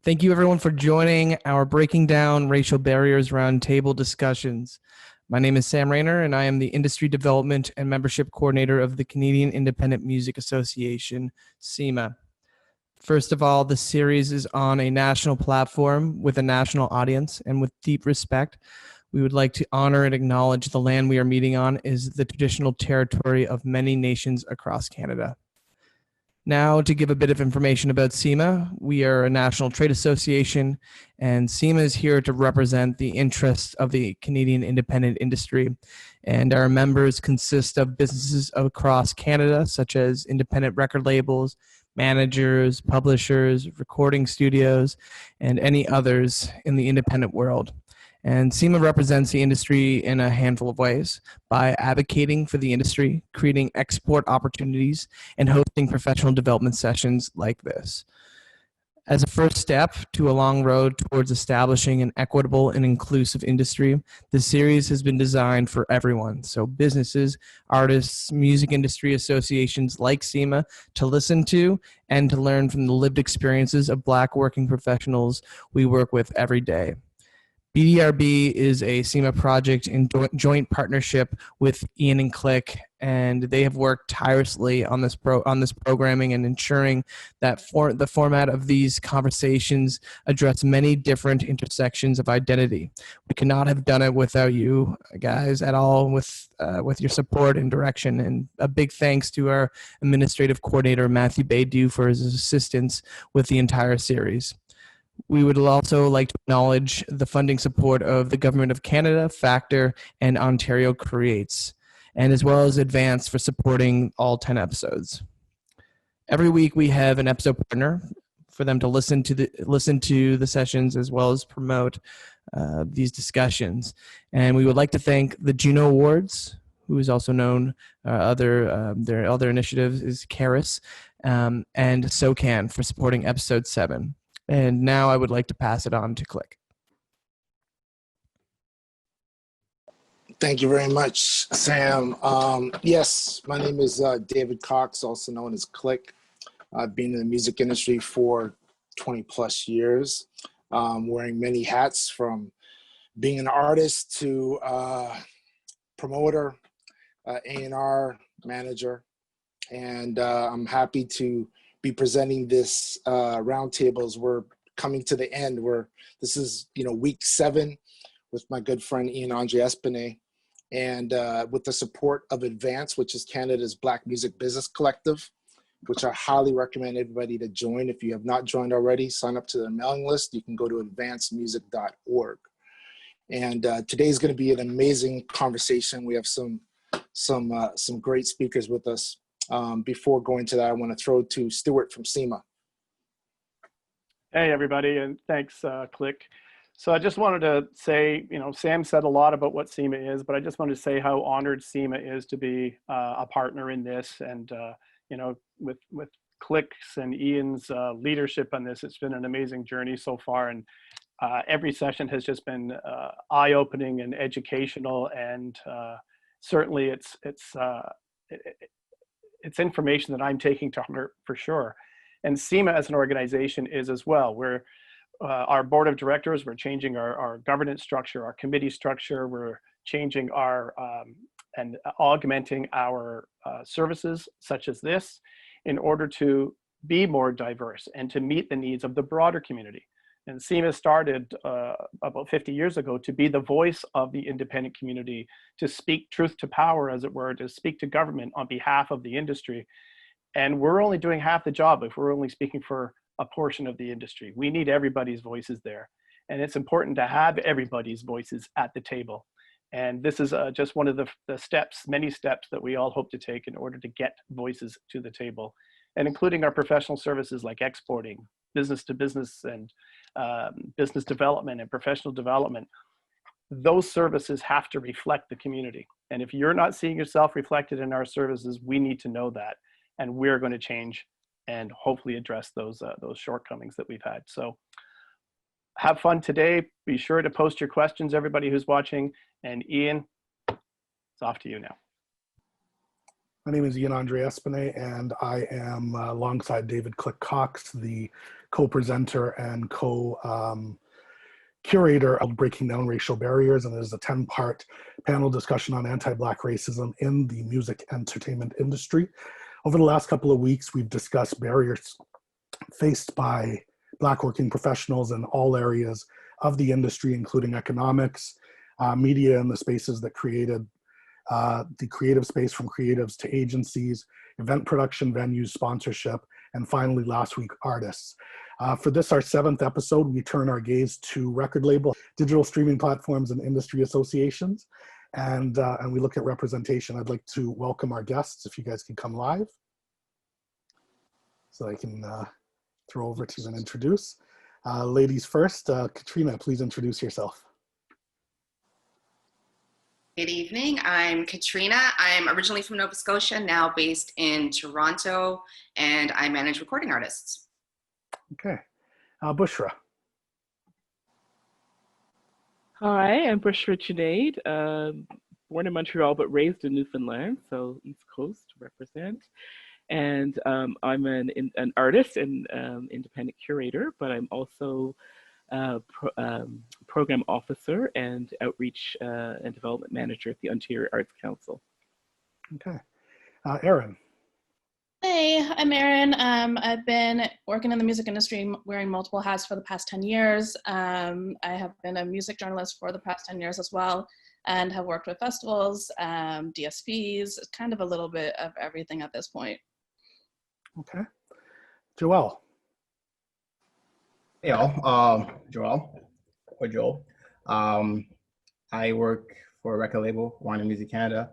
Thank you everyone for joining our Breaking Down Racial Barriers Roundtable discussions. My name is Sam Rayner and I am the Industry Development and Membership Coordinator of the Canadian Independent Music Association, CIMA. First of all, the series is on a national platform with a national audience, and with deep respect, we would like to honor and acknowledge the land we are meeting on is the traditional territory of many nations across Canada. Now, to give a bit of information about CIMA, we are a national trade association, and CIMA is here to represent the interests of the Canadian independent industry. And our members consist of businesses across Canada, such as independent record labels, managers, publishers, recording studios, and any others in the independent world. And CIMA represents the industry in a handful of ways by advocating for the industry, creating export opportunities, and hosting professional development sessions like this. As a first step to a long road towards establishing an equitable and inclusive industry, the series has been designed for everyone. So businesses, artists, music industry associations like CIMA to listen to and to learn from the lived experiences of Black working professionals we work with every day. BDRB is a CIMA project in joint partnership with ERIN and Click, and they have worked tirelessly on this programming and ensuring that the format of these conversations address many different intersections of identity. We could not have done it without you guys at all, with your support and direction. And a big thanks to our administrative coordinator Matthew Baydu for his assistance with the entire series. We would also like to acknowledge the funding support of the Government of Canada, Factor, and Ontario Creates, and as well as Advance for supporting all 10 episodes. Every week we have an episode partner for them to listen to the sessions as well as promote these discussions. And we would like to thank the Juno Awards, who is also known, their other initiatives is CARIS, and SOCAN for supporting episode 7. And now I would like to pass it on to Click. Thank you very much, Sam. Yes, my name is David Cox, also known as Click. I've been in the music industry for 20 plus years, wearing many hats, from being an artist to promoter, A&R manager. And I'm happy to be presenting this roundtable as we're coming to the end. This is week 7 with my good friend Ian Andre Espinay, and with the support of Advance, which is Canada's Black Music Business Collective, which I highly recommend everybody to join. If you have not joined already, sign up to their mailing list. You can go to advancemusic.org. And today is going to be an amazing conversation. We have some great speakers with us. Before going to that, I want to throw to Stuart from CIMA. Hey, everybody, and thanks, Click. So I just wanted to say, Sam said a lot about what CIMA is, but I just wanted to say how honored CIMA is to be a partner in this. And, with Click's and Ian's leadership on this, it's been an amazing journey so far. And every session has just been eye-opening and educational. And certainly it's information that I'm taking to heart for sure. And CIMA as an organization is as well. We're our board of directors, we're changing our governance structure, our committee structure, we're changing our and augmenting our services such as this in order to be more diverse and to meet the needs of the broader community. And CIMA started about 50 years ago to be the voice of the independent community, to speak truth to power, as it were, to speak to government on behalf of the industry. And we're only doing half the job if we're only speaking for a portion of the industry. We need everybody's voices there. And it's important to have everybody's voices at the table. And this is just one of the steps, many steps that we all hope to take in order to get voices to the table, and including our professional services like exporting, business to business, and business development and professional development. Those services have to reflect the community. And if you're not seeing yourself reflected in our services, we need to know that. And we're going to change and hopefully address those shortcomings that we've had. So have fun today. Be sure to post your questions, everybody who's watching. And Ian, it's off to you now. My name is Ian Andre Espinay, and I am alongside David Click Cox, the co-presenter and co-curator of Breaking Down Racial Barriers, and it is a 10-part panel discussion on anti-Black racism in the music entertainment industry. Over the last couple of weeks, we've discussed barriers faced by Black working professionals in all areas of the industry, including economics, media, and the spaces that created the creative space, from creatives to agencies, event production, venues, sponsorship, and finally, last week, artists. For this, our 7th episode, we turn our gaze to record label, digital streaming platforms, and industry associations, and we look at representation. I'd like to welcome our guests, if you guys can come live, so I can throw over to you and introduce. Ladies first, Katrina, please introduce yourself. Good evening, I'm Katrina. I'm originally from Nova Scotia, now based in Toronto, and I manage recording artists. Okay, BUSHRA. Hi, I'm BUSHRA JUNAID, born in Montreal but raised in Newfoundland, so East Coast to represent. And I'm an artist and independent curator, but I'm also program officer and outreach and development manager at the Ontario Arts Council. Okay. ERIN. Hey, I'm ERIN. I've been working in the music industry, wearing multiple hats for the past 10 years. I have been a music journalist for the past 10 years as well, and have worked with festivals, DSPs, kind of a little bit of everything at this point. Okay. Joel. Hey all, Joel. I work for a record label, Warner Music Canada.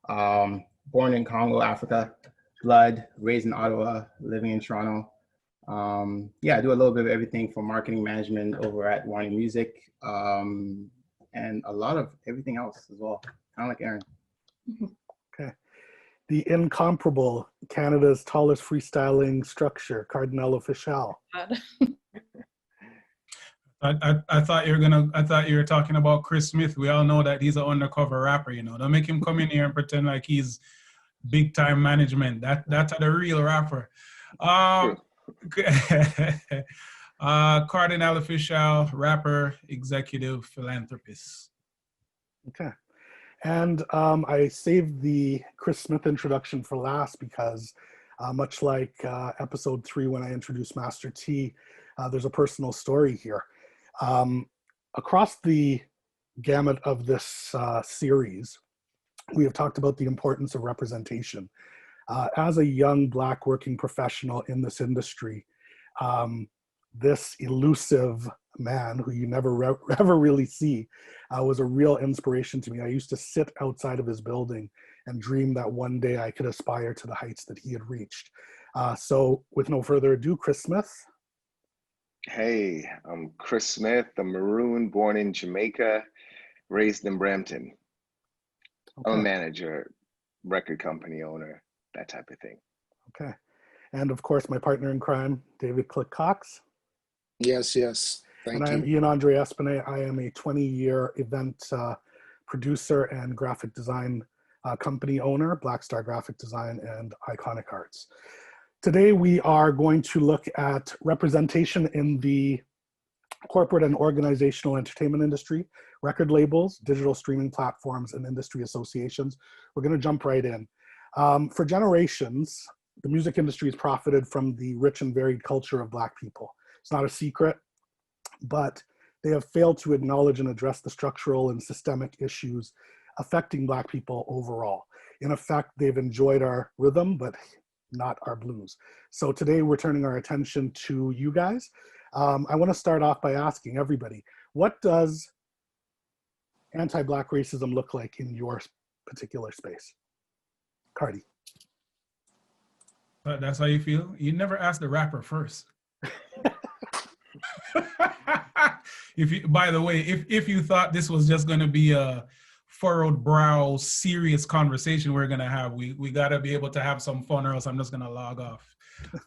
Born in Congo, Africa, blood, raised in Ottawa, living in Toronto. Yeah, I do a little bit of everything from marketing management over at Warner Music, and a lot of everything else as well, kind of like ERIN. Okay. The incomparable Canada's tallest freestyling structure, KARDINAL OFFISHALL. I thought you were talking about Chris Smith. We all know that he's an undercover rapper, you know. Don't make him come in here and pretend like he's big time management. That's the real rapper. KARDINAL OFFISHALL, rapper, executive, philanthropist. Okay. And I saved the Chris Smith introduction for last because much like episode 3 when I introduced Master T, there's a personal story here. Across the gamut of this series, we have talked about the importance of representation. As a young Black working professional in this industry, this elusive man who you never ever really see was a real inspiration to me. I used to sit outside of his building and dream that one day I could aspire to the heights that he had reached. So with no further ado, Chris Smith. Hey, I'm Chris Smith. I'm Maroon, born in Jamaica, raised in Brampton. Okay. I'm a manager, record company owner, that type of thing. Okay. And of course, my partner in crime, David Click Cox. Yes. Thank you. And I'm Ian Andre Espinay. I am a 20-year event producer and graphic design company owner, Black Star Graphic Design and Iconic Arts. Today, we are going to look at representation in the corporate and organizational entertainment industry, record labels, digital streaming platforms, and industry associations. We're going to jump right in. For generations, the music industry has profited from the rich and varied culture of Black people. It's not a secret, but they have failed to acknowledge and address the structural and systemic issues affecting Black people overall. In effect, they've enjoyed our rhythm, but not our blues. So today we're turning our attention to you guys. I want to start off by asking everybody, what does anti-Black racism look like in your particular space? Cardi. That's how you feel? You never asked the rapper first. By the way, if you thought this was just going to be a furrowed brow, serious conversation we're going to have, we got to be able to have some fun, or else I'm just going to log off.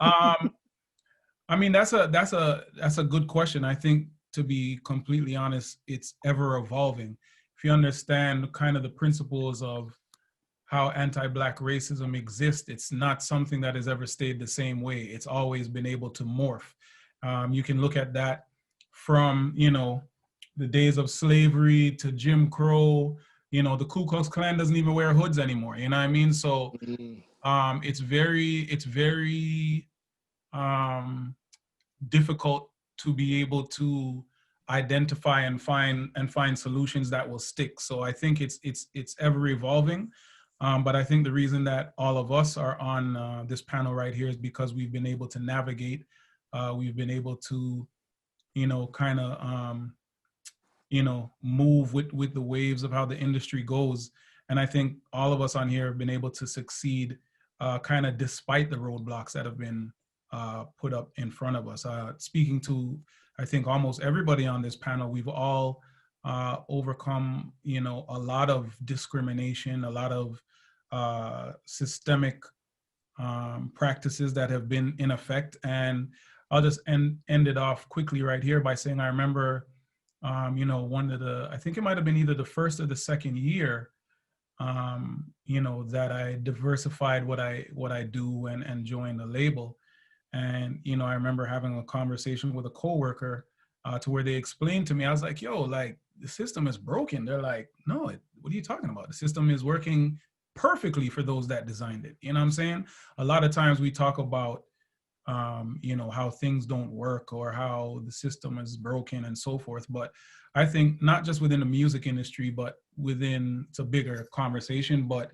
I mean, that's a good question. I think, to be completely honest, it's ever evolving. If you understand kind of the principles of how anti-Black racism exists, it's not something that has ever stayed the same way. It's always been able to morph. You can look at that from, you know, the days of slavery to Jim Crow. You know, the Ku Klux Klan doesn't even wear hoods anymore. You know what I mean? So it's very difficult to be able to identify and find solutions that will stick. So I think it's ever evolving. But I think the reason that all of us are on this panel right here is because we've been able to navigate. We've been able to, you know, kind of, you know, move with the waves of how the industry goes. And I think all of us on here have been able to succeed kind of despite the roadblocks that have been put up in front of us. Speaking to, I think, almost everybody on this panel, we've all overcome, you know, a lot of discrimination, a lot of systemic practices that have been in effect. And I'll just end it off quickly right here by saying, I remember, you know, one of the, I think it might have been either the first or the second year, you know, that I diversified what I do and joined the label. And, you know, I remember having a conversation with a coworker to where they explained to me, I was like, yo, like, the system is broken. They're like, no, what are you talking about? The system is working perfectly for those that designed it. You know what I'm saying? A lot of times we talk about, you know, how things don't work or how the system is broken and so forth. But I think not just within the music industry, but within, it's a bigger conversation, but,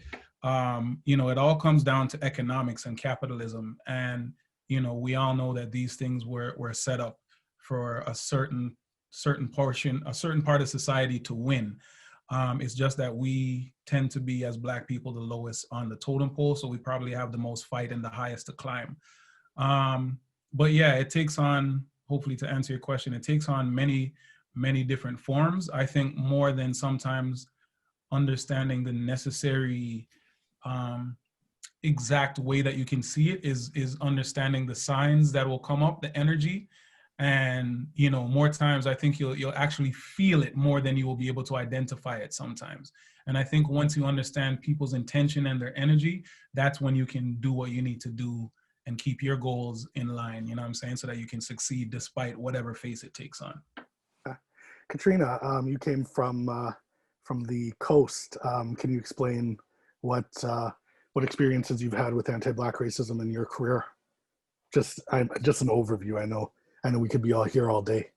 you know, it all comes down to economics and capitalism. And, you know, we all know that these things were set up for a certain portion, a certain part of society to win. It's just that we tend to be, as Black people, the lowest on the totem pole. So we probably have the most fight and the highest to climb. But yeah, it takes on, hopefully to answer your question, it takes on many, many different forms. I think more than sometimes understanding the necessary exact way that you can see it is understanding the signs that will come up, the energy. And, you know, more times I think you'll actually feel it more than you will be able to identify it sometimes. And I think once you understand people's intention and their energy, that's when you can do what you need to do and keep your goals in line, you know what I'm saying? So that you can succeed despite whatever face it takes on. Katrina, you came from the coast. Can you explain what experiences you've had with anti-Black racism in your career? Just an overview. I know we could be all here all day.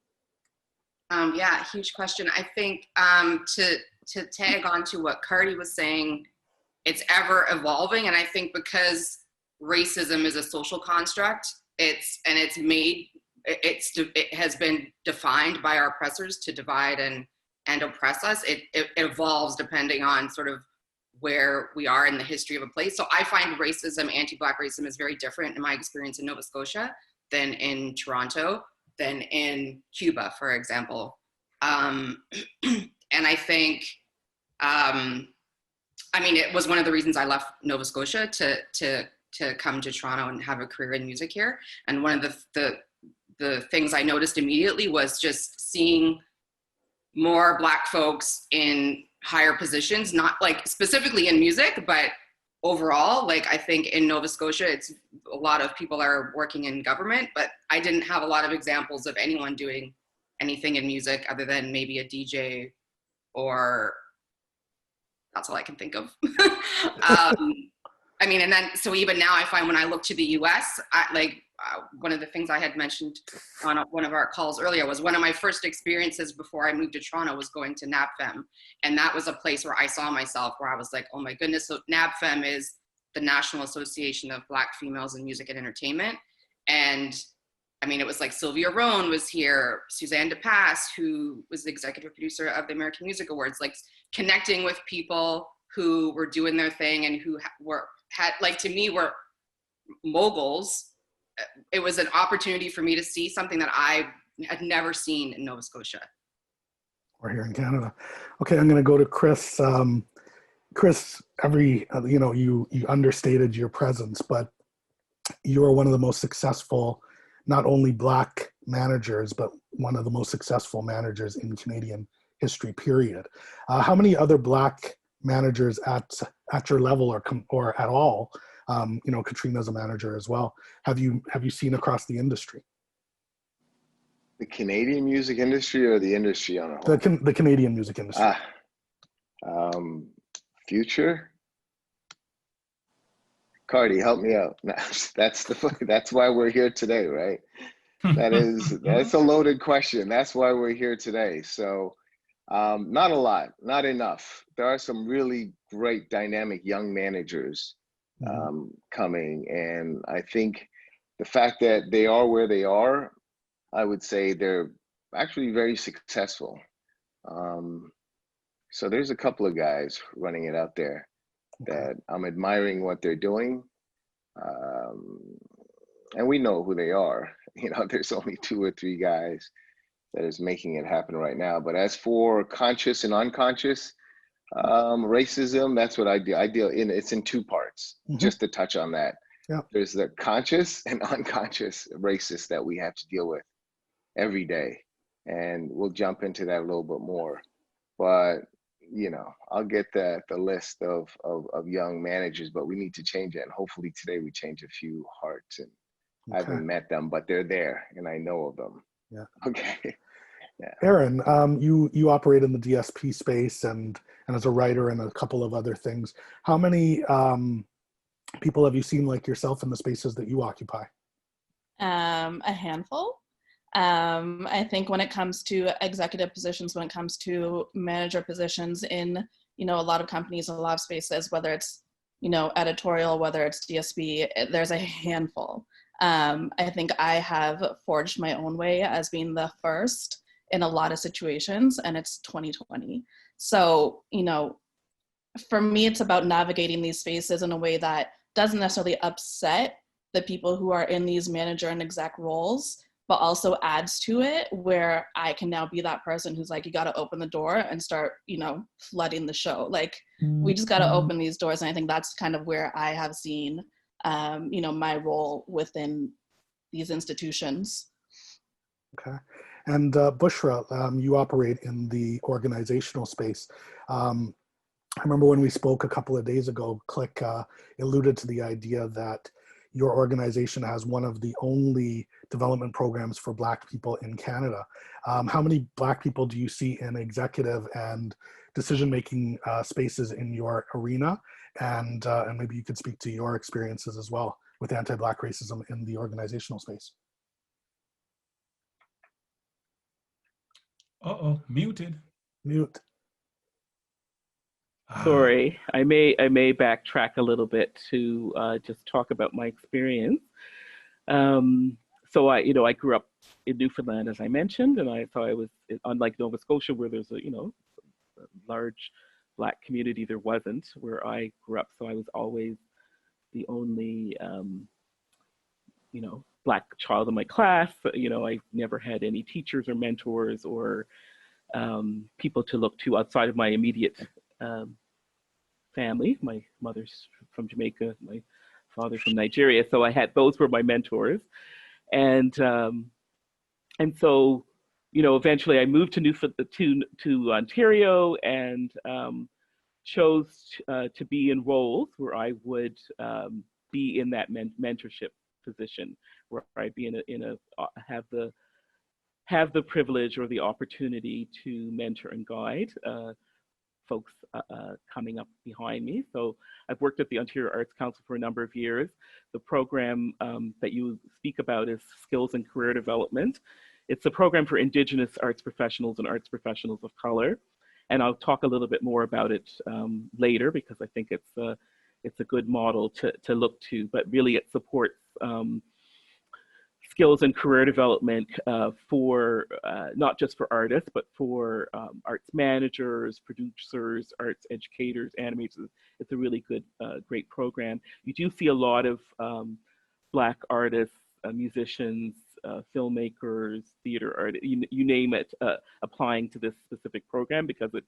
Yeah, huge question. I think to tag on to what Cardi was saying, it's ever evolving. And I think because racism is a social construct, it has been defined by our oppressors to divide and oppress us. It evolves depending on sort of where we are in the history of a place. So I find racism, anti-Black racism, is very different in my experience in Nova Scotia than in Toronto, than in Cuba, for example. And I think, I mean, it was one of the reasons I left Nova Scotia to come to Toronto and have a career in music here. And one of the things I noticed immediately was just seeing more Black folks in higher positions, not like specifically in music, but overall. Like, I think in Nova Scotia, it's a lot of people are working in government, but I didn't have a lot of examples of anyone doing anything in music other than maybe a DJ, or that's all I can think of. I mean, and then, so even now I find when I look to the US, one of the things I had mentioned on one of our calls earlier was one of my first experiences before I moved to Toronto was going to NABFEM. And that was a place where I saw myself, where I was like, oh my goodness. So NABFEM is the National Association of Black Females in Music and Entertainment. And I mean, it was like Sylvia Rohn was here, Suzanne DePass, who was the executive producer of the American Music Awards, like connecting with people who were doing their thing and who had, like, to me, were moguls. It was an opportunity for me to see something that I had never seen in Nova Scotia. Or here in Canada. Okay, I'm going to go to Chris. Chris, you understated your presence, but you are one of the most successful, not only Black managers, but one of the most successful managers in Canadian history, period. How many other Black managers at your level or at all? You know, Katrina's a manager as well. Have you seen across the industry? The Canadian music industry or the industry on a whole? The Canadian music industry. Future. Cardi, help me out. That's why we're here today, right? That's a loaded question. That's why we're here today. So not a lot, not enough. There are some really great dynamic young managers coming, and I think the fact that they are where they are, I would say they're actually very successful. So there's a couple of guys running it out there that I'm admiring what they're doing. And we know who they are. You know, there's only 2 or 3 guys that is making it happen right now. But as for conscious and unconscious racism, that's what I do. It's in 2 parts, just to touch on that. Yeah. There's the conscious and unconscious racists that we have to deal with every day. And we'll jump into that a little bit more. But you know, I'll get the list of young managers, but we need to change it. And hopefully today we change a few hearts. And I haven't met them, but they're there and I know of them. Yeah. Okay. Yeah. ERIN, you operate in the DSP space and as a writer and a couple of other things. How many people have you seen like yourself in the spaces that you occupy? A handful. I think when it comes to executive positions, when it comes to manager positions in, you know, a lot of companies, a lot of spaces, whether it's, you know, editorial, whether it's DSP, there's a handful. I think I have forged my own way as being the first in a lot of situations, and it's 2020. So, you know, for me, it's about navigating these spaces in a way that doesn't necessarily upset the people who are in these manager and exec roles, but also adds to it where I can now be that person who's like, you got to open the door and start, you know, flooding the show. Like, we just got to open these doors. And I think that's kind of where I have seen, you know, my role within these institutions. Okay. And BUSHRA, you operate in the organizational space. I remember when we spoke a couple of days ago, Click alluded to the idea that your organization has one of the only development programs for Black people in Canada. How many Black people do you see in executive and decision-making spaces in your arena? And maybe you could speak to your experiences as well with anti-Black racism in the organizational space. Uh-oh, muted. Mute. Sorry, I may backtrack a little bit to just talk about my experience. So I grew up in Newfoundland, as I mentioned, and I was, unlike Nova Scotia, where there's a large Black community, there wasn't where I grew up. So I was always the only Black child in my class. I never had any teachers or mentors or people to look to outside of my immediate family. My mother's from Jamaica, my father from Nigeria, so those were my mentors, and so eventually I moved to Ontario and chose to be in roles where I would be in that mentorship position, where I'd be have the privilege or the opportunity to mentor and guide folks coming up behind me. So I've worked at the Ontario Arts Council for a number of years. The program that you speak about is Skills and Career Development. It's a program for Indigenous arts professionals and arts professionals of color. And I'll talk a little bit more about it later, because I think it's a good model to look to, but really it supports skills and career development for not just for artists, but for arts managers, producers, arts educators, animators. It's a really good, great program. You do see a lot of Black artists, musicians, filmmakers, theater artists, you name it, applying to this specific program, because it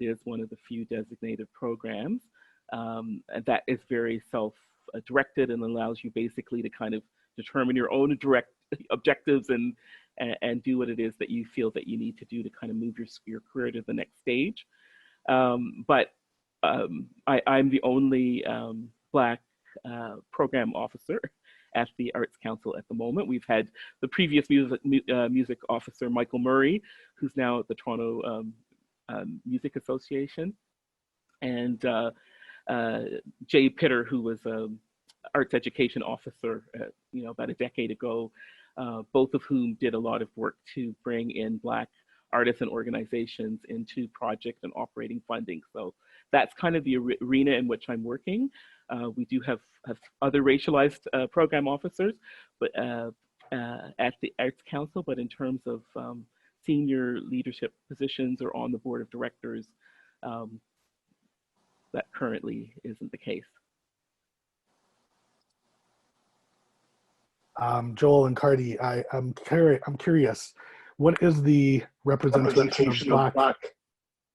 is one of the few designated programs. And that is very self-directed and allows you basically to kind of determine your own direct objectives and do what it is that you feel that you need to do to kind of move your career to the next stage. But I'm the only Black program officer at the Arts Council at the moment. We've had the previous music officer, Michael Murray, who's now at the Toronto Music Association, and Jay Pitter, who was arts education officer, about a decade ago, both of whom did a lot of work to bring in Black artists and organizations into project and operating funding. So that's kind of the arena in which I'm working. We do have other racialized program officers, but at the Arts Council, but in terms of senior leadership positions or on the board of directors, that currently isn't the case. Joel and Cardi, I'm curious, what is the representation of Black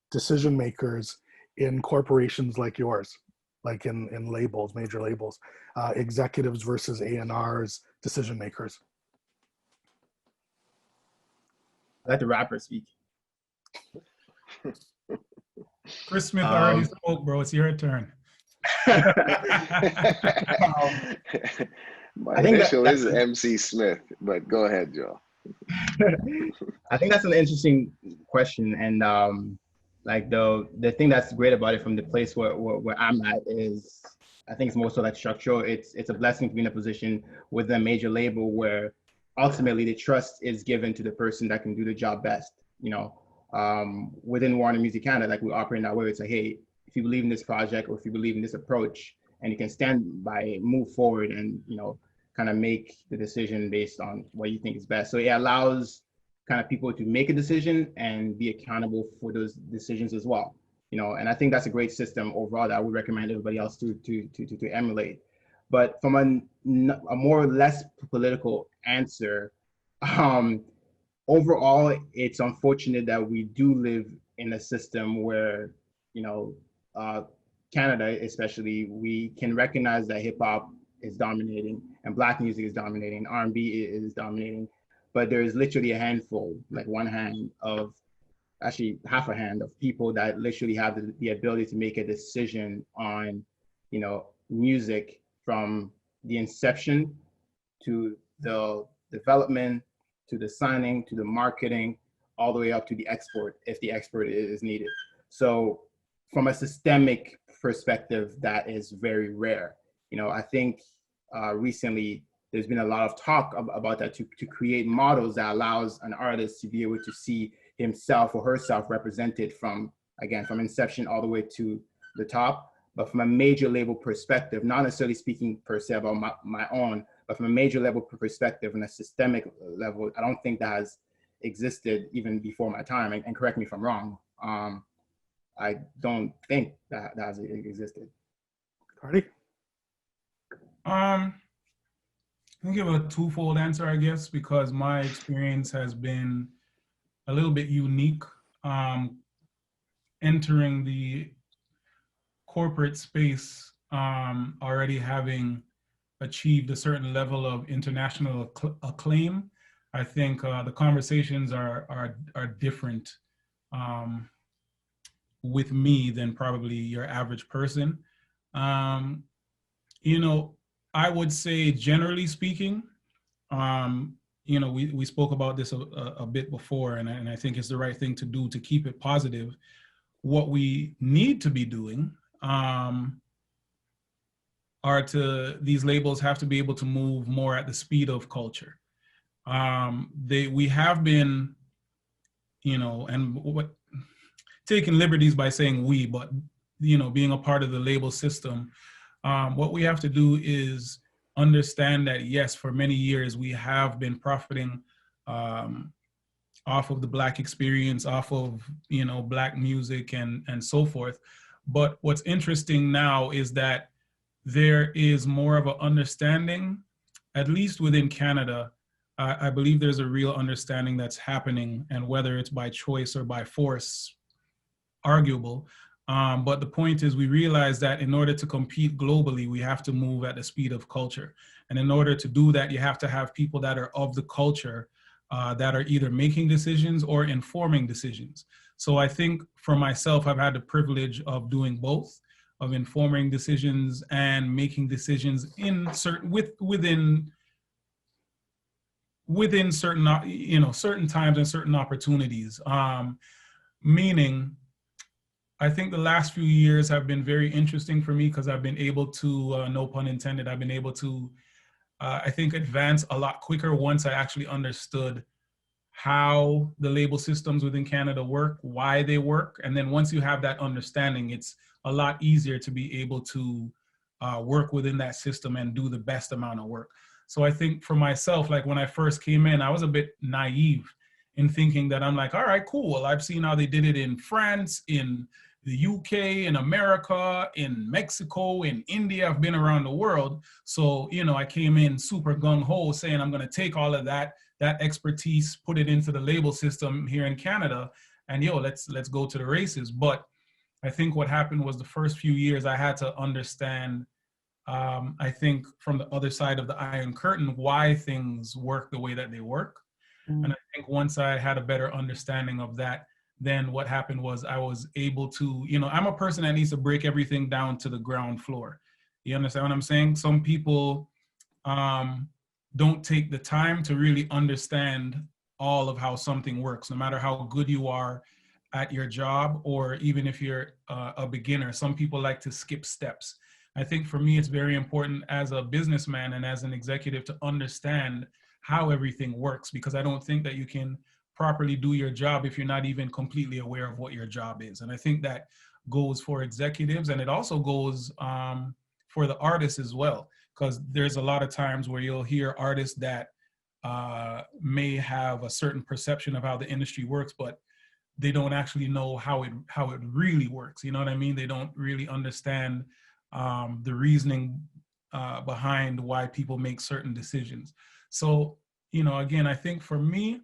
decision makers in corporations like yours, like in labels, major labels, executives versus A&Rs, decision makers? Let the rapper speak. Chris Smith already spoke, bro. It's your turn. My initial is MC Smith, but go ahead, Joe. I think that's an interesting question, and like the thing that's great about it from the place where I'm at is, I think it's more so like structural. It's a blessing to be in a position with a major label where ultimately the trust is given to the person that can do the job best. Within Warner Music Canada, like we operate in that way. It's like, hey, if you believe in this project or if you believe in this approach and you can stand by it, move forward and kind of make the decision based on what you think is best. So it allows kind of people to make a decision and be accountable for those decisions as well. And I think that's a great system overall that I would recommend everybody else to emulate. But from a more or less political answer, overall, it's unfortunate that we do live in a system where, Canada especially, we can recognize that hip hop is dominating and Black music is dominating, R&B is dominating, but there is literally a handful, like one hand of, actually half a hand of people that literally have the ability to make a decision on, music from the inception to the development, to the signing, to the marketing, all the way up to the export, if the export is needed. So from a systemic perspective, that is very rare. I think recently there's been a lot of talk about that to create models that allows an artist to be able to see himself or herself represented from inception all the way to the top. But from a major label perspective, not necessarily speaking per se about my own, but from a major level perspective and a systemic level, I don't think that has existed even before my time. And correct me if I'm wrong. I don't think that has existed. Cardi? I'll give a twofold answer, I guess, because my experience has been a little bit unique. Entering the corporate space, already having achieved a certain level of international acclaim, I think the conversations are different with me than probably your average person. I would say, generally speaking, we spoke about this a bit before, and I think it's the right thing to do to keep it positive. What we need to be doing these labels have to be able to move more at the speed of culture. We have been, taking liberties by saying we, but being a part of the label system, what we have to do is understand that, yes, for many years we have been profiting off of the Black experience, off of Black music and so forth. But what's interesting now is that there is more of an understanding, at least within Canada. I believe there's a real understanding that's happening, and whether it's by choice or by force, arguable. But the point is, we realize that in order to compete globally, we have to move at the speed of culture. And in order to do that, you have to have people that are of the culture that are either making decisions or informing decisions. So I think for myself, I've had the privilege of doing both, of informing decisions and making decisions in within certain, certain times and certain opportunities. Meaning, I think the last few years have been very interesting for me because I've been able to, no pun intended, I've been able to, I think, advance a lot quicker once I actually understood how the label systems within Canada work, why they work. And then once you have that understanding, it's a lot easier to be able to work within that system and do the best amount of work. So I think for myself, like when I first came in, I was a bit naive in thinking that I'm like, all right, cool. I've seen how they did it in France, in the UK, in America, in Mexico, in India. I've been around the world. So, I came in super gung-ho saying I'm going to take all of that expertise, put it into the label system here in Canada, and let's go to the races. But I think what happened was the first few years I had to understand, I think from the other side of the Iron Curtain, why things work the way that they work. And I think once I had a better understanding of that, then what happened was I was able to, I'm a person that needs to break everything down to the ground floor. You understand what I'm saying? Some people don't take the time to really understand all of how something works, no matter how good you are at your job, or even if you're a beginner. Some people like to skip steps. I think for me, it's very important as a businessman and as an executive to understand how everything works, because I don't think that you can properly do your job if you're not even completely aware of what your job is. And I think that goes for executives, and it also goes for the artists as well, because there's a lot of times where you'll hear artists that may have a certain perception of how the industry works, but they don't actually know how it really works. You know what I mean? They don't really understand the reasoning behind why people make certain decisions. So, again, I think for me,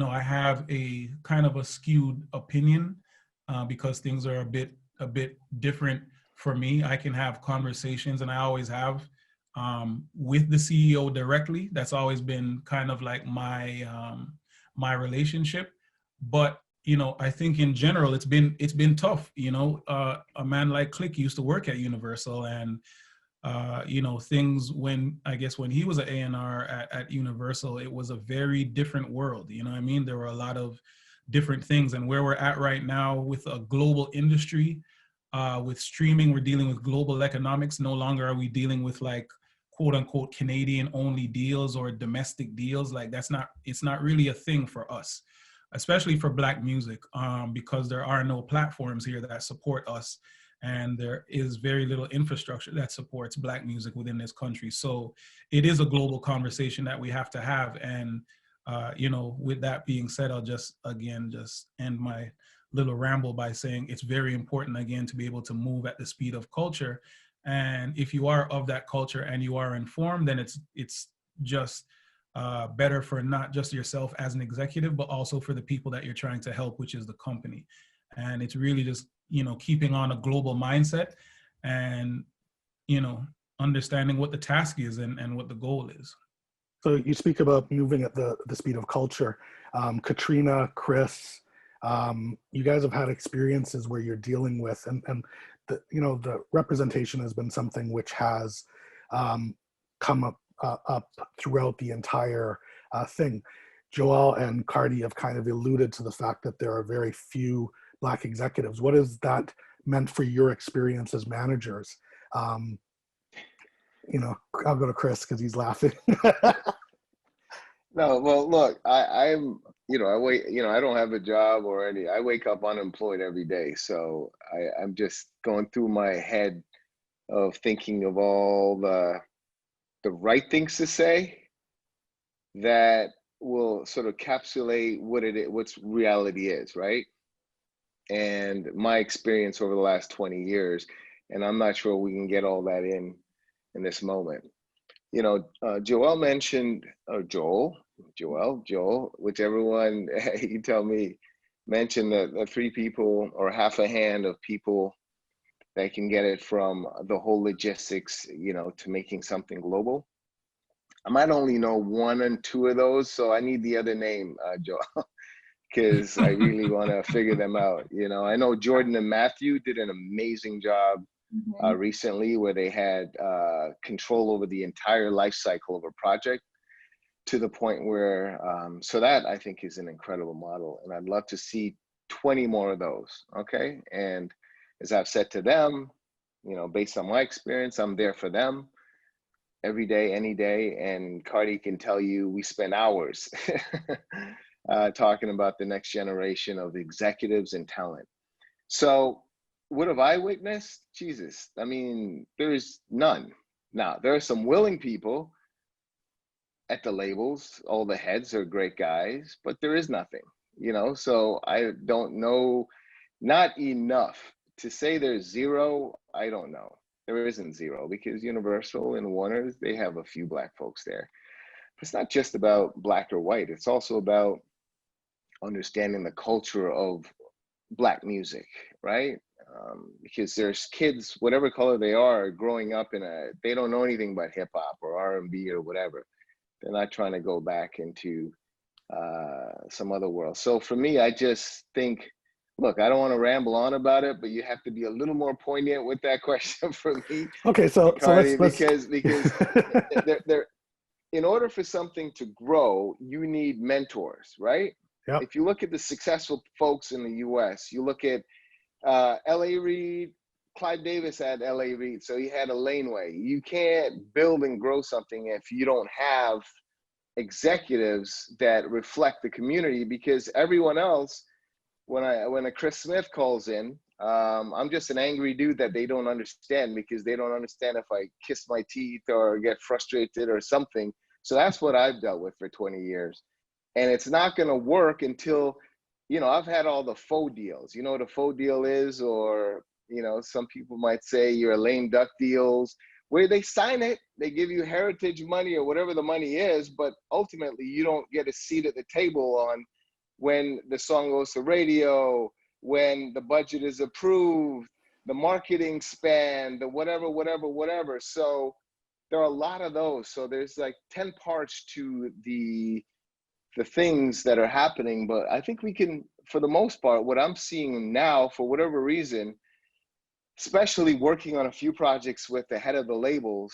I have a kind of a skewed opinion because things are a bit different for me. I can have conversations, and I always have, with the CEO directly. That's always been kind of like my my relationship. But I think in general it's been tough. A man like Click used to work at Universal, and things when he was an A&R at Universal, it was a very different world. You know what I mean? There were a lot of different things, and where we're at right now with a global industry, with streaming, we're dealing with global economics. No longer are we dealing with like quote unquote Canadian only deals or domestic deals. Like it's not really a thing for us, especially for Black music, because there are no platforms here that support us. And there is very little infrastructure that supports Black music within this country. So it is a global conversation that we have to have. And, with that being said, I'll just end my little ramble by saying it's very important, again, to be able to move at the speed of culture. And if you are of that culture and you are informed, then it's just better for not just yourself as an executive, but also for the people that you're trying to help, which is the company. And it's really just, keeping on a global mindset and, understanding what the task is and what the goal is. So you speak about moving at the speed of culture. Katrina, Chris, you guys have had experiences where you're dealing with, and the representation has been something which has come up throughout the entire thing. Joel and Cardi have kind of alluded to the fact that there are very few Black executives. What has that meant for your experience as managers? I'll go to Chris because he's laughing. No, well, look, I'm, I wait, I don't have a job or any. I wake up unemployed every day, so I'm just going through my head of thinking of all the right things to say that will sort of encapsulate what's reality is, right? And my experience over the last 20 years, and I'm not sure we can get all that in this moment. Joel mentioned, or Joel, whichever one you tell me, mentioned the three people or half a hand of people that can get it from the whole logistics, to making something global. I might only know one and two of those, so I need the other name, Joe, because I really want to figure them out. You know, I know Jordan and Matthew did an amazing job recently, where they had control over the entire life cycle of a project, to the point where, so that I think is an incredible model, and I'd love to see 20 more of those. Okay, and as I've said to them, you know, based on my experience, I'm there for them every day, any day. And Cardi can tell you, we spend hours talking about the next generation of executives and talent. So what have I witnessed? Jesus, I mean, there's none. Now, there are some willing people at the labels. All the heads are great guys, but there is nothing, you know? So I don't know, not enough to say there's zero. I don't know. There isn't zero, because Universal and Warner's, they have a few Black folks there. But it's not just about Black or white. It's also about understanding the culture of Black music, right? Because there's kids, whatever color they are, growing up they don't know anything but hip hop or R&B or whatever. They're not trying to go back into some other world. So for me, I just think, look, I don't want to ramble on about it, but you have to be a little more poignant with that question for me. Okay, so Cardi, let's because they're, in order for something to grow, you need mentors, right? Yep. If you look at the successful folks in the U.S., you look at L.A. Reid, Clive Davis had L.A. Reid, so he had a laneway. You can't build and grow something if you don't have executives that reflect the community, because everyone else, when a Chris Smith calls in, I'm just an angry dude that they don't understand, because they don't understand if I kiss my teeth or get frustrated or something. So that's what I've dealt with for 20 years. And it's not going to work until, you know, I've had all the faux deals. You know what a faux deal is? Or, you know, some people might say you're a lame duck deals, where they sign it, they give you heritage money or whatever the money is, but ultimately you don't get a seat at the table on when the song goes to radio, when the budget is approved, the marketing span, the whatever. So there are a lot of those. So there's like 10 parts to the things that are happening, but I think we can, for the most part, what I'm seeing now, for whatever reason, especially working on a few projects with the head of the labels,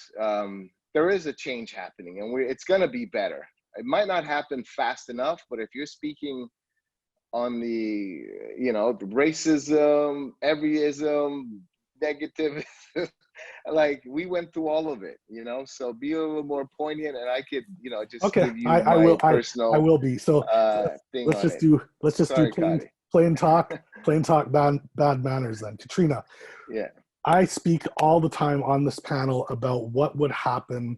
there is a change happening, and it's going to be better. It might not happen fast enough, but if you're speaking on the, you know, the racism, everyism, negative, like we went through all of it, you know, so be a little more poignant, and I could, you know, just give you I will be. So thing let's on just it. do plain talk bad manners then. Katrina, yeah, I speak all the time on this panel about what would happen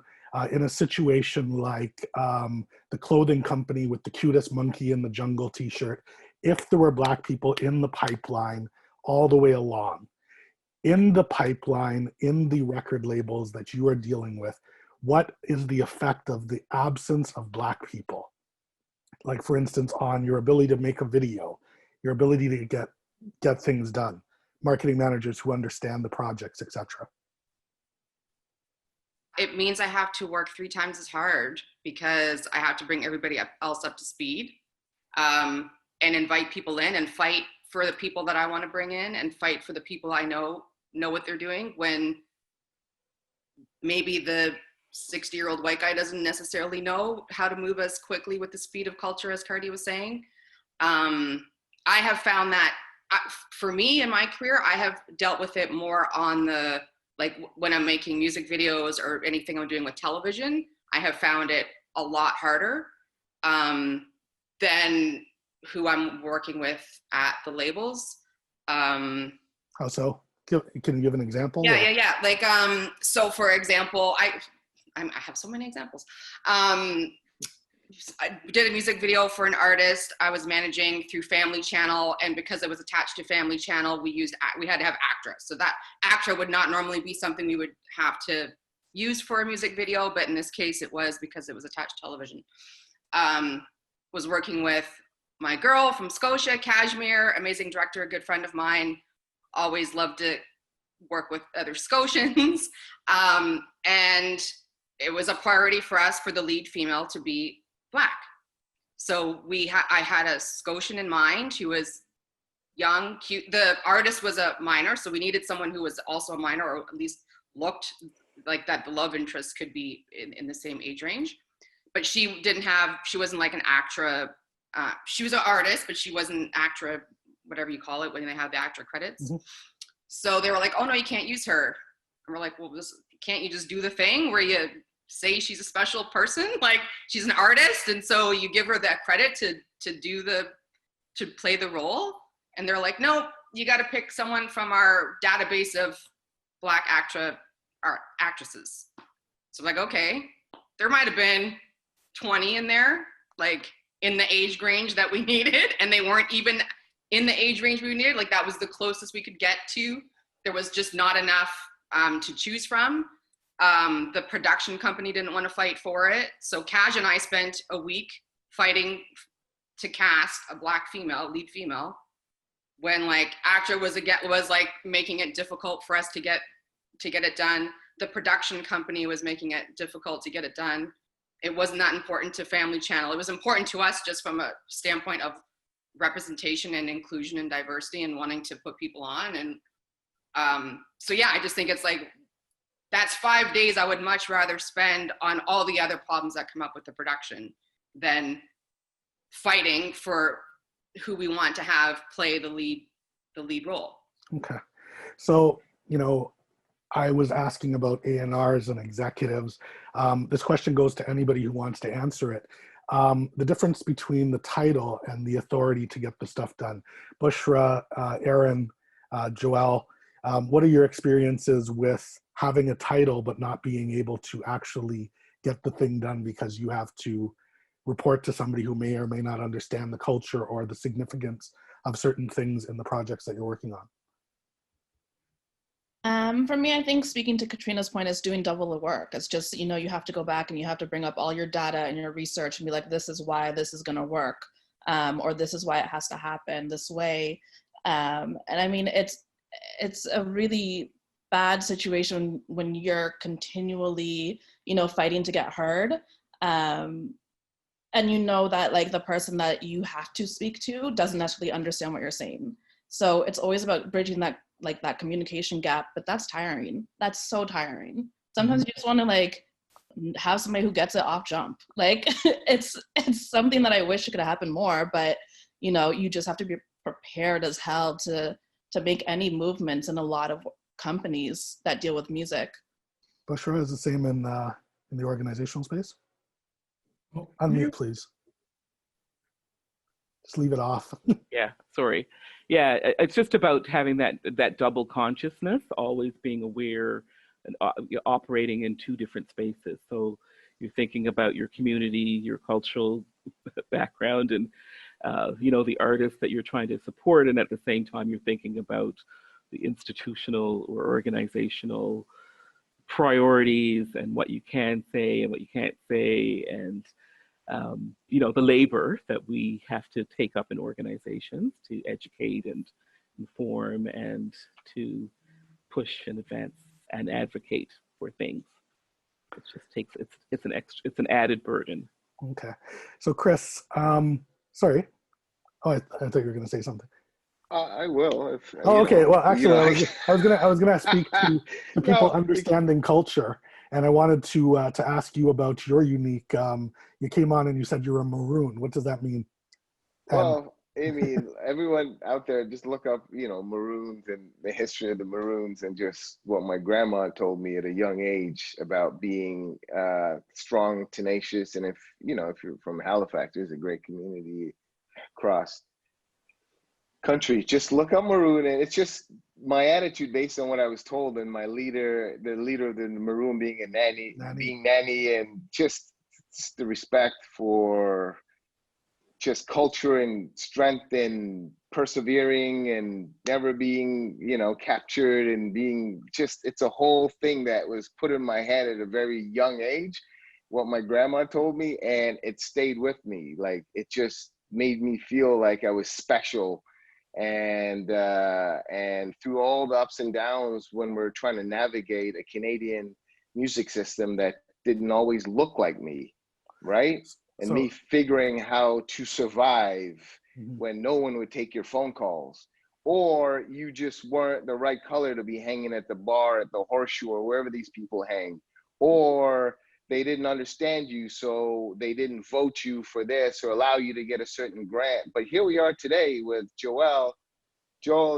in a situation like the clothing company with the cutest monkey in the jungle t-shirt, if there were Black people in the pipeline all the way along. In the pipeline, in the record labels that you are dealing with, what is the effect of the absence of Black people? Like, for instance, on your ability to make a video, your ability to get things done, marketing managers who understand the projects, etc. It means I have to work 3 times as hard, because I have to bring everybody else up to speed, and invite people in and fight for the people that I want to bring in, and fight for the people I know what they're doing, when maybe the 60-year-old white guy doesn't necessarily know how to move as quickly with the speed of culture as Cardi was saying. I have found that for me in my career, I have dealt with it more on the, like when I'm making music videos or anything I'm doing with television, I have found it a lot harder than who I'm working with at the labels. How so? Can you give an example? Yeah. Like, so for example, I have so many examples. I did a music video for an artist I was managing through Family Channel, and because it was attached to Family Channel, we had to have actress. So that actor would not normally be something we would have to use for a music video, but in this case it was, because it was attached to television. Was working with my girl from Scotia, Kashmir, amazing director, a good friend of mine, always loved to work with other Scotians. And it was a priority for us for the lead female to be Black. So I had a Scotian in mind who was young, cute. The artist was a minor, so we needed someone who was also a minor, or at least looked like that the love interest could be in the same age range. But she wasn't like an actra. She was an artist, but she wasn't actra, whatever you call it when they have the actra credits. Mm-hmm. So they were like, oh no, you can't use her. And we're like, well, can't you just do the thing where you say she's a special person? Like, she's an artist, and so you give her that credit to play the role. And they're like, no, you got to pick someone from our database of Black actresses. So I'm like, okay, there might have been 20 in there, like in the age range that we needed, and they weren't even in the age range we needed. Like, that was the closest we could get to. There was just not enough to choose from. The production company didn't want to fight for it. So Kaj and I spent a week fighting to cast a Black female, lead female, when like actor was like making it difficult for us to get it done. The production company was making it difficult to get it done. It wasn't that important to Family Channel. It was important to us just from a standpoint of representation and inclusion and diversity and wanting to put people on. And so yeah, I just think it's like, that's 5 days I would much rather spend on all the other problems that come up with the production than fighting for who we want to have play the lead role. Okay. So, I was asking about A&Rs and executives. This question goes to anybody who wants to answer it. The difference between the title and the authority to get the stuff done. BUSHRA, ERIN, Joelle, what are your experiences with having a title but not being able to actually get the thing done because you have to report to somebody who may or may not understand the culture or the significance of certain things in the projects that you're working on? For me, I think speaking to Katrina's point is doing double the work. It's just, you have to go back and you have to bring up all your data and your research and be like, this is why this is going to work, or this is why it has to happen this way. And I mean, it's a really bad situation when you're continually, fighting to get heard. And that like the person that you have to speak to doesn't necessarily understand what you're saying. So it's always about bridging that communication gap, but that's tiring. That's so tiring. Sometimes you just want to like have somebody who gets it off jump. Like it's something that I wish could happen more, but you just have to be prepared as hell to make any movements in a lot of companies that deal with music. BUSHRA is the same in the organizational space? Unmute, please. Just leave it off. Yeah, sorry. Yeah, it's just about having that double consciousness, always being aware and operating in two different spaces. So you're thinking about your community, your cultural background, and the artists that you're trying to support, and at the same time you're thinking about the institutional or organizational priorities and what you can say and what you can't say, and the labor that we have to take up in organizations to educate and inform and to push and advance and advocate for things. It just takes, it's an added burden. Okay. So Chris, sorry. Oh, I thought you were going to say something. I will. Okay. Well, actually, I was gonna speak to people understanding culture, and I wanted to ask you about your unique. You came on and you said you're a maroon. What does that mean? Well, I mean, everyone out there, just look up, maroons and the history of the maroons, and just what my grandma told me at a young age about being strong, tenacious, and if you're from Halifax, there's a great community across country. Just look up maroon, and it's just my attitude based on what I was told, and my leader, the leader of the maroon being being nanny, and just the respect for just culture and strength and persevering and never being, captured, and being just, it's a whole thing that was put in my head at a very young age, what my grandma told me, and it stayed with me. Like, it just made me feel like I was special. And through all the ups and downs when we're trying to navigate a Canadian music system that didn't always look like me, right? And So- me figuring how to survive Mhm. when no one would take your phone calls, or you just weren't the right color to be hanging at the bar at the Horseshoe or wherever these people hang, or they didn't understand you, so they didn't vote you for this or allow you to get a certain grant. But here we are today with Joel,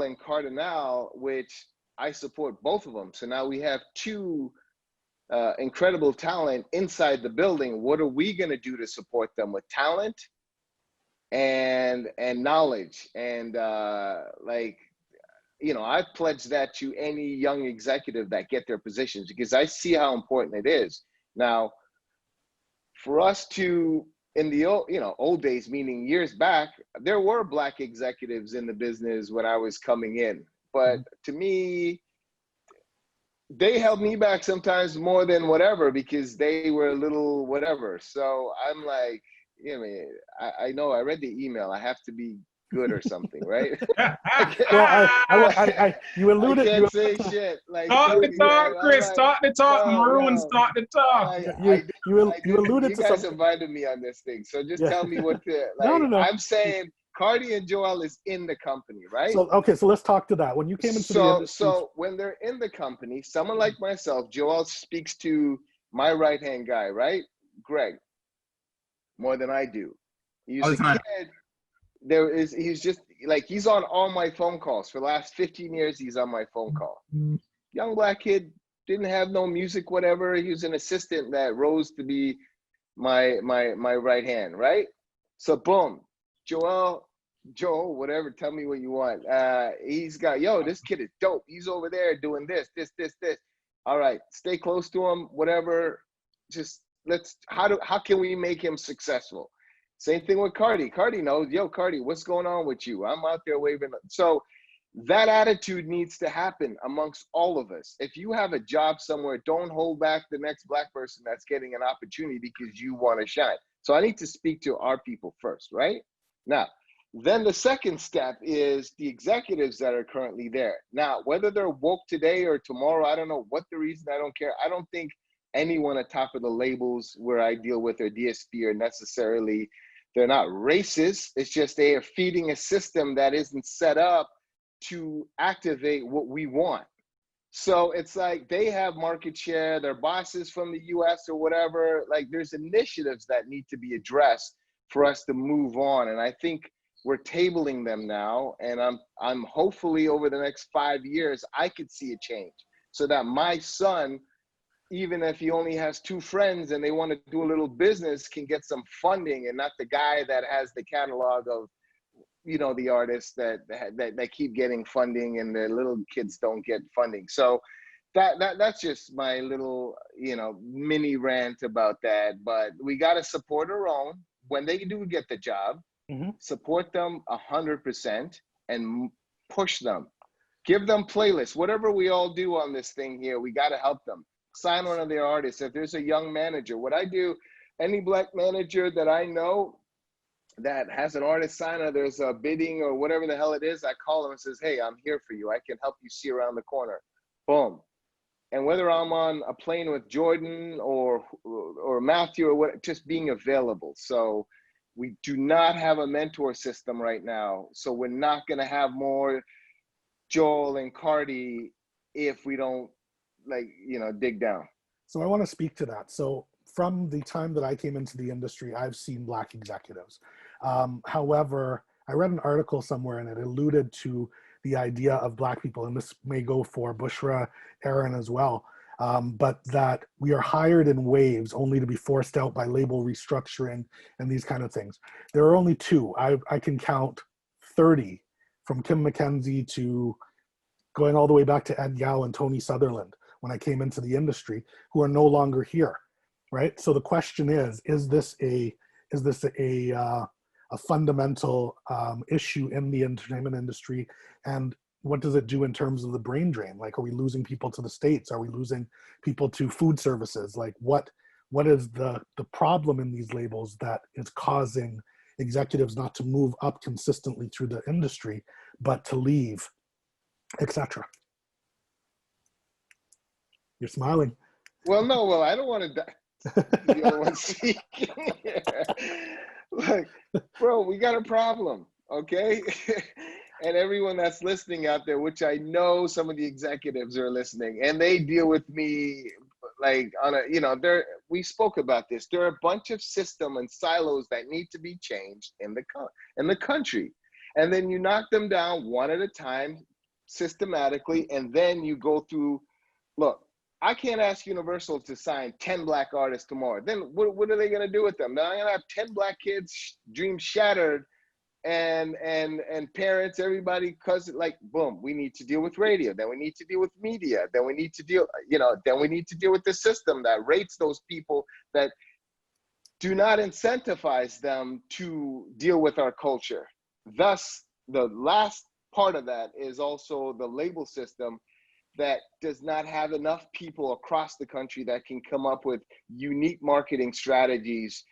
and KARDINAL, which I support both of them. So now we have two incredible talent inside the building. What are we going to do to support them with talent and knowledge? And like, you know, I pledge that to any young executive that get their positions, because I see how important it is. Now, for us to, in the old days, meaning years back, there were Black executives in the business when I was coming in. But to me, they held me back sometimes more than whatever, because they were a little whatever. So I'm like, you know, I know I read the email. I have to be good or something, right? Well, you alluded. I can't say shit. Like, Talk the talk, Chris. like, Talk the talk. no, Maroons, no. talk the talk. You alluded you to guys something. invited me on this thing, so just Yeah. tell me what to like. No. I'm saying Cardi and Joel is in the company, right? So okay, so let's talk to that. When you came into the industry, So when they're in the company, someone like myself, Joel speaks to my right-hand guy, right? Greg, more than I do. He's a kid. He's just like, he's on all my phone calls. For the last 15 years, he's on my phone call. Young Black kid, didn't have no music, whatever. He was an assistant that rose to be my right hand, right? So boom, Joel, whatever, tell me what you want. He's got, this kid is dope. He's over there doing this. All right, stay close to him, whatever. Just how can we make him successful? Same thing with Cardi. Cardi knows, Cardi, what's going on with you? I'm out there waving. So that attitude needs to happen amongst all of us. If you have a job somewhere, don't hold back the next Black person that's getting an opportunity because you want to shine. So I need to speak to our people first, right? Now, then the second step is the executives that are currently there. Now, whether they're woke today or tomorrow, I don't know what the reason, I don't care. I don't think anyone at top of the labels where I deal with or DSP are necessarily, they're not racist. It's just they are feeding a system that isn't set up to activate what we want. So it's like they have market share, their bosses from the US or whatever, like there's initiatives that need to be addressed for us to move on. And I think we're tabling them now. And I'm hopefully over the next 5 years, I could see a change so that my son, even if he only has 2 friends and they want to do a little business, can get some funding, and not the guy that has the catalog of, the artists that keep getting funding and the little kids don't get funding. So that's just my little, mini rant about that. But we got to support our own when they do get the job, support them 100% and push them, give them playlists, whatever we all do on this thing here, we got to help them. Sign one of their artists. If there's a young manager, what I do, any Black manager that I know that has an artist sign or there's a bidding or whatever the hell it is, I call them and says, hey, I'm here for you. I can help you see around the corner. Boom. And whether I'm on a plane with Jordan or Matthew or what, just being available. So we do not have a mentor system right now. So we're not going to have more Joel and Cardi if we don't dig down. So I want to speak to that. So from the time that I came into the industry, I've seen Black executives. However, I read an article somewhere and it alluded to the idea of Black people, and this may go for BUSHRA, ERIN as well, but that we are hired in waves only to be forced out by label restructuring and these kind of things. There are only 2. I can count 30, from Kim McKenzie to going all the way back to Ed Yao and Tony Sutherland when I came into the industry, who are no longer here, right? So the question is this a fundamental issue in the entertainment industry? And what does it do in terms of the brain drain? Like, are we losing people to the States? Are we losing people to food services? Like, what is the problem in these labels that is causing executives not to move up consistently through the industry, but to leave, etc.? You're smiling. Well, no, I don't want to He's the only one speaking. Like, bro, we got a problem, okay? And everyone that's listening out there, which I know some of the executives are listening, and they deal with me like on a, you know, we spoke about this. There are a bunch of system and silos that need to be changed in the country. And then you knock them down one at a time systematically, and then you go through, look, I can't ask Universal to sign 10 Black artists tomorrow. Then what are they gonna do with them? Now I'm gonna have 10 Black kids' dreams shattered, and parents, everybody, cause like, boom, we need to deal with radio, then we need to deal with media, then we need to deal, you know, then we need to deal with the system that rates those people, that do not incentivize them to deal with our culture. Thus, the last part of that is also the label system that does not have enough people across the country that can come up with unique marketing strategies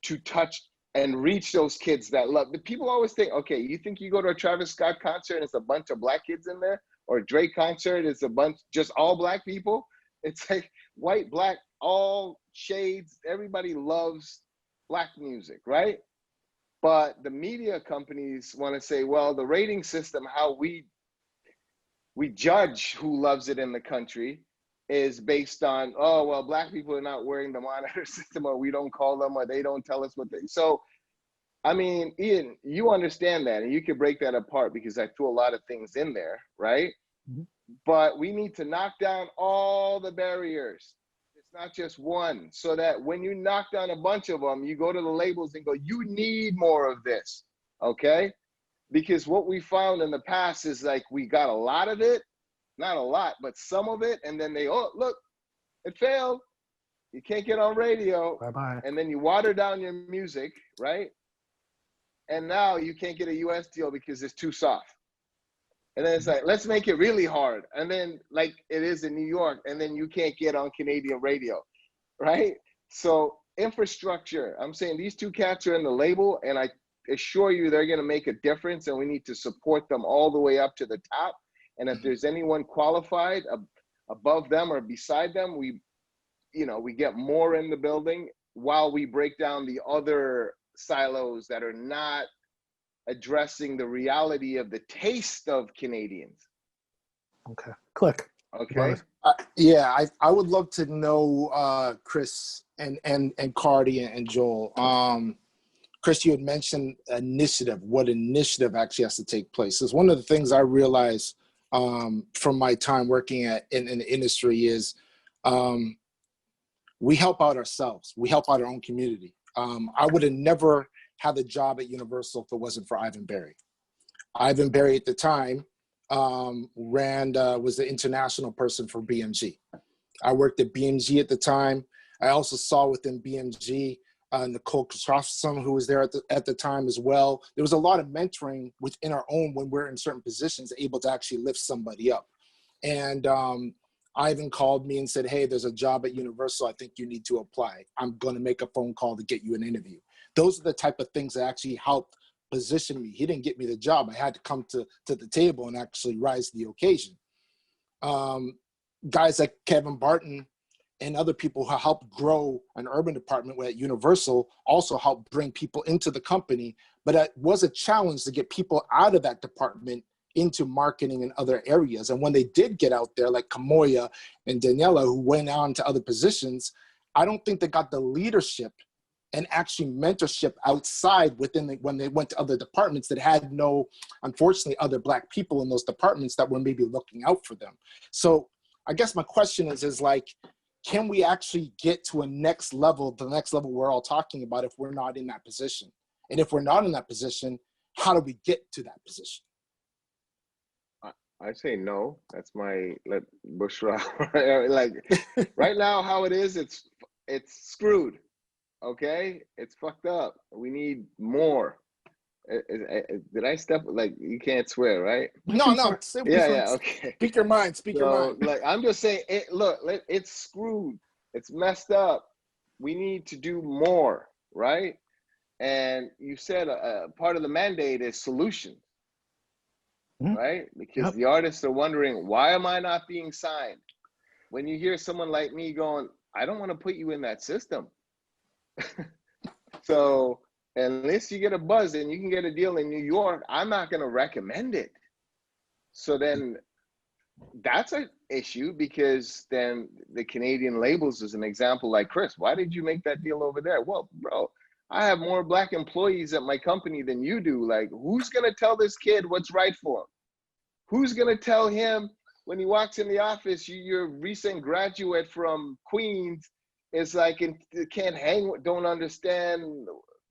to touch and reach those kids that love. The people always think, okay, you think you go to a Travis Scott concert and it's a bunch of Black kids in there, or a Drake concert, it's a bunch, just all Black people? It's like white, Black, all shades, everybody loves Black music, right? But the media companies want to say, well, the rating system, how we judge who loves it in the country is based on, oh, well, Black people are not wearing the monitor system, or we don't call them, or they don't tell us what they, so, I mean, Ian, you understand that, and you can break that apart because I threw a lot of things in there, right? Mm-hmm. But we need to knock down all the barriers. It's not just one, so that when you knock down a bunch of them, you go to the labels and go, you need more of this, okay? Because what we found in the past is like, we got a lot of it, not a lot, but some of it, and then they, oh, look, it failed. You can't get on radio. Bye-bye. And then you water down your music, right? And now you can't get a US deal because it's too soft. And then it's like, let's make it really hard. And then like it is in New York, and then you can't get on Canadian radio, right? So infrastructure, I'm saying these two cats are in the label, and I assure you they're gonna make a difference, and we need to support them all the way up to the top. And if there's anyone qualified above them or beside them, we get more in the building while we break down the other silos that are not addressing the reality of the taste of Canadians. Okay, click. Okay. Yeah, I would love to know, Chris and Cardi and Joel. Chris, you had mentioned initiative. What initiative actually has to take place? Because one of the things I realized from my time working in the industry is we help out ourselves. We help out our own community. I would have never had the job at Universal if it wasn't for Ivan Berry. Ivan Berry at the time was the international person for BMG. I worked at BMG at the time. I also saw within BMG Nicole Krasofson, who was there at the time as well. There was a lot of mentoring within our own when we're in certain positions, able to actually lift somebody up. And Ivan called me and said, hey, there's a job at Universal. I think you need to apply. I'm going to make a phone call to get you an interview. Those are the type of things that actually helped position me. He didn't get me the job. I had to come to the table and actually rise to the occasion. Guys like Kevin Barton and other people who helped grow an urban department at Universal also helped bring people into the company. But it was a challenge to get people out of that department into marketing and other areas. And when they did get out there, like Kamoya and Daniela, who went on to other positions, I don't think they got the leadership and actually mentorship outside when they went to other departments that had no, unfortunately, other Black people in those departments that were maybe looking out for them. So I guess my question is like, can we actually get to the next level we're all talking about if we're not in that position? And if we're not in that position, how do we get to that position? I say no. That's my BUSHRA. Like right now, how it is, it's screwed. Okay, it's fucked up. We need more. Did I step, like, you can't swear, right? No. Yeah, okay. Speak your mind. Speak your mind. Like, I'm just saying, it's screwed. It's messed up. We need to do more, right? And you said part of the mandate is solution, right? Because the artists are wondering, why am I not being signed? When you hear someone like me going, I don't want to put you in that system. So unless you get a buzz and you can get a deal in New York, I'm not going to recommend it. So then that's an issue, because then the Canadian labels is an example like, Chris, why did you make that deal over there? Well, bro, I have more Black employees at my company than you do. Like, who's going to tell this kid what's right for him? Who's going to tell him when he walks in the office, you're a recent graduate from Queens, it's like, can't hang, don't understand,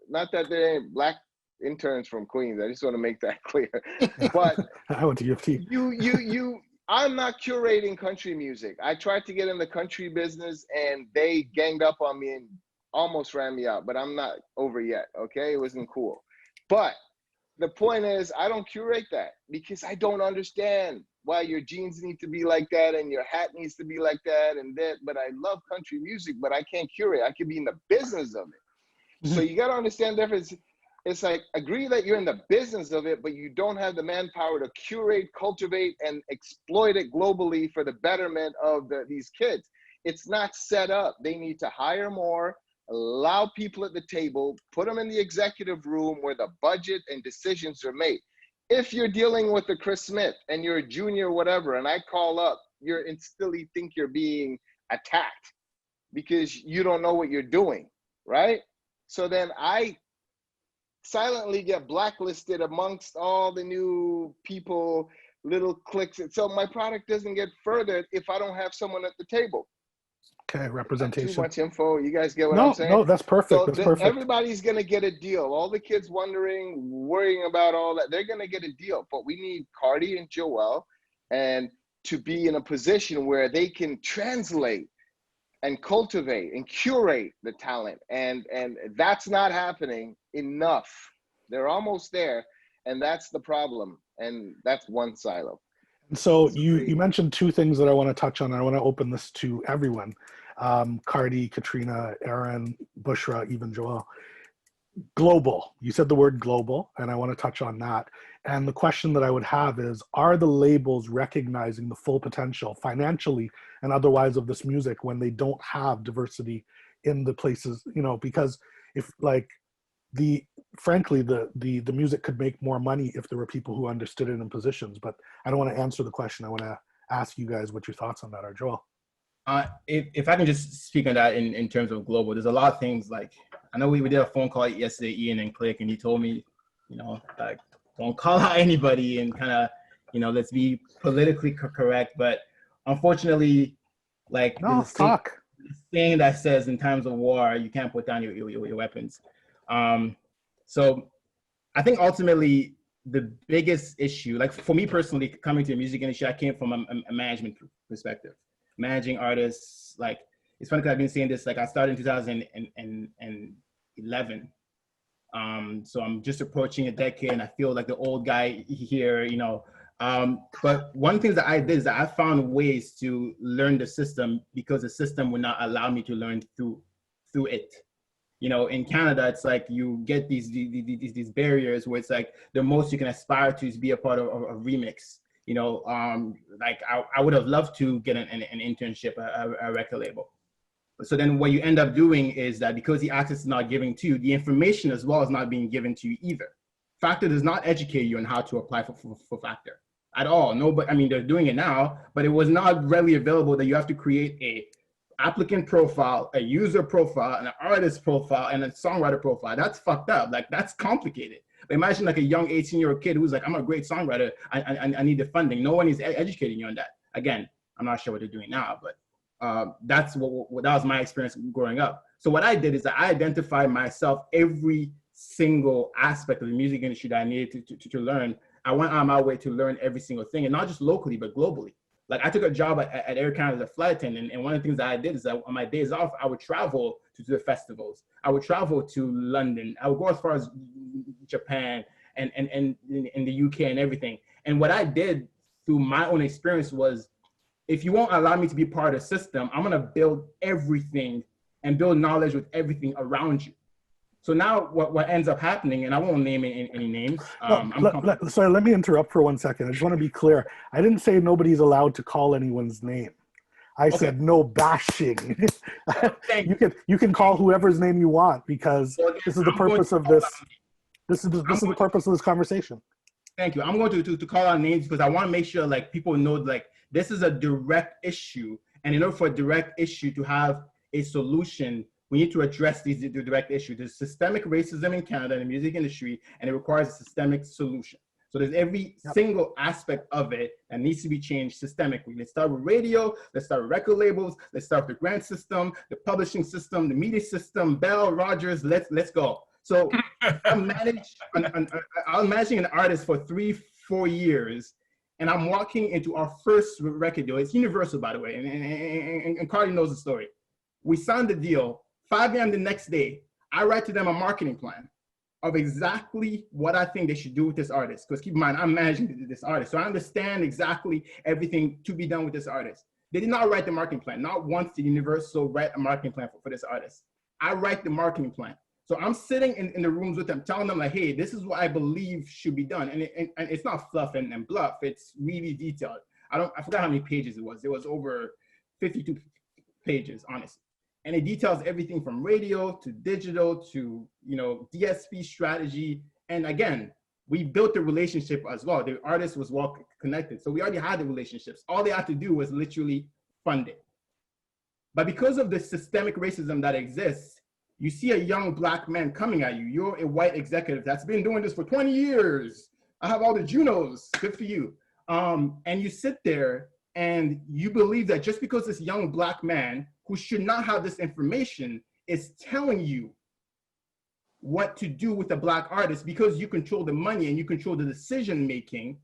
not that there ain't Black interns from Queens, I just want to make that clear. But I went to U of T. I'm not curating country music. I tried to get in the country business and they ganged up on me and almost ran me out, but I'm not over yet, okay? It wasn't cool. But the point is, I don't curate that because I don't understand why your jeans need to be like that and your hat needs to be like that and that, but I love country music, but I can't curate. I could be in the business of it. So you got to understand the difference. It's like, agree that you're in the business of it, but you don't have the manpower to curate, cultivate, and exploit it globally for the betterment of these kids. It's not set up. They need to hire more, allow people at the table, put them in the executive room where the budget and decisions are made. If you're dealing with a Chris Smith and you're a junior or whatever, and I call up, you're instantly think you're being attacked because you don't know what you're doing, right? So then I silently get blacklisted amongst all the new people, little cliques. So my product doesn't get furthered if I don't have someone at the table. Okay, representation. Too much info. You guys get what I'm saying? No, that's perfect. So that's perfect. Everybody's going to get a deal. All the kids worrying about all that, they're going to get a deal. But we need Cardi and Joel and to be in a position where they can translate and cultivate and curate the talent. And that's not happening enough. They're almost there. And that's the problem. And that's one silo. So you mentioned two things that I want to touch on. I want to open this to everyone. Cardi, Katrina, ERIN, BUSHRA, even Joel. Global. You said the word global, and I want to touch on that. And the question that I would have is, are the labels recognizing the full potential financially and otherwise of this music when they don't have diversity in the places, you know, because if like frankly, the music could make more money if there were people who understood it in positions, but I don't want to answer the question. I want to ask you guys what your thoughts on that are. Joel. If I can just speak on that in terms of global, there's a lot of things like, I know we did a phone call yesterday, Ian and Click, and he told me, you know, like, don't call out anybody and kind of, you know, let's be politically correct. But unfortunately, like, no, talk. Saying that says in times of war, you can't put down your weapons. So I think ultimately the biggest issue, like for me personally, coming to the music industry, I came from a management perspective, managing artists. Like, it's funny because I've been saying this, like I started in 2011. So I'm just approaching a decade and I feel like the old guy here, you know. But one thing that I did is that I found ways to learn the system because the system would not allow me to learn through it. You know, in Canada, it's like you get these barriers where it's like the most you can aspire to is be a part of a remix. You know, like I would have loved to get an internship, a record label. So then what you end up doing is that because the access is not given to you, the information as well is not being given to you either. Factor does not educate you on how to apply for Factor at all. No, but I mean, they're doing it now, but it was not readily available that you have to create a applicant profile, a user profile, and an artist profile, and a songwriter profile. That's fucked up. Like, that's complicated. But imagine like a young 18-year-old kid who's like, I'm a great songwriter. I need the funding. No one is educating you on that. Again, I'm not sure what they're doing now, but that's what that was my experience growing up. So what I did is that I identified myself every single aspect of the music industry that I needed to learn. I went on my way to learn every single thing, and not just locally, but globally. Like, I took a job at Air Canada as a flight attendant, and one of the things that I did is that on my days off, I would travel to the festivals. I would travel to London. I would go as far as Japan and in the UK and everything. And what I did through my own experience was, if you won't allow me to be part of the system, I'm gonna build everything and build knowledge with everything around you. So now what ends up happening, and I won't name any names. Sorry, let me interrupt for 1 second. I just want to be clear. I didn't say nobody's allowed to call anyone's name. I Okay. said no bashing. Thank you can call whoever's name you want, because So again, this is the I'm going purpose to of call this. out- This is the purpose of this conversation. Thank you. I'm going to call out names because I want to make sure like people know like this is a direct issue, and in order for a direct issue to have a solution, we need to address the direct issue. There's systemic racism in Canada in the music industry, and it requires a systemic solution. So there's every single aspect of it that needs to be changed systemically. Let's start with radio, let's start with record labels, let's start with the grant system, the publishing system, the media system, Bell, Rogers, let's go. So I'm managing an artist for 3-4 years, and I'm walking into our first record deal. It's Universal, by the way, and Cardi knows the story. We signed the deal. 5 a.m. the next day, I write to them a marketing plan of exactly what I think they should do with this artist. Because keep in mind, I'm managing this artist. So I understand exactly everything to be done with this artist. They did not write the marketing plan. Not once did Universal write a marketing plan for this artist. I write the marketing plan. So I'm sitting in the rooms with them, telling them like, hey, this is what I believe should be done. And it's not fluff and bluff. It's really detailed. I forgot how many pages it was. It was over 52 pages, honestly. And it details everything from radio to digital to, DSP strategy. And again, we built the relationship as well. The artist was well connected. So we already had the relationships. All they had to do was literally fund it. But because of the systemic racism that exists, you see a young Black man coming at you. You're a white executive that's been doing this for 20 years. I have all the Junos, good for you. And you sit there and you believe that just because this young Black man who should not have this information is telling you what to do with a Black artist, because you control the money and you control the decision making,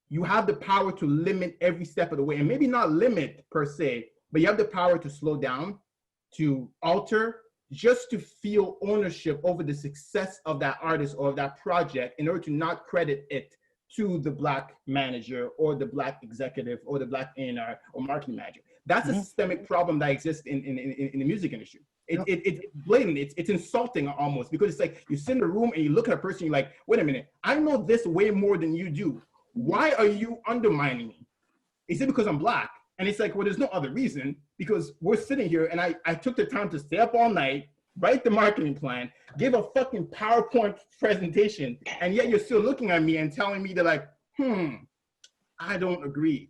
you have the power to limit every step of the way. And maybe not limit per se, but you have the power to slow down, to alter, just to feel ownership over the success of that artist or of that project in order to not credit it to the Black manager or the Black executive or the Black A&R or marketing manager. That's a systemic problem that exists in the music industry. It's blatant, it's insulting almost, because it's like you sit in a room and you look at a person, you're like, wait a minute, I know this way more than you do. Why are you undermining me? Is it because I'm Black? And it's like, well, there's no other reason, because we're sitting here and I took the time to stay up all night, write the marketing plan, give a fucking PowerPoint presentation, and yet you're still looking at me and telling me that like, I don't agree.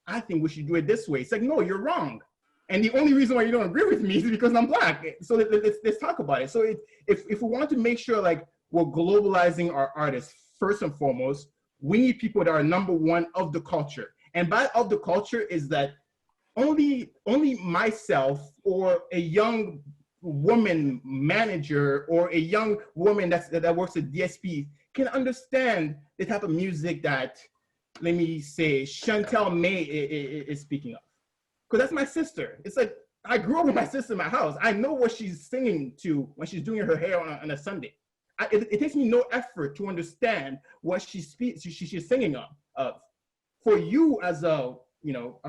I think we should do it this way. It's like, no, you're wrong. And the only reason why you don't agree with me is because I'm Black. So let's talk about it. So if we want to make sure like we're globalizing our artists, first and foremost, we need people that are number one of the culture. And by of the culture is that only myself or a young woman manager or a young woman that works at DSP can understand the type of music that, let me say, Chantel May is speaking of. Because that's my sister. It's like, I grew up with my sister in my house. I know what she's singing to when she's doing her hair on a Sunday. It takes me no effort to understand what she's singing of. For you as a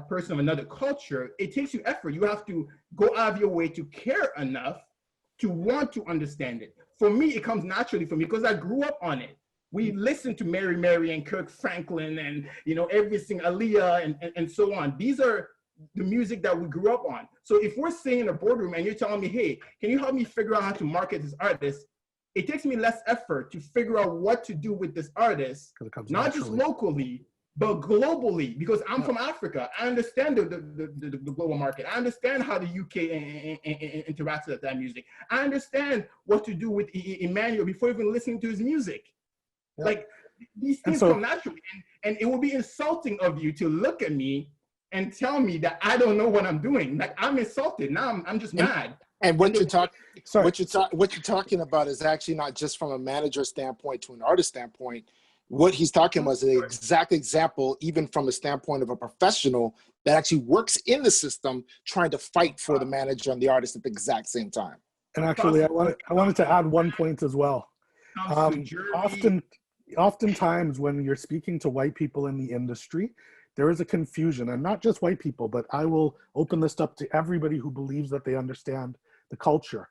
person of another culture, it takes you effort. You have to go out of your way to care enough to want to understand it. For me, it comes naturally for me because I grew up on it. We listened to Mary and Kirk Franklin and everything, Aaliyah and so on. These are the music that we grew up on. So if we're sitting in a boardroom and you're telling me, hey, can you help me figure out how to market this artist? It takes me less effort to figure out what to do with this artist, not just locally, but globally, because I'm from Africa. I understand the global market. I understand how the UK interacts with that music. I understand what to do with Emmanuel before even listening to his music. Like, these things come naturally. And it will be insulting of you to look at me and tell me that I don't know what I'm doing. Like, I'm insulted. Now I'm just mad. And what you're talking about is actually not just from a manager standpoint to an artist standpoint. What he's talking about is an exact example, even from a standpoint of a professional that actually works in the system, trying to fight for the manager and the artist at the exact same time. And actually, I wanted to add one point as well. Oftentimes when you're speaking to white people in the industry, there is a confusion, and not just white people, but I will open this up to everybody who believes that they understand the culture,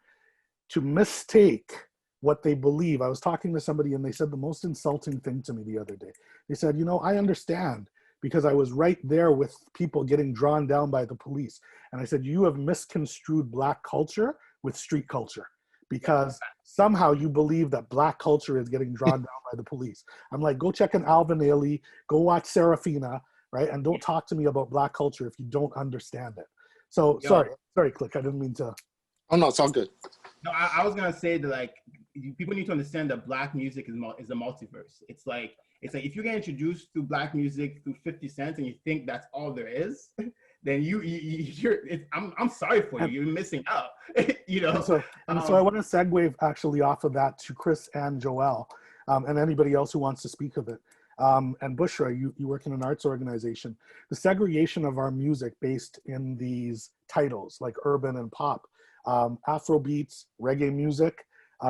to mistake what they believe. I was talking to somebody and they said the most insulting thing to me the other day. They said, I understand because I was right there with people getting drawn down by the police. And I said, you have misconstrued Black culture with street culture, because somehow you believe that Black culture is getting drawn down by the police. I'm like, go check an Alvin Ailey, go watch Serafina, right? And don't talk to me about Black culture if you don't understand it. So sorry, Click, I didn't mean to. Oh no, it's all good. No, I was gonna say that, like, people need to understand that Black music is a multiverse. It's like if you get introduced to Black music through 50 Cent and you think that's all there is, then I'm sorry for you. You're missing out. You know. So I want to segue actually off of that to Chris and Joel, and anybody else who wants to speak of it. And BUSHRA, you work in an arts organization. The segregation of our music based in these titles like urban and pop, Afro beats, reggae music.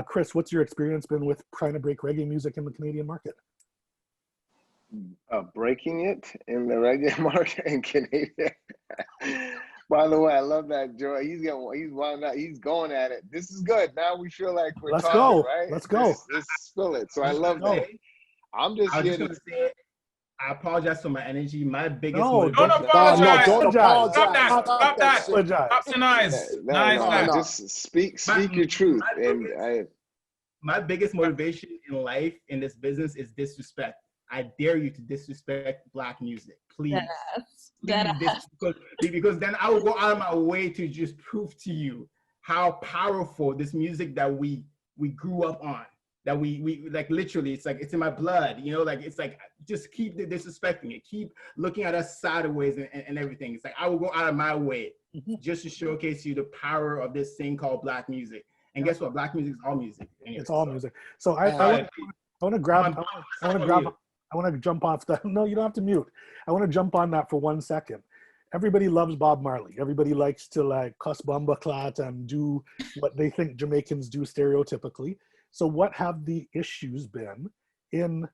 Chris, what's your experience been with trying to break reggae music in the Canadian market? Breaking it in the reggae market in Canada. By the way, I love that, Joe. He's going at it. This is good. Now we feel like we're talking, right? Let's go. Let's spill it. So I love that. I'm just here to say, I apologize for my energy. My biggest don't apologize. Don't apologize. Stop that. Stop the noise. No. Just speak your truth. My biggest motivation in life, in this business, is disrespect. I dare you to disrespect Black music, please. Because then I will go out of my way to just prove to you how powerful this music that we grew up on, that we like, literally, it's like, it's in my blood, you know, like, it's like, just keep disrespecting it, keep looking at us sideways and everything. It's like, I will go out of my way just to showcase you the power of this thing called Black music. And guess what? Black music is all music. Anyway, it's all music. So I want to jump off that. No, you don't have to mute. I want to jump on that for 1 second. Everybody loves Bob Marley. Everybody likes to like cuss bumba clat and do what they think Jamaicans do stereotypically. So what have the issues been in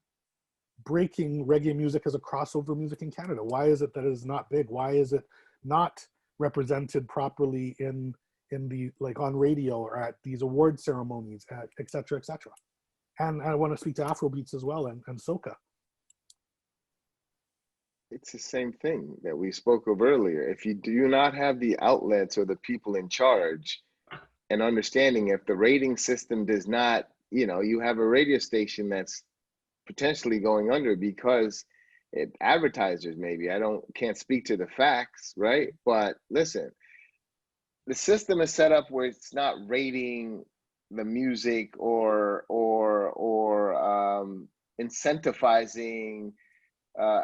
breaking reggae music as a crossover music in Canada? Why is it that it is not big? Why is it not represented properly in the, like, on radio or at these award ceremonies, et cetera, et cetera? And I want to speak to Afrobeats as well and soca. It's the same thing that we spoke of earlier. If you do not have the outlets or the people in charge and understanding, if the rating system does not, you know, you have a radio station that's potentially going under because advertisers, maybe, can't speak to the facts, right? But listen, the system is set up where it's not rating the music or incentivizing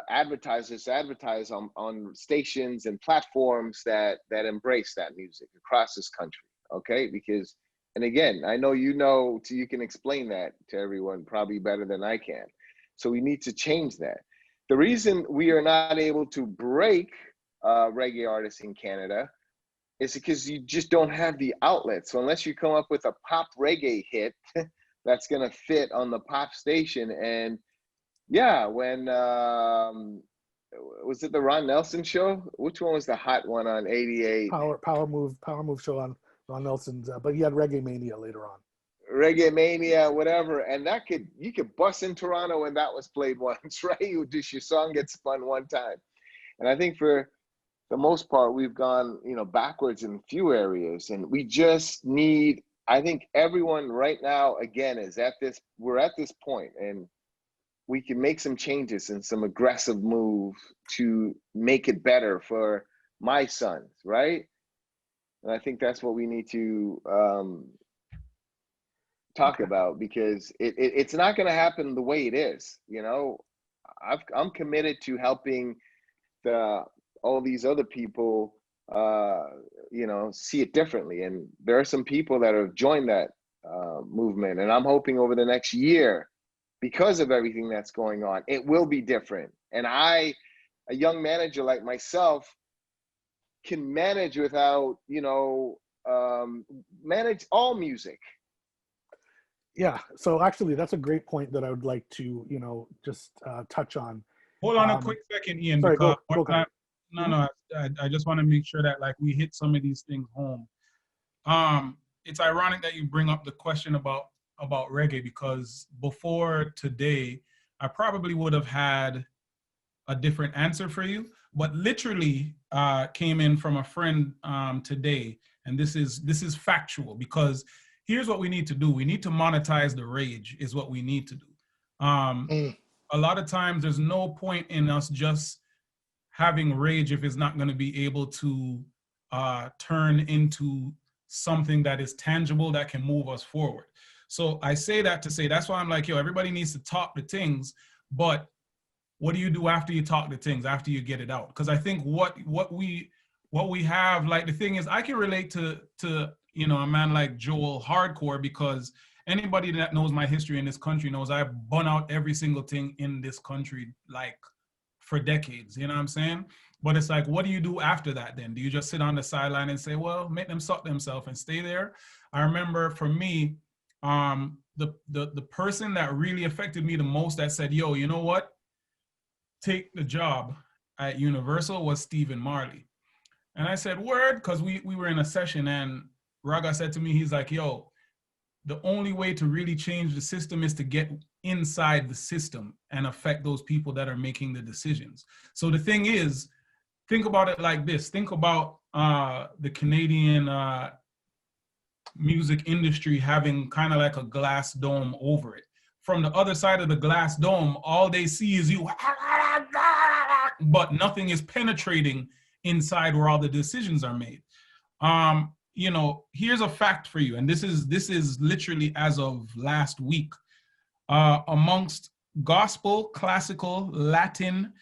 advertisers to advertise on stations and platforms that embrace that music across this country. Okay, because, and again, I know you can explain that to everyone probably better than I can. So we need to change that. The reason we are not able to break reggae artists in Canada is because you just don't have the outlet. So unless you come up with a pop reggae hit that's gonna fit on the pop station, and yeah, when was it the Ron Nelson show? Which one was the hot one on 88? Power Move show on Ron Nelson's, but he had Reggae Mania later on. Reggae Mania, whatever, and you could bust in Toronto and that was played once, right? Your song gets spun one time, and I think for the most part we've gone, backwards in a few areas, and we just need. I think everyone right now again we're at this point, and we can make some changes and some aggressive moves to make it better for my sons, right? And I think that's what we need to talk about, because it's not going to happen the way it is. I'm committed to helping all these other people, see it differently. And there are some people that have joined that movement, and I'm hoping over the next year, because of everything that's going on, it will be different. And a young manager like myself, can manage without, manage all music. Yeah, so actually that's a great point that I would like to, just touch on. Hold on a quick second, Ian. Sorry, because I just want to make sure that we hit some of these things home. It's ironic that you bring up the question about reggae, because before today, I probably would have had a different answer for you, but literally came in from a friend today, and this is factual, because here's what we need to do. We need to monetize the rage is what we need to do. A lot of times there's no point in us just having rage if it's not going to be able to turn into something that is tangible that can move us forward. So I say that to say, that's why I'm like, yo, everybody needs to talk the things, but what do you do after you talk the things, after you get it out? Because I think what we have, like, the thing is, I can relate to you know, a man like Joel hardcore, because anybody that knows my history in this country knows I've bun out every single thing in this country, like, for decades, you know what I'm saying? But it's like, what do you do after that then? Do you just sit on the sideline and say, well, make them suck themselves and stay there? I remember for me, the person that really affected me the most that said, yo, you know what? Take the job at Universal was Stephen Marley. And I said, word, because we were in a session, and Raga said to me, he's like, yo, the only way to really change the system is to get inside the system and affect those people that are making the decisions. So the thing is, think about it like this. Think about the Canadian music industry having kind of like a glass dome over it. From the other side of the glass dome, all they see is you, but nothing is penetrating inside where all the decisions are made. You know, here's a fact for you, and this is literally as of last week. Amongst gospel, classical, Latin,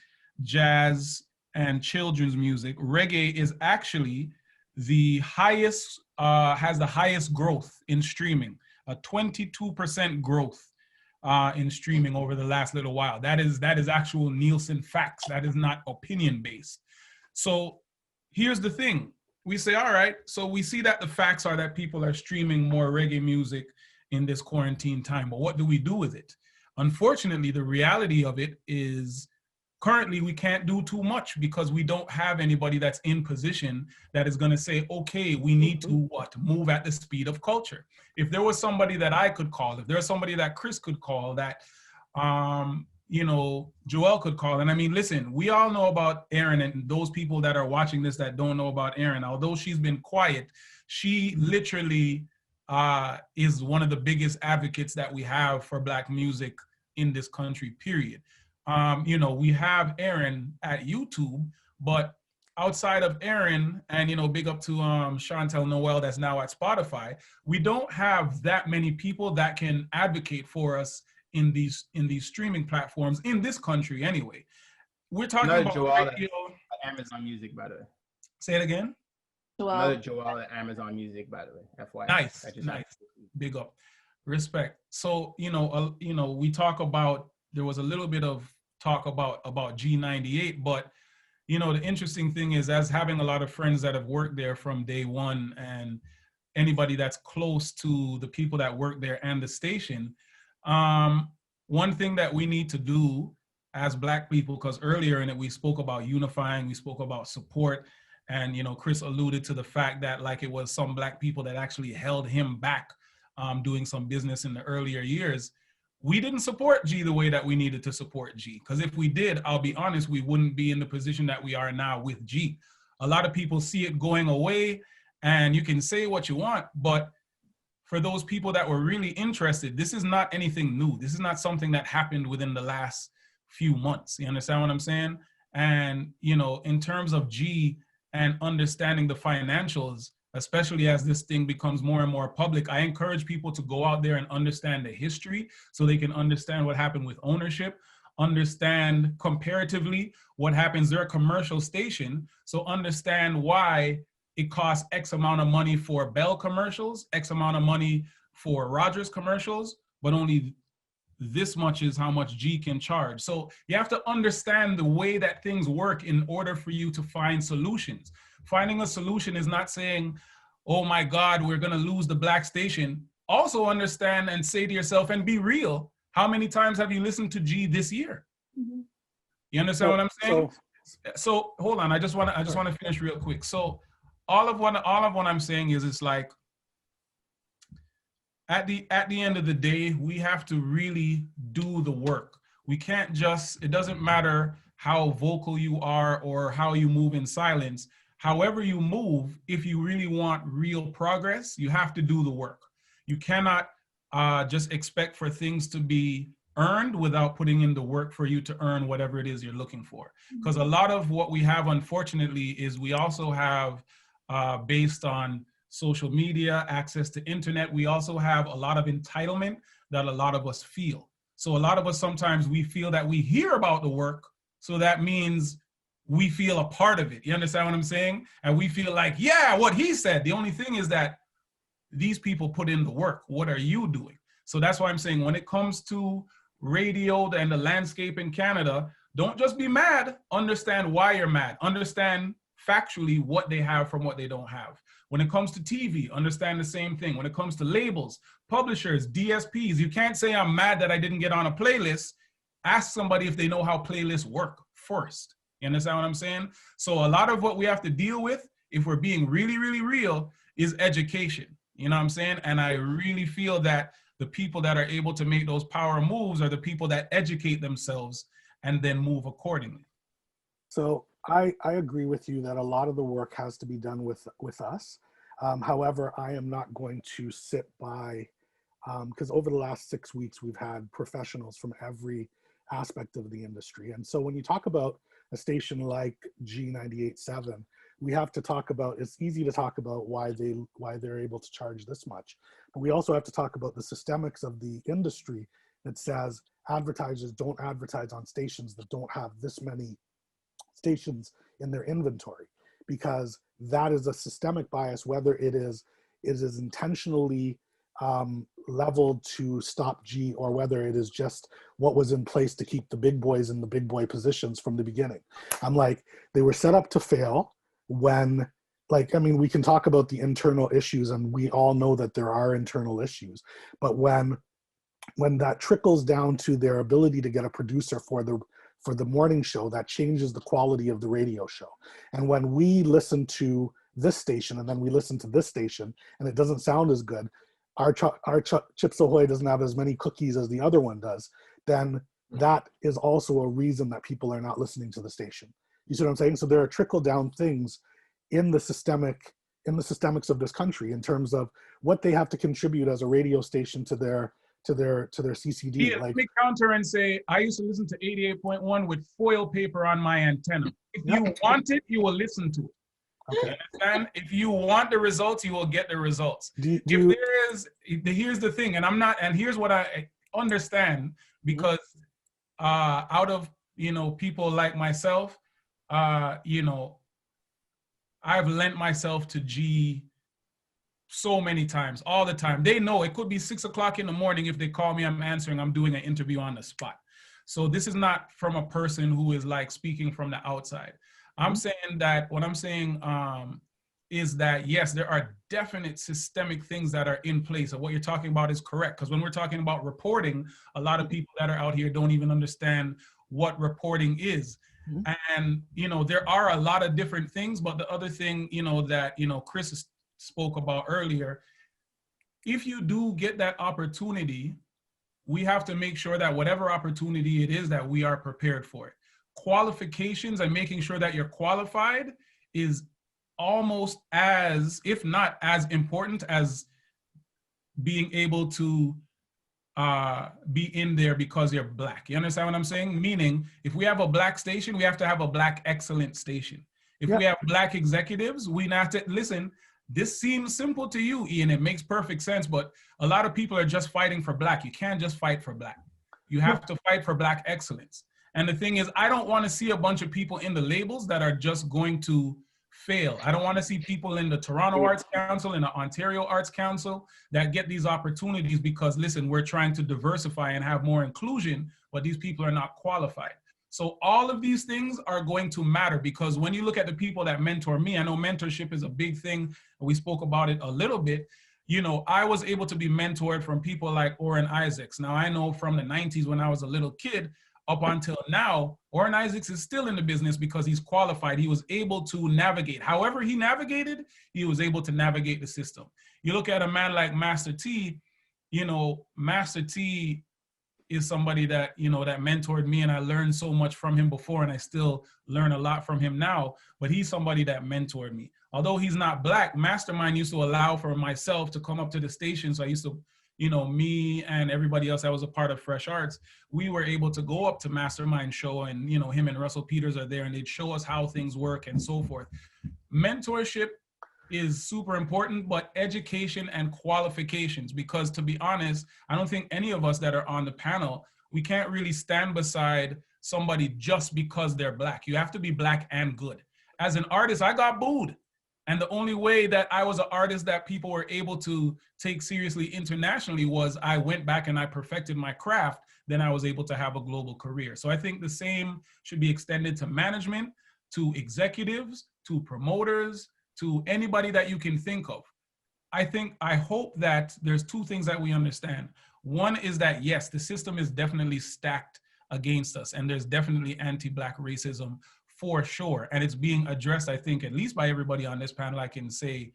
jazz, and children's music, reggae is actually the highest, has the highest growth in streaming, a 22% growth in streaming over the last little while. That is actual Nielsen facts. That is not opinion based. So here's the thing. We say, all right, so we see that the facts are that people are streaming more reggae music in this quarantine time, but what do we do with it? Unfortunately, the reality of it is currently we can't do too much, because we don't have anybody that's in position that is going to say, okay, we need to move at the speed of culture. If there was somebody that I could call, if there's somebody that Chris could call, that you know, Joel could call. And I mean, listen, we all know about ERIN, and those people that are watching this that don't know about ERIN, although she's been quiet, she literally is one of the biggest advocates that we have for Black music in this country, period. You know, we have ERIN at YouTube, but outside of ERIN, and, you know, big up to Chantel Noel that's now at Spotify, we don't have that many people that can advocate for us in these streaming platforms in this country anyway. We're talking about Joel at Amazon Music, by the way. Say it again. Another Joel at Amazon Music, by the way. FYI. Nice. Big up. Respect. So, you know, we talk about, there was a little bit of talk about G98, but, you know, the interesting thing is, as having a lot of friends that have worked there from day one, and anybody that's close to the people that work there and the station, one thing that we need to do as Black people, because earlier in it, we spoke about unifying, we spoke about support, and, you know, Chris alluded to the fact that, like, it was some Black people that actually held him back doing some business in the earlier years. We didn't support G the way that we needed to support G, because if we did, I'll be honest, we wouldn't be in the position that we are now with G. A lot of people see it going away, and you can say what you want, but for those people that were really interested, this is not anything new. This is not something that happened within the last few months. You understand what I'm saying? And, you know, in terms of G and understanding the financials, especially as this thing becomes more and more public, I encourage people to go out there and understand the history so they can understand what happened with ownership, understand comparatively what happens. They're a commercial station, so understand why it costs X amount of money for Bell commercials, X amount of money for Rogers commercials, but only this much is how much G can charge. So you have to understand the way that things work in order for you to find solutions. Finding a solution is not saying, oh my God, we're gonna lose the Black station. Also understand and say to yourself and be real, how many times have you listened to G this year? Mm-hmm. You understand what I'm saying? So hold on, I just wanna finish real quick. So all of what I'm saying is, it's like, at the end of the day, we have to really do the work. We can't just, it doesn't matter how vocal you are or how you move in silence. However you move, if you really want real progress, you have to do the work. You cannot just expect for things to be earned without putting in the work for you to earn whatever it is you're looking for. Because a lot of what we have, unfortunately, is we also have, based on social media, access to internet, we also have a lot of entitlement that a lot of us feel. So a lot of us, sometimes we feel that we hear about the work, so that means we feel a part of it. You understand what I'm saying? And we feel like, yeah, what he said. The only thing is that these people put in the work. What are you doing? So that's why I'm saying, when it comes to radio and the landscape in Canada, don't just be mad. Understand why you're mad. Understand factually what they have from what they don't have. When it comes to TV, understand the same thing. When it comes to labels, publishers, DSPs, you can't say I'm mad that I didn't get on a playlist. Ask somebody if they know how playlists work first. You understand what I'm saying? So a lot of what we have to deal with, if we're being really, really real, is education. You know what I'm saying? And I really feel that the people that are able to make those power moves are the people that educate themselves and then move accordingly. So I agree with you that a lot of the work has to be done with us. However, I am not going to sit by, because over the last 6 weeks, we've had professionals from every aspect of the industry. And so when you talk about a station like G98.7, we have to talk about, it's easy to talk about why they're able to charge this much, but we also have to talk about the systemics of the industry that says advertisers don't advertise on stations that don't have this many stations in their inventory, because that is a systemic bias, whether it is intentionally leveled to stop G, or whether it is just what was in place to keep the big boys in the big boy positions from the beginning. I'm like, they were set up to fail when, like, I mean, we can talk about the internal issues, and we all know that there are internal issues, but when that trickles down to their ability to get a producer for the morning show, that changes the quality of the radio show. And when we listen to this station and then we listen to this station and it doesn't sound as good, our Chips Ahoy doesn't have as many cookies as the other one does, then that is also a reason that people are not listening to the station. You see what I'm saying? So there are trickle down things in the systemics of this country in terms of what they have to contribute as a radio station to their CCD. Yeah, let me counter and say, I used to listen to 88.1 with foil paper on my antenna. If you want it, you will listen to it. Okay. You understand? If you want the results, you will get the results. Here's the thing, and here's what I understand, because out of, people like myself, I've lent myself to G so many times, all the time. They know it could be 6 o'clock in the morning. If they call me, I'm answering, I'm doing an interview on the spot. So this is not from a person who is like speaking from the outside. I'm saying that what I'm saying is that, yes, there are definite systemic things that are in place. And what you're talking about is correct. Because when we're talking about reporting, a lot of people that are out here don't even understand what reporting is. And, there are a lot of different things. But the other thing, that, Chris spoke about earlier, if you do get that opportunity, we have to make sure that whatever opportunity it is, that we are prepared for it. Qualifications and making sure that you're qualified is almost as, if not as important as being able to be in there because you're Black. You understand what I'm saying? Meaning, if we have a Black station, we have to have a Black excellent station. If we have Black executives, we have to, listen, this seems simple to you, Ian, it makes perfect sense, but a lot of people are just fighting for Black. You can't just fight for Black. You have to fight for Black excellence. And the thing is, I don't want to see a bunch of people in the labels that are just going to fail. I don't want to see people in the Toronto Arts Council, in the Ontario Arts Council that get these opportunities because, listen, we're trying to diversify and have more inclusion, but these people are not qualified. So all of these things are going to matter, because when you look at the people that mentor me, I know mentorship is a big thing. We spoke about it a little bit. I was able to be mentored from people like Oren Isaacs. Now, I know from the 90s when I was a little kid, up until now, Oren Isaacs is still in the business because he's qualified. He was able to navigate. However he navigated, he was able to navigate the system. You look at a man like Master T, Master T is somebody that, you know, that mentored me, and I learned so much from him before, and I still learn a lot from him now, but he's somebody that mentored me. Although he's not Black, Mastermind used to allow for myself to come up to the station. So I used to, you know, me and everybody else that was a part of Fresh Arts, we were able to go up to Mastermind show, and, you know, him and Russell Peters are there, and they'd show us how things work and so forth. Mentorship is super important, but education and qualifications, because to be honest, I don't think any of us that are on the panel, we can't really stand beside somebody just because they're Black. You have to be Black and good. As an artist, I got booed. And the only way that I was an artist that people were able to take seriously internationally was I went back and I perfected my craft, then I was able to have a global career. So I think the same should be extended to management, to executives, to promoters, to anybody that you can think of. I hope that there's two things that we understand. One is that, yes, the system is definitely stacked against us, and there's definitely anti-Black racism for sure. And it's being addressed, I think, at least by everybody on this panel, I can say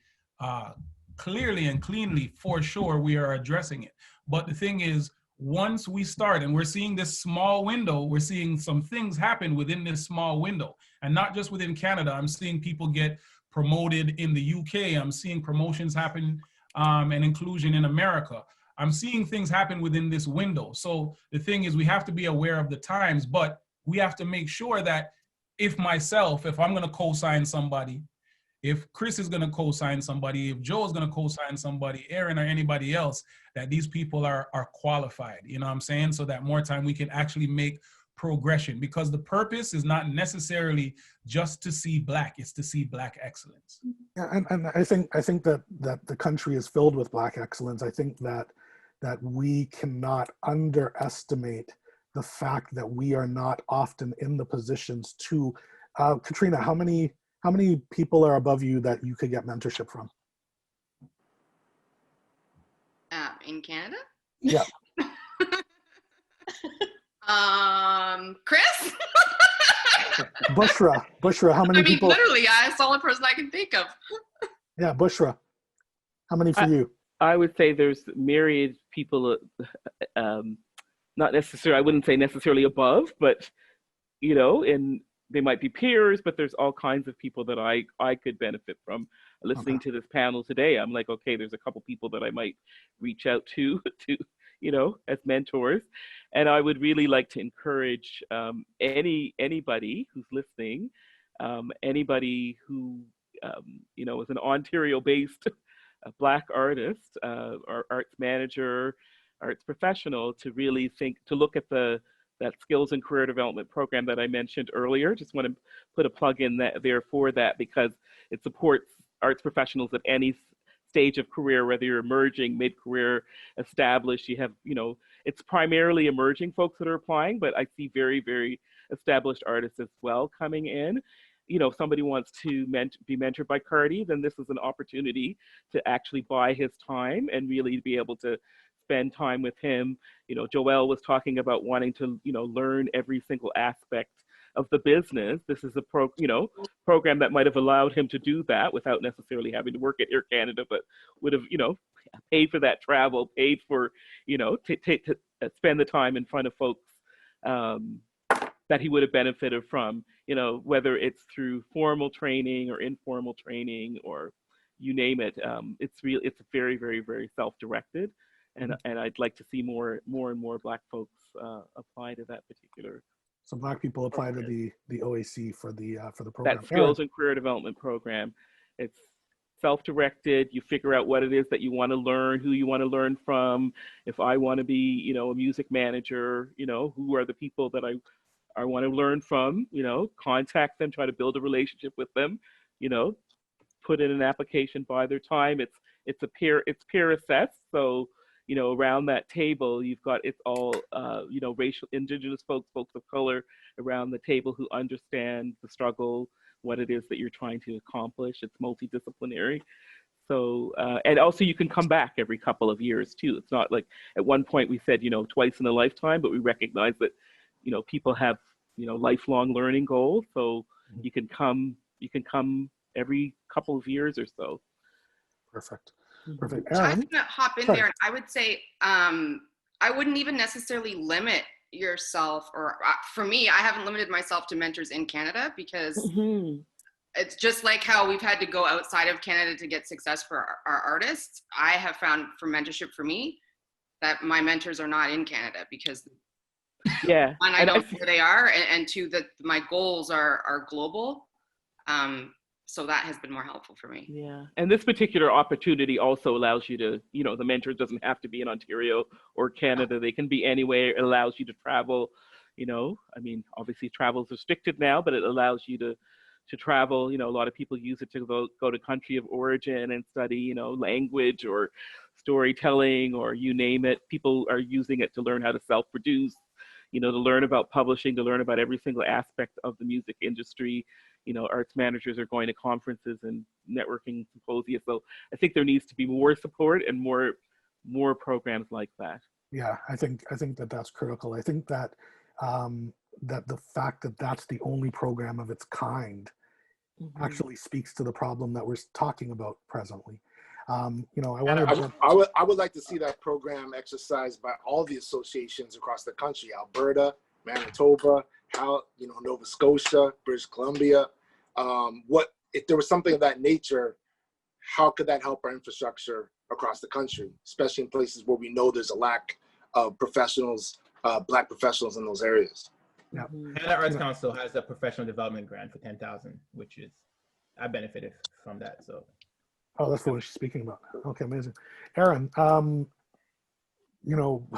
clearly and cleanly, for sure, we are addressing it. But the thing is, once we start, and we're seeing this small window, we're seeing some things happen within this small window, and not just within Canada. I'm seeing people get promoted in the UK. I'm seeing promotions happen and inclusion in America. I'm seeing things happen within this window. So the thing is, we have to be aware of the times, but we have to make sure that if I'm gonna co-sign somebody, if Chris is gonna co-sign somebody, if Joe is gonna co-sign somebody, ERIN or anybody else, that these people are qualified, you know what I'm saying? So that more time we can actually make progression, because the purpose is not necessarily just to see Black, it's to see Black excellence. Yeah, and I think that the country is filled with Black excellence. I think that we cannot underestimate the fact that we are not often in the positions to, Katrina, how many people are above you that you could get mentorship from? In Canada? Yeah. Chris? BUSHRA, how many people? Literally, that's the only person I can think of. Yeah, BUSHRA, how many for you? I would say there's myriad people, not necessarily, I wouldn't say necessarily above, but, you know, and they might be peers, but there's all kinds of people that I could benefit from listening to this panel today. I'm like, okay, there's a couple people that I might reach out to, you know, as mentors. And I would really like to encourage anybody who's listening, anybody who, you know, is an Ontario-based Black artist, or arts manager, arts professional, to really look at that skills and career development program that I mentioned earlier. Just want to put a plug in there for that, because it supports arts professionals at any stage of career, whether you're emerging, mid-career, established. You have, you know, it's primarily emerging folks that are applying, but I see very, very established artists as well coming in. You know, if somebody wants to be mentored by Cardi, then this is an opportunity to actually buy his time and really be able to spend time with him. You know, Joelle was talking about wanting to, you know, learn every single aspect of the business. This is a program that might have allowed him to do that without necessarily having to work at Air Canada, but would have, you know, paid for that travel, paid for, you know, to spend the time in front of folks that he would have benefited from, you know, whether it's through formal training or informal training or you name it. It's very, very, very self-directed. And I'd like to see more and more Black folks apply to that particular. So Black people apply to the OAC for the program. That skills and career development program. It's self-directed. You figure out what it is that you want to learn, who you want to learn from. If I want to be, you know, a music manager, you know, who are the people that I want to learn from? You know, contact them, try to build a relationship with them. You know, put in an application, buy their time. It's peer assessed. So, you know, around that table, you've got, it's all, you know, racial, indigenous folks of color around the table who understand the struggle, what it is that you're trying to accomplish. It's multidisciplinary. So, and also you can come back every couple of years too. It's not like at one point we said, you know, twice in a lifetime, but we recognize that, you know, people have, you know, lifelong learning goals. So you can come every couple of years or so. Perfect. I'm gonna hop in there, and I would say I wouldn't even necessarily limit yourself, or for me, I haven't limited myself to mentors in Canada, because it's just like how we've had to go outside of Canada to get success for our artists. I have found for mentorship for me that my mentors are not in Canada, because Yeah, one, I don't know where they are, and two, that my goals are global. So that has been more helpful for me. Yeah, and this particular opportunity also allows you to, you know, the mentor doesn't have to be in Ontario or Canada. They can be anywhere. It allows you to travel, you know, I mean, obviously travel is restricted now, but it allows you to travel. You know, a lot of people use it to go to country of origin and study, you know, language or storytelling or you name it. People are using it to learn how to self-produce, you know, to learn about publishing, to learn about every single aspect of the music industry. You know, arts managers are going to conferences and networking symposia. So I think there needs to be more support and more programs like that. Yeah, I think that that's critical. I think that that the fact that that's the only program of its kind actually speaks to the problem that we're talking about presently. You know, I would like to see that program exercised by all the associations across the country: Alberta, Manitoba, Nova Scotia, British Columbia. What if there was something of that nature? How could that help our infrastructure across the country, especially in places where we know there's a lack of professionals, Black professionals in those areas? Yeah. Canada Arts Council has a professional development grant for $10,000, which is I benefited from that. So. Oh, that's what she's speaking about. Okay, amazing. ERIN, you know,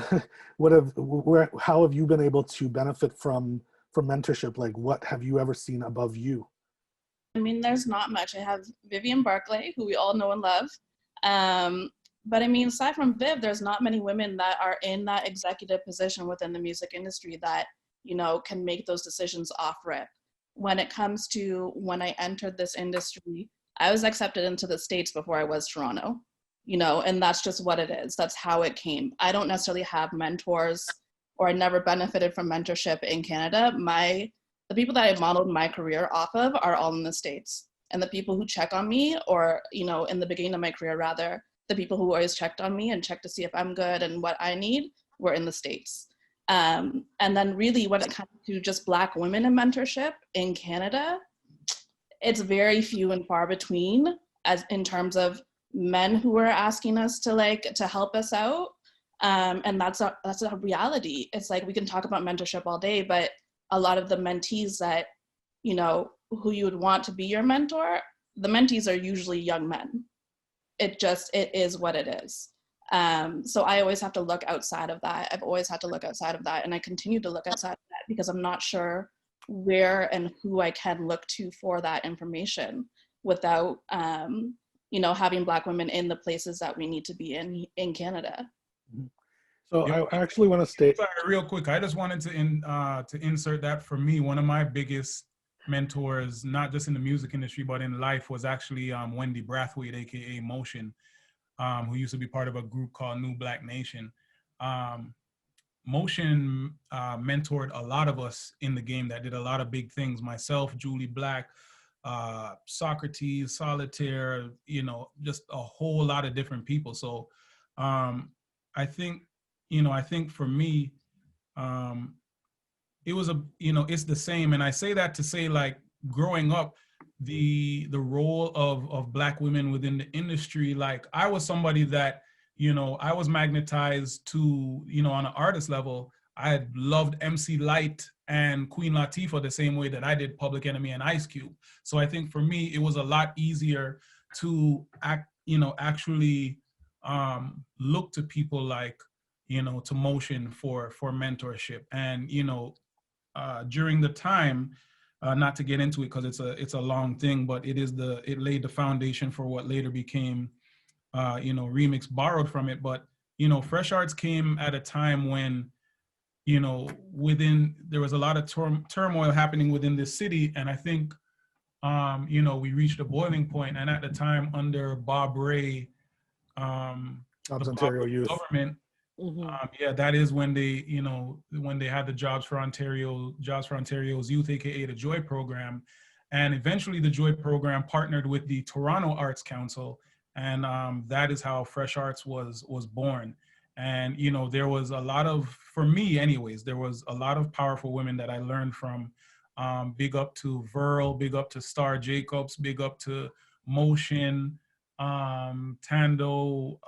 how have you been able to benefit from mentorship? Like, what have you ever seen above you? I mean, there's not much. I have Vivian Barclay, who we all know and love. But I mean, aside from Viv, there's not many women that are in that executive position within the music industry that, you know, can make those decisions off rip. When it comes to when I entered this industry, I was accepted into the States before I was Toronto, you know, and that's just what it is. That's how it came. I don't necessarily have mentors, or I never benefited from mentorship in Canada. The people that I modeled my career off of are all in the States. And the people who check on me, or, you know, in the beginning of my career rather, the people who always checked on me and checked to see if I'm good and what I need were in the States. And then really when it comes to just Black women in mentorship in Canada, it's very few and far between, as in terms of men who are asking us to help us out. And that's a reality. It's like, we can talk about mentorship all day, but a lot of the mentees that, you know, who you would want to be your mentor, the mentees are usually young men. It is what it is. So I always have to look outside of that. I've always had to look outside of that. And I continue to look outside of that because I'm not sure where and who I can look to for that information without, you know, having Black women in the places that we need to be in Canada. So I actually want to state real quick. I just wanted to insert that for me, one of my biggest mentors, not just in the music industry, but in life, was actually Wendy Brathwaite, AKA Motion, who used to be part of a group called New Black Nation. Motion mentored a lot of us in the game that did a lot of big things. Myself, Julie Black, Socrates, Solitaire, you know, just a whole lot of different people. So I think for me, it was it's the same. And I say that to say, like, growing up, the role of Black women within the industry, like, I was somebody that, you know, I was magnetized to, you know, on an artist level. I had loved MC Lyte and Queen Latifah the same way that I did Public Enemy and Ice Cube. So I think for me, it was a lot easier to actually look to people like, you know, to Motion for mentorship. And, you know, during the time, not to get into it because it's a long thing, but it laid the foundation for what later became, you know, Remix borrowed from it. But, you know, Fresh Arts came at a time when, you know, there was a lot of turmoil happening within this city. And I think, you know, we reached a boiling point. And at the time, under Bob Ray, Jobs Ontario Youth government, yeah, that is when they, you know, when they had the Jobs for Ontario's Youth, aka the Joy program. And eventually the Joy program partnered with the Toronto Arts Council. And that is how Fresh Arts was born. And, you know, there was a lot of, for me anyways, there was a lot of powerful women that I learned from. Big up to Verl, big up to Star Jacobs, big up to Motion, Tando,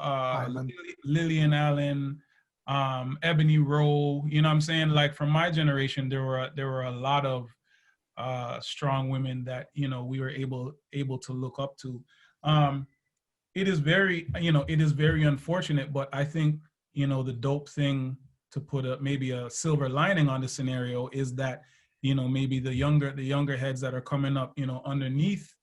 Lillian Allen, Ebony Rowe. You know what I'm saying? Like from my generation, there were a lot of strong women that, you know, we were able to look up to. It is very, you know, it is very unfortunate, but I think, you know, the dope thing to put maybe a silver lining on the scenario is that, you know, maybe the younger heads that are coming up, you know, underneath,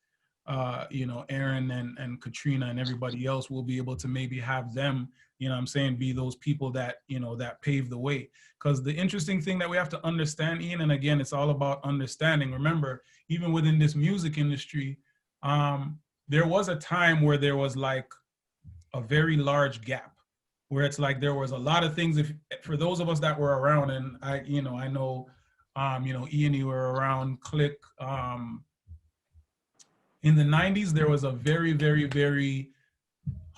you know, ERIN and Katrina and everybody else will be able to maybe have them, you know what I'm saying, be those people that, you know, that pave the way. Because the interesting thing that we have to understand, Ian, and again, it's all about understanding. Remember, even within this music industry, there was a time where there was like a very large gap, where it's like there was a lot of things. If for those of us that were around, and I know, you know, Ian, you were around Click. In the 90s, there was a very, very, very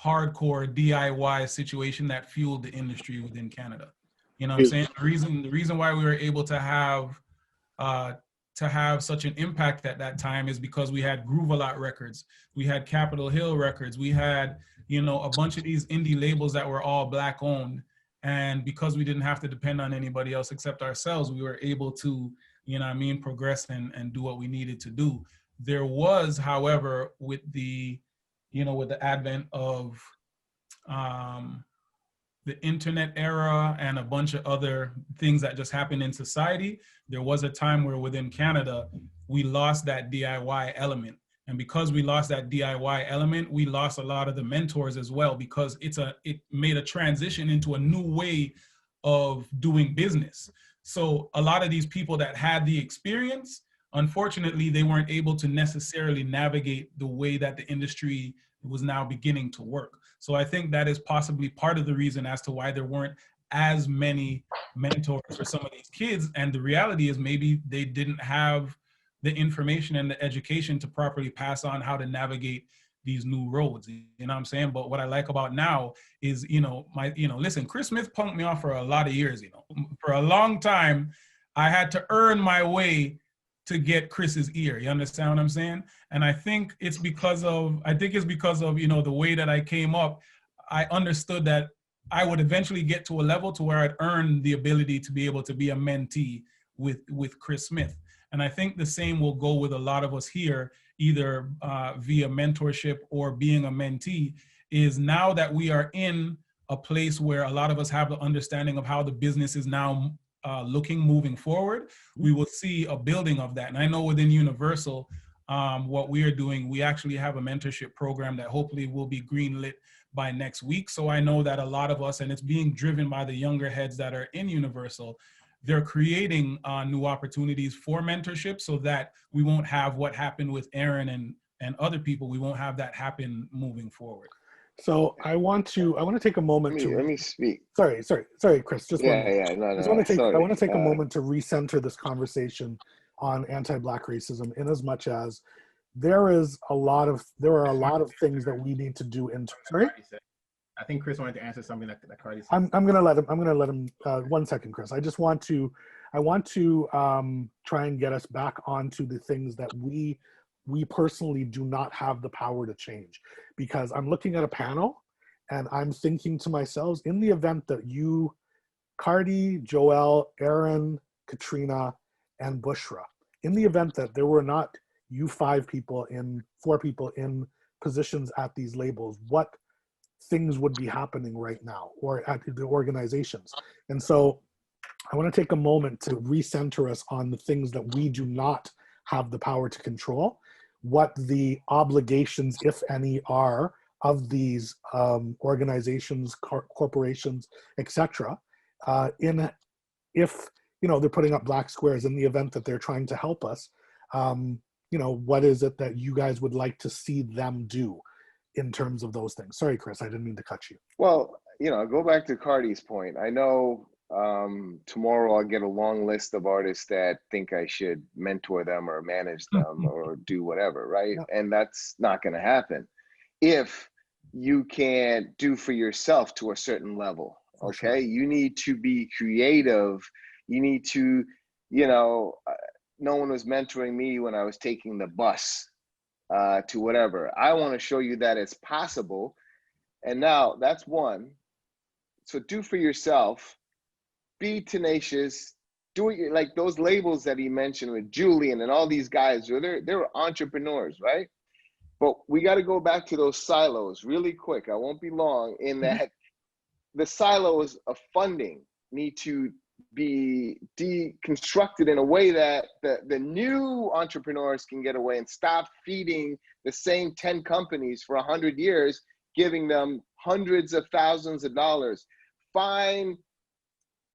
hardcore DIY situation that fueled the industry within Canada. You know what I'm saying? The reason why we were able to have such an impact at that time is because we had Groove-A-Lot Records, we had Capitol Hill Records, we had, you know, a bunch of these indie labels that were all Black owned. And because we didn't have to depend on anybody else except ourselves, we were able to, you know what I mean, progress and do what we needed to do. There was, however, with the, you know, with the advent of the internet era and a bunch of other things that just happened in society, there was a time where within Canada, we lost that DIY element. And because we lost that DIY element, we lost a lot of the mentors as well, because it made a transition into a new way of doing business. So a lot of these people that had the experience, unfortunately, they weren't able to necessarily navigate the way that the industry was now beginning to work. So I think that is possibly part of the reason as to why there weren't as many mentors for some of these kids. And the reality is maybe they didn't have the information and the education to properly pass on how to navigate these new roads. You know what I'm saying? But what I like about now is, you know, listen, Chris Smith punked me off for a lot of years, you know. For a long time, I had to earn my way to get Chris's ear. You understand what I'm saying? And I think it's because of, you know, the way that I came up. I understood that I would eventually get to a level to where I'd earn the ability to be able to be a mentee with Chris Smith. And I think the same will go with a lot of us here, either via mentorship or being a mentee, is now that we are in a place where a lot of us have the understanding of how the business is now moving forward, we will see a building of that. And I know within Universal, what we are doing, we actually have a mentorship program that hopefully will be greenlit by next week. So I know that a lot of us, and it's being driven by the younger heads that are in Universal, they're creating new opportunities for mentorship so that we won't have what happened with ERIN and other people. We won't have that happen moving forward. So I want to take a moment let me speak. Sorry, Chris. Just one moment. I want to take a moment to recenter this conversation on anti-Black racism, in as much as there are a lot of things that we need to do in. Sorry? I think Chris wanted to answer something that Cardi said. I'm gonna let him. 1 second, Chris. I want to try and get us back onto the things that we personally do not have the power to change, because I'm looking at a panel and I'm thinking to myself, in the event that you, Cardi, Joelle, ERIN, Katrina, and BUSHRA, in the event that there were not you four people in positions at these labels, what things would be happening right now or at the organizations? And so I want to take a moment to recenter us on the things that we do not have the power to control, what the obligations, if any, are of these organizations, corporations, etc. If you know they're putting up black squares, in the event that they're trying to help us, you know, what is it that you guys would like to see them do in terms of those things? Sorry, Chris, I didn't mean to cut you. Well, you know, go back to Cardi's point. I know tomorrow I'll get a long list of artists that think I should mentor them or manage them or do whatever, right? Yeah. And that's not going to happen if you can't do for yourself to a certain level. Okay. You need to be creative. You need to, you know, no one was mentoring me when I was taking the bus to whatever. I want to show you that it's possible. And now that's one. So do for yourself, be tenacious, do it like those labels that he mentioned with Julian and all these guys, they're entrepreneurs, right? But we got to go back to those silos really quick. I won't be long in that the silos of funding need to be deconstructed in a way that the new entrepreneurs can get away and stop feeding the same 10 companies for 100 years, giving them hundreds of thousands of dollars. Find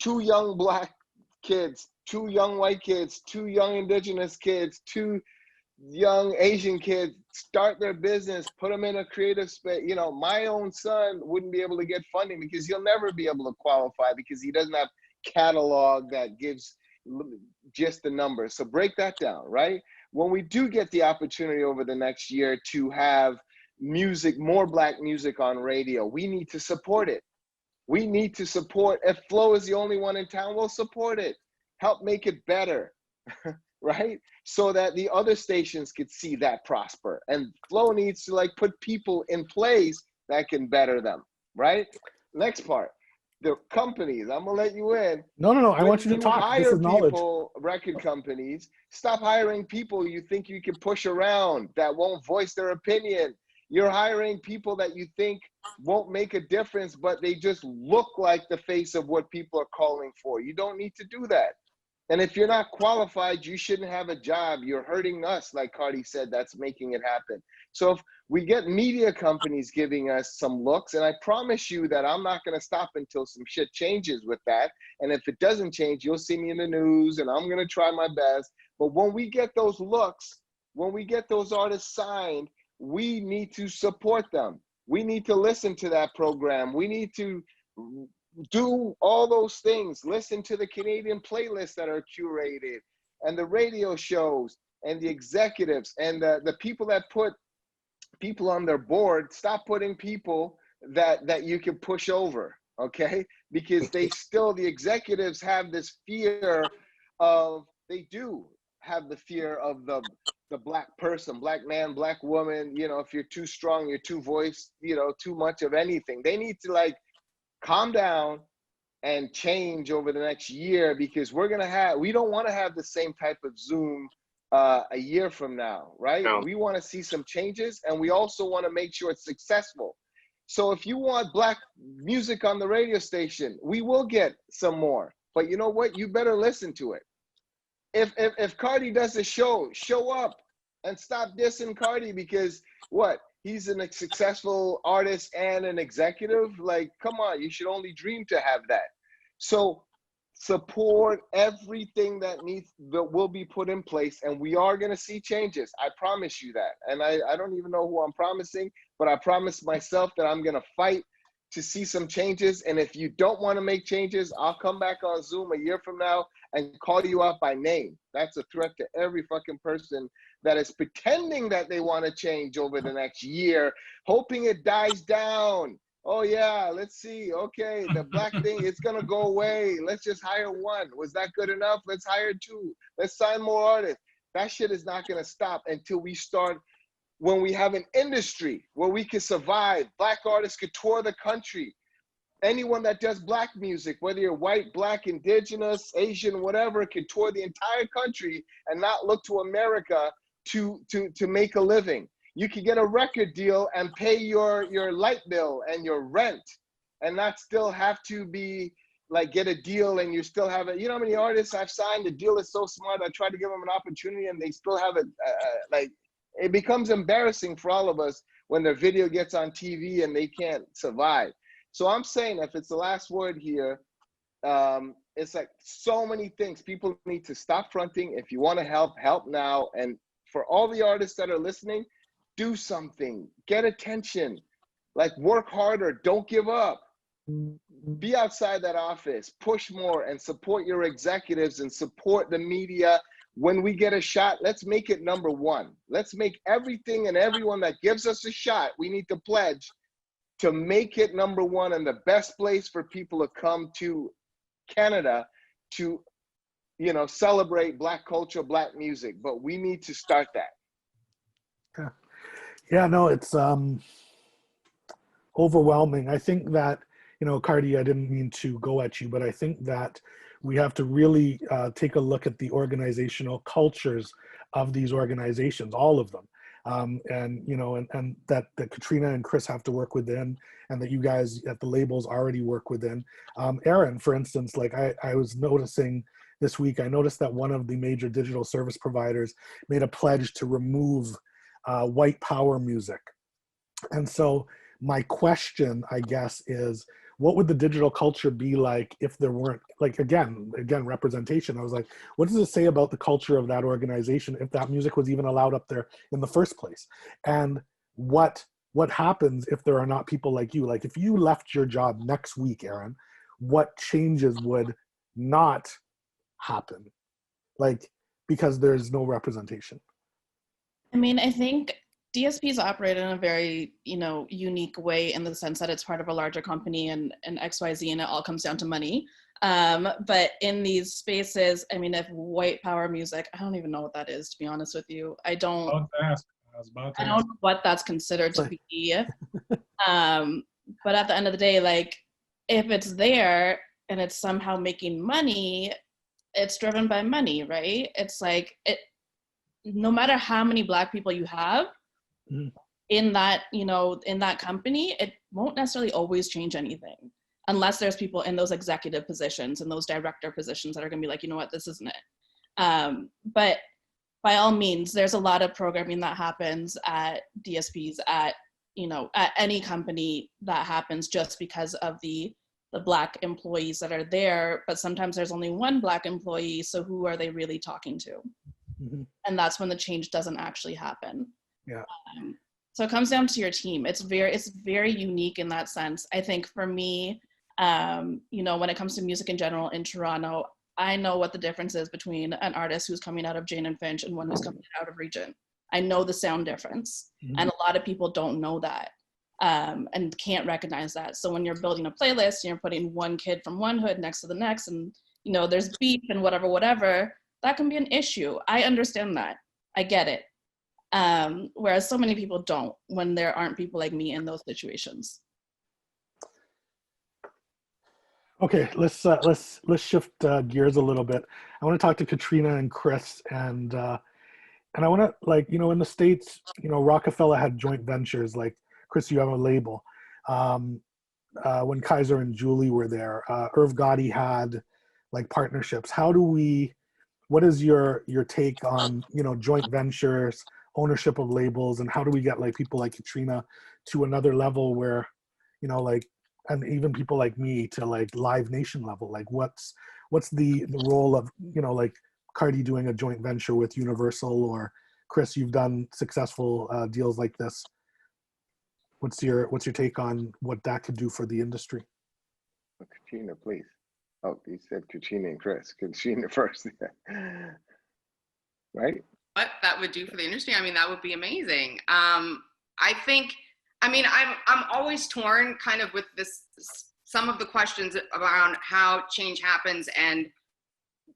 2 young Black kids, 2 young white kids, 2 young indigenous kids, 2 young Asian kids, start their business, put them in a creative space. You know, my own son wouldn't be able to get funding because he'll never be able to qualify because he doesn't have catalog that gives just the numbers. So break that down, right? When we do get the opportunity over the next year to have music, more Black music on radio, we need to support it. We need to support, if Flow is the only one in town, we'll support it. Help make it better, right? So that the other stations could see that prosper. And Flow needs to like put people in place that can better them, right? Next part, the companies, I'm gonna let you in. No, I want you to talk. This Hire is knowledge. people, record companies, stop hiring people you think you can push around that won't voice their opinion. You're hiring people that you think won't make a difference, but they just look like the face of what people are calling for. You don't need to do that. And if you're not qualified, you shouldn't have a job. You're hurting us, like Cardi said, that's making it happen. So if we get media companies giving us some looks, and I promise you that I'm not gonna stop until some shit changes with that. And if it doesn't change, you'll see me in the news and I'm gonna try my best. But when we get those looks, when we get those artists signed, we need to support them. We need to listen to that program. We need to do all those things. Listen to the Canadian playlists that are curated and the radio shows and the executives and the people that put people on their board. Stop putting people that you can push over, okay? Because they still, the executives have this fear of, they do have the fear of the Black person, Black man, Black woman. You know, if you're too strong, you're too voiced, you know, too much of anything. They need to like calm down and change over the next year, because we don't want to have the same type of Zoom a year from now, right? No. We want to see some changes, and we also want to make sure it's successful. So if you want Black music on the radio station, we will get some more. But you know what? You better listen to it. If Cardi does a show up and stop dissing Cardi because what? He's a successful artist and an executive. Like, come on, you should only dream to have that. So support everything that will be put in place, and we are gonna see changes. I promise you that. And I don't even know who I'm promising, but I promise myself that I'm gonna fight to see some changes. And if you don't want to make changes, I'll come back on Zoom a year from now and call you out by name. That's a threat to every fucking person that is pretending that they want to change over the next year, hoping it dies down. Oh yeah, let's see. Okay, the Black thing, it's gonna go away. Let's just hire 1. Was that good enough? Let's hire 2. Let's sign more artists. That shit is not gonna stop until we start. When we have an industry where we can survive, Black artists could tour the country. Anyone that does Black music, whether you're white, Black, indigenous, Asian, whatever, can tour the entire country and not look to America to make a living. You can get a record deal and pay your light bill and your rent, and not still have to be like get a deal and you still have it. You know how many artists I've signed? The deal is so smart. I tried to give them an opportunity and they still have it. Like, it becomes embarrassing for all of us when their video gets on TV and they can't survive. So I'm saying, if it's the last word here, it's like so many things. People need to stop fronting. If you want to help now. And for all the artists that are listening, do something, get attention, like work harder, don't give up. Be outside that office, push more, and support your executives and support the media. When we get a shot, let's make it number 1. Let's make everything and everyone that gives us a shot, we need to pledge to make it #1 and the best place for people to come to Canada to, you know, celebrate Black culture, Black music. But we need to start that. Yeah, no, it's overwhelming. I think that, you know, Cardi, I didn't mean to go at you, but I think that we have to really take a look at the organizational cultures of these organizations, all of them. And, you know, and that Katrina and Chris have to work within, and that you guys at the labels already work within. ERIN, for instance, like I was noticing this week, I noticed that one of the major digital service providers made a pledge to remove white power music. And so my question, I guess, is what would the digital culture be like if there weren't, like, again, representation? I was like, what does it say about the culture of that organization if that music was even allowed up there in the first place? And what happens if there are not people like you? Like, if you left your job next week, ERIN, what changes would not happen? Like, because there's no representation. I mean, I think DSPs operate in a very, you know, unique way in the sense that it's part of a larger company and XYZ, and it all comes down to money. But in these spaces, I mean, if white power music, I don't even know what that is, to be honest with you. I don't know what that's considered to be. But at the end of the day, like, if it's there and it's somehow making money, it's driven by money, right? It's like, no matter how many Black people you have, in that, you know, in that company, it won't necessarily always change anything unless there's people in those executive positions and those director positions that are going to be like, you know what, this isn't it. But by all means, there's a lot of programming that happens at DSPs, at, you know, at any company that happens just because of the Black employees that are there. But sometimes there's only one Black employee, so who are they really talking to? And that's when the change doesn't actually happen. Yeah. So it comes down to your team. It's very unique in that sense. I think for me, you know, when it comes to music in general in Toronto, I know what the difference is between an artist who's coming out of Jane and Finch and one who's coming out of Regent. I know the sound difference, and a lot of people don't know that and can't recognize that. So when you're building a playlist and you're putting one kid from one hood next to the next, and, you know, there's beef and whatever, that can be an issue. I understand that. I get it. Whereas so many people don't when there aren't people like me in those situations. Okay, let's shift gears a little bit. I want to talk to Katrina and Chris, and I want to, like, you know, in the States, you know, Rockefeller had joint ventures. Like, Chris, you have a label. When Kaiser and Julie were there, Irv Gotti had like partnerships. What is your take on, you know, joint ventures, ownership of labels, and how do we get like people like Katrina to another level where, you know, like, and even people like me to like Live Nation level? Like, what's the role of, you know, like Cardi doing a joint venture with Universal, or Chris, you've done successful deals like this. What's your take on what that could do for the industry? Katrina, please. Oh, you said Katrina and Chris. Katrina first. Right? What that would do for the industry? I mean, that would be amazing. I think, I mean, I'm always torn kind of with some of the questions around how change happens and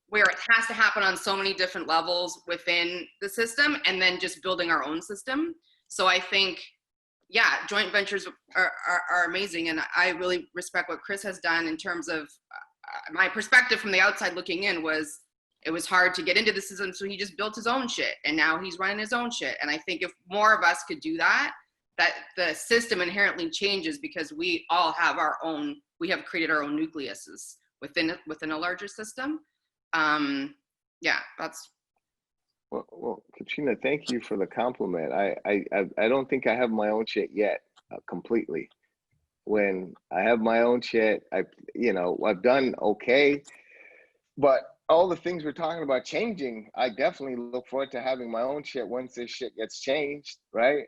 where it has to happen on so many different levels within the system, and then just building our own system. So I think, yeah, joint ventures are amazing. And I really respect what Chris has done in terms of my perspective from the outside looking in was, it was hard to get into the system, so he just built his own shit, and now he's running his own shit. And I think if more of us could do that, that the system inherently changes, because we all have we have created our own nucleuses within a larger system. Yeah, that's. Well, Katrina, thank you for the compliment. I don't think I have my own shit yet completely. When I have my own shit, I've done okay, but all the things we're talking about changing, I definitely look forward to having my own shit once this shit gets changed, right?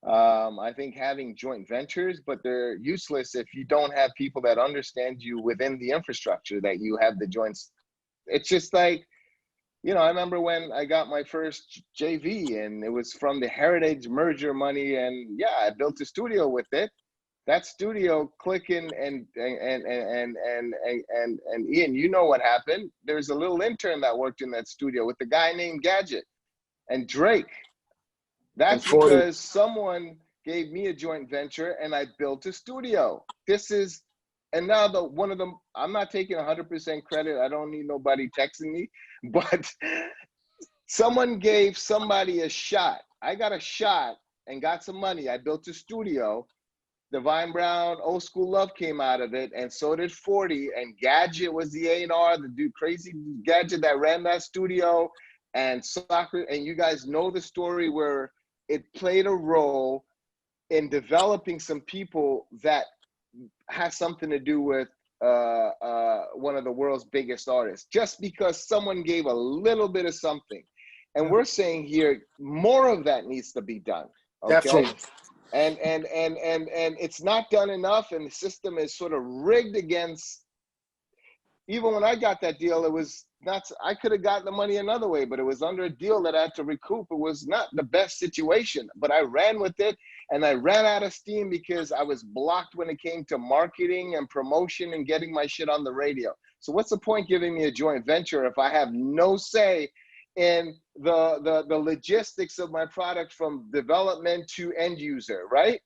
I think having joint ventures, but they're useless if you don't have people that understand you within the infrastructure that you have the joints. It's just like, you know, I remember when I got my first JV, and it was from the Heritage merger money, and yeah, I built a studio with it. that studio clicking and Ian, you know what happened. There's a little intern that worked in that studio with a guy named Gadget and Drake. That's because someone gave me a joint venture and I built a studio. This is, and now one of them, I'm not taking 100% credit. I don't need nobody texting me, but someone gave somebody a shot. I got a shot and got some money. I built a studio. Divine Brown, Old School Love came out of it, and so did 40. And Gadget was the A&R, the dude, crazy Gadget that ran that studio. And Soccer, and you guys know the story where it played a role in developing some people that has something to do with one of the world's biggest artists, just because someone gave a little bit of something. And we're saying here, more of that needs to be done. Okay? Definitely. And it's not done enough, and the system is sort of rigged against. Even when I got that deal, it was not, I could have gotten the money another way, but it was under a deal that I had to recoup. It was not the best situation, but I ran with it, and I ran out of steam because I was blocked when it came to marketing and promotion and getting my shit on the radio. So what's the point giving me a joint venture if I have no say in the logistics of my product from development to end user, right?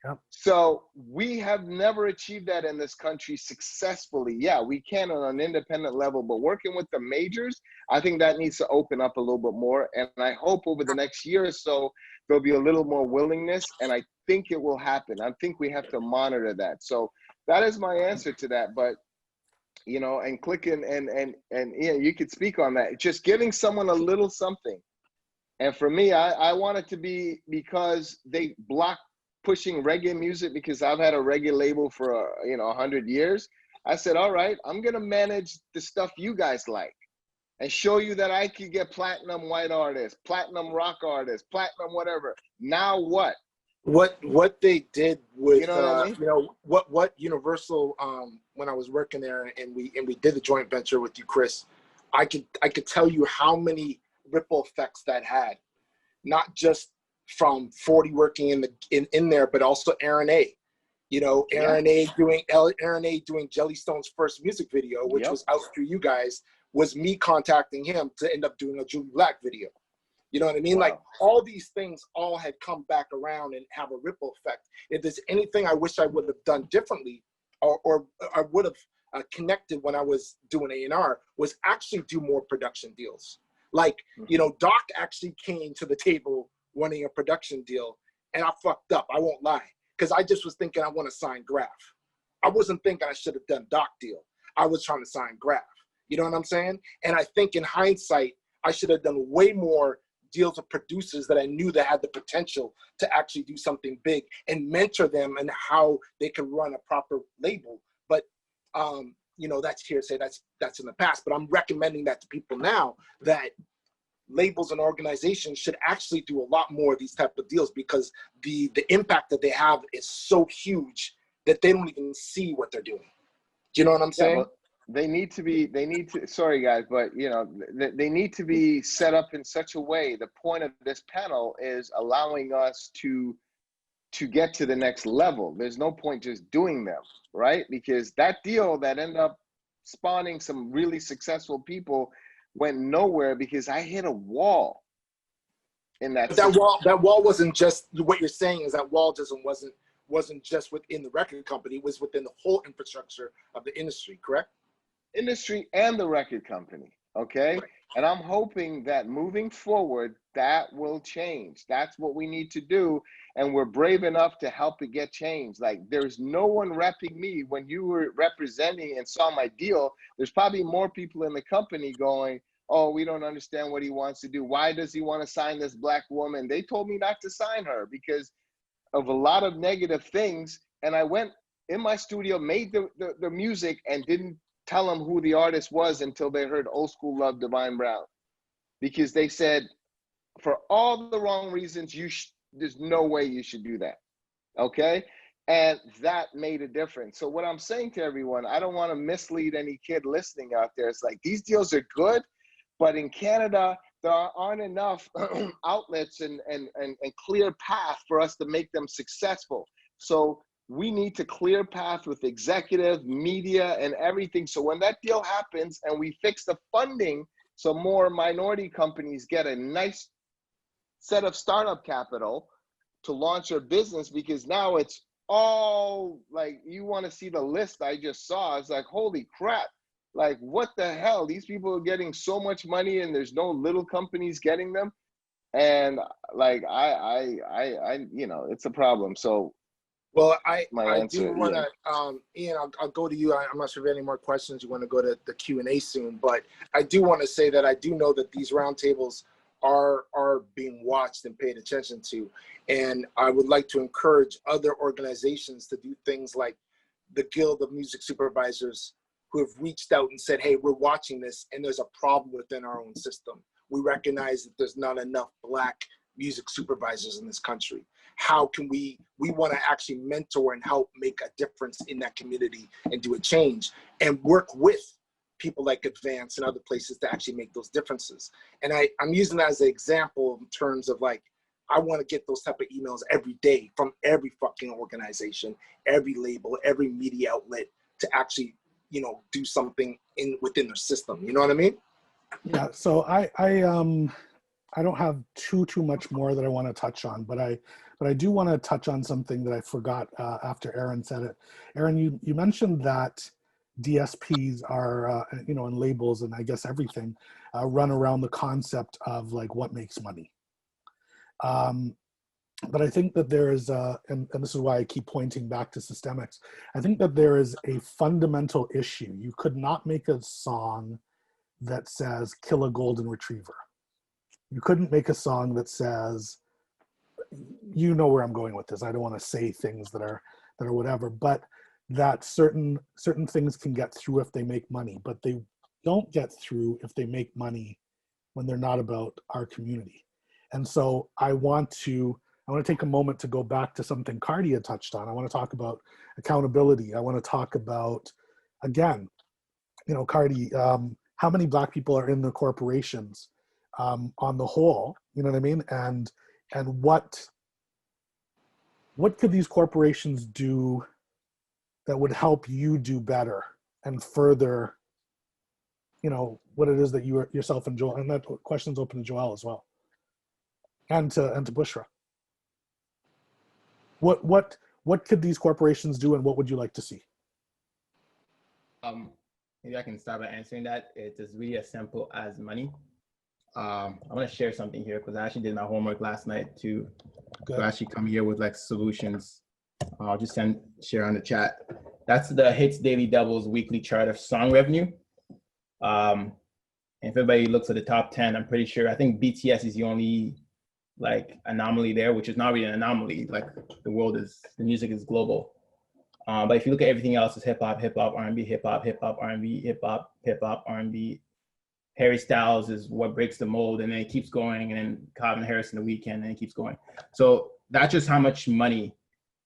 Yep. So we have never achieved that in this country successfully. Yeah, we can on an independent level, but working with the majors, I think that needs to open up a little bit more. And I hope over the next year or so, there'll be a little more willingness, and I think it will happen. I think we have to monitor that. So that is my answer to that. But you know, and clicking and yeah, you could speak on that. Just giving someone a little something. And for me, I want it to be because they block pushing reggae music, because I've had a reggae label for 100 years. I said, all right, I'm gonna manage the stuff you guys like and show you that I could get platinum white artists, platinum rock artists, platinum whatever. Now what? What they did with You know what I mean? what Universal when I was working there and we did the joint venture with you, Chris, I could tell you how many ripple effects that had, not just from 40 working in there, but also ERIN A. You know, ERIN A doing Jellystone's first music video, which was out through you guys, was me contacting him to end up doing a Julie Black video. You know what I mean? Wow. Like all these things all had come back around and have a ripple effect. If there's anything I wish I would have done differently, or I would have connected when I was doing A&R, was actually do more production deals. Like, you know, Doc actually came to the table wanting a production deal, and I fucked up, I won't lie, because I just was thinking I want to sign Graph. I wasn't thinking I should have done Doc deal. I was trying to sign Graph. You know what I'm saying? And I think in hindsight, I should have done way more deals with producers that I knew that had the potential to actually do something big and mentor them and how they could run a proper label. But you know, that's hearsay, that's in the past, but I'm recommending that to people now, that labels and organizations should actually do a lot more of these type of deals, because the impact that they have is so huge that they don't even see what they're doing. Do you know what I'm saying? Well, they need to, sorry guys, but you know, they need to be set up in such a way. The point of this panel is allowing us to get to the next level. There's no point just doing them, right? Because that deal that ended up spawning some really successful people went nowhere because I hit a wall in that. That wall wasn't just, what you're saying is that wall wasn't just within the record company, it was within the whole infrastructure of the industry, correct? Industry and the record company, okay? Right. And I'm hoping that moving forward, that will change. That's what we need to do. And we're brave enough to help it get changed. Like, there's no one repping me. When you were representing and saw my deal, there's probably more people in the company going, oh, we don't understand what he wants to do. Why does he want to sign this black woman? They told me not to sign her because of a lot of negative things. And I went in my studio, made the music, and didn't tell them who the artist was until they heard Old School Love, Divine Brown. Because they said, for all the wrong reasons, there's no way you should do that, okay? And that made a difference. So what I'm saying to everyone, I don't want to mislead any kid listening out there. It's like, these deals are good, but in Canada, there aren't enough outlets and clear path for us to make them successful. So we need to clear path with executive, media, and everything. So when that deal happens and we fix the funding so more minority companies get a nice set of startup capital to launch their business, because now it's all like, you want to see the list I just saw. It's like, holy crap. Like, what the hell? These people are getting so much money and there's no little companies getting them. And like, you know, it's a problem. So, well, my I answer, do want to, Ian, I'll go to you. I'm not sure if you have any more questions. You want to go to the Q&A soon, but I do want to say that I do know that these roundtables are being watched and paid attention to. And I would like to encourage other organizations to do things like the Guild of Music Supervisors, who have reached out and said, hey, we're watching this and there's a problem within our own system. We recognize that there's not enough Black music supervisors in this country. How can we want to actually mentor and help make a difference in that community and do a change and work with people like Advance and other places to actually make those differences. And I'm using that as an example in terms of like, I want to get those type of emails every day from every fucking organization, every label, every media outlet to actually, you know, do something within their system. You know what I mean? Yeah. So I don't have too much more that I want to touch on, but I do want to touch on something that I forgot after ERIN said it. ERIN, you mentioned that DSPs are, you know, and labels and I guess everything run around the concept of like what makes money. But I think that there is, and this is why I keep pointing back to systemics, I think that there is a fundamental issue. You could not make a song that says kill a golden retriever. You couldn't make a song that says, you know where I'm going with this. I don't want to say things that are whatever, but that certain things can get through if they make money, but they don't get through if they make money when they're not about our community. And so I want to take a moment to go back to something Cardi had touched on. I want to talk about accountability. I want to talk about, again, you know, Cardi, how many Black people are in the corporations on the whole, you know what I mean? And what could these corporations do that would help you do better and further, you know, what it is that you yourself and Joel, and that question's open to Joel as well, and to BUSHRA. What could these corporations do, and what would you like to see? Maybe I can start by answering that. It is really as simple as money. I want to share something here because I actually did my homework last night to actually come here with like solutions. I'll just share on the chat. That's the Hits Daily Devil's weekly chart of song revenue. And if everybody looks at the top 10, I'm pretty sure, I think BTS is the only like anomaly there, which is not really an anomaly. Like the music is global. But if you look at everything else, it's hip hop, R&B, hip hop, R&B, hip hop, R&B. Harry Styles is what breaks the mold, and then it keeps going, and then Calvin Harris in The Weeknd, and it keeps going. So that's just how much money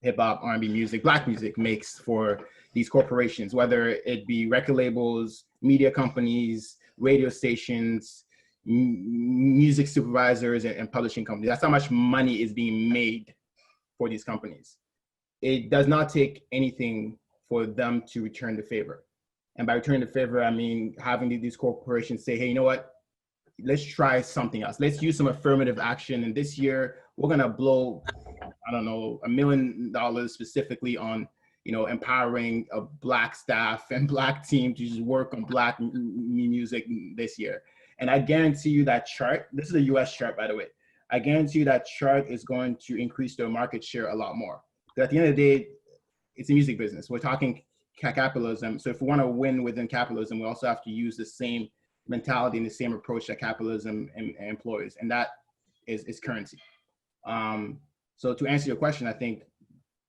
hip hop, R&B music, Black music makes for these corporations, whether it be record labels, media companies, radio stations, music supervisors, and publishing companies. That's how much money is being made for these companies. It does not take anything for them to return the favor. And by returning the favor, I mean having these corporations say, hey, you know what? Let's try something else. Let's use some affirmative action. And this year, we're going to blow, I don't know, $1 million specifically on, you know, empowering a Black staff and Black team to just work on Black music this year. And I guarantee you that chart, this is a US chart, by the way. I guarantee you that chart is going to increase their market share a lot more. But at the end of the day, it's a music business. We're talking capitalism. So if we want to win within capitalism, we also have to use the same mentality and the same approach that capitalism employs, and that is currency. So to answer your question, I think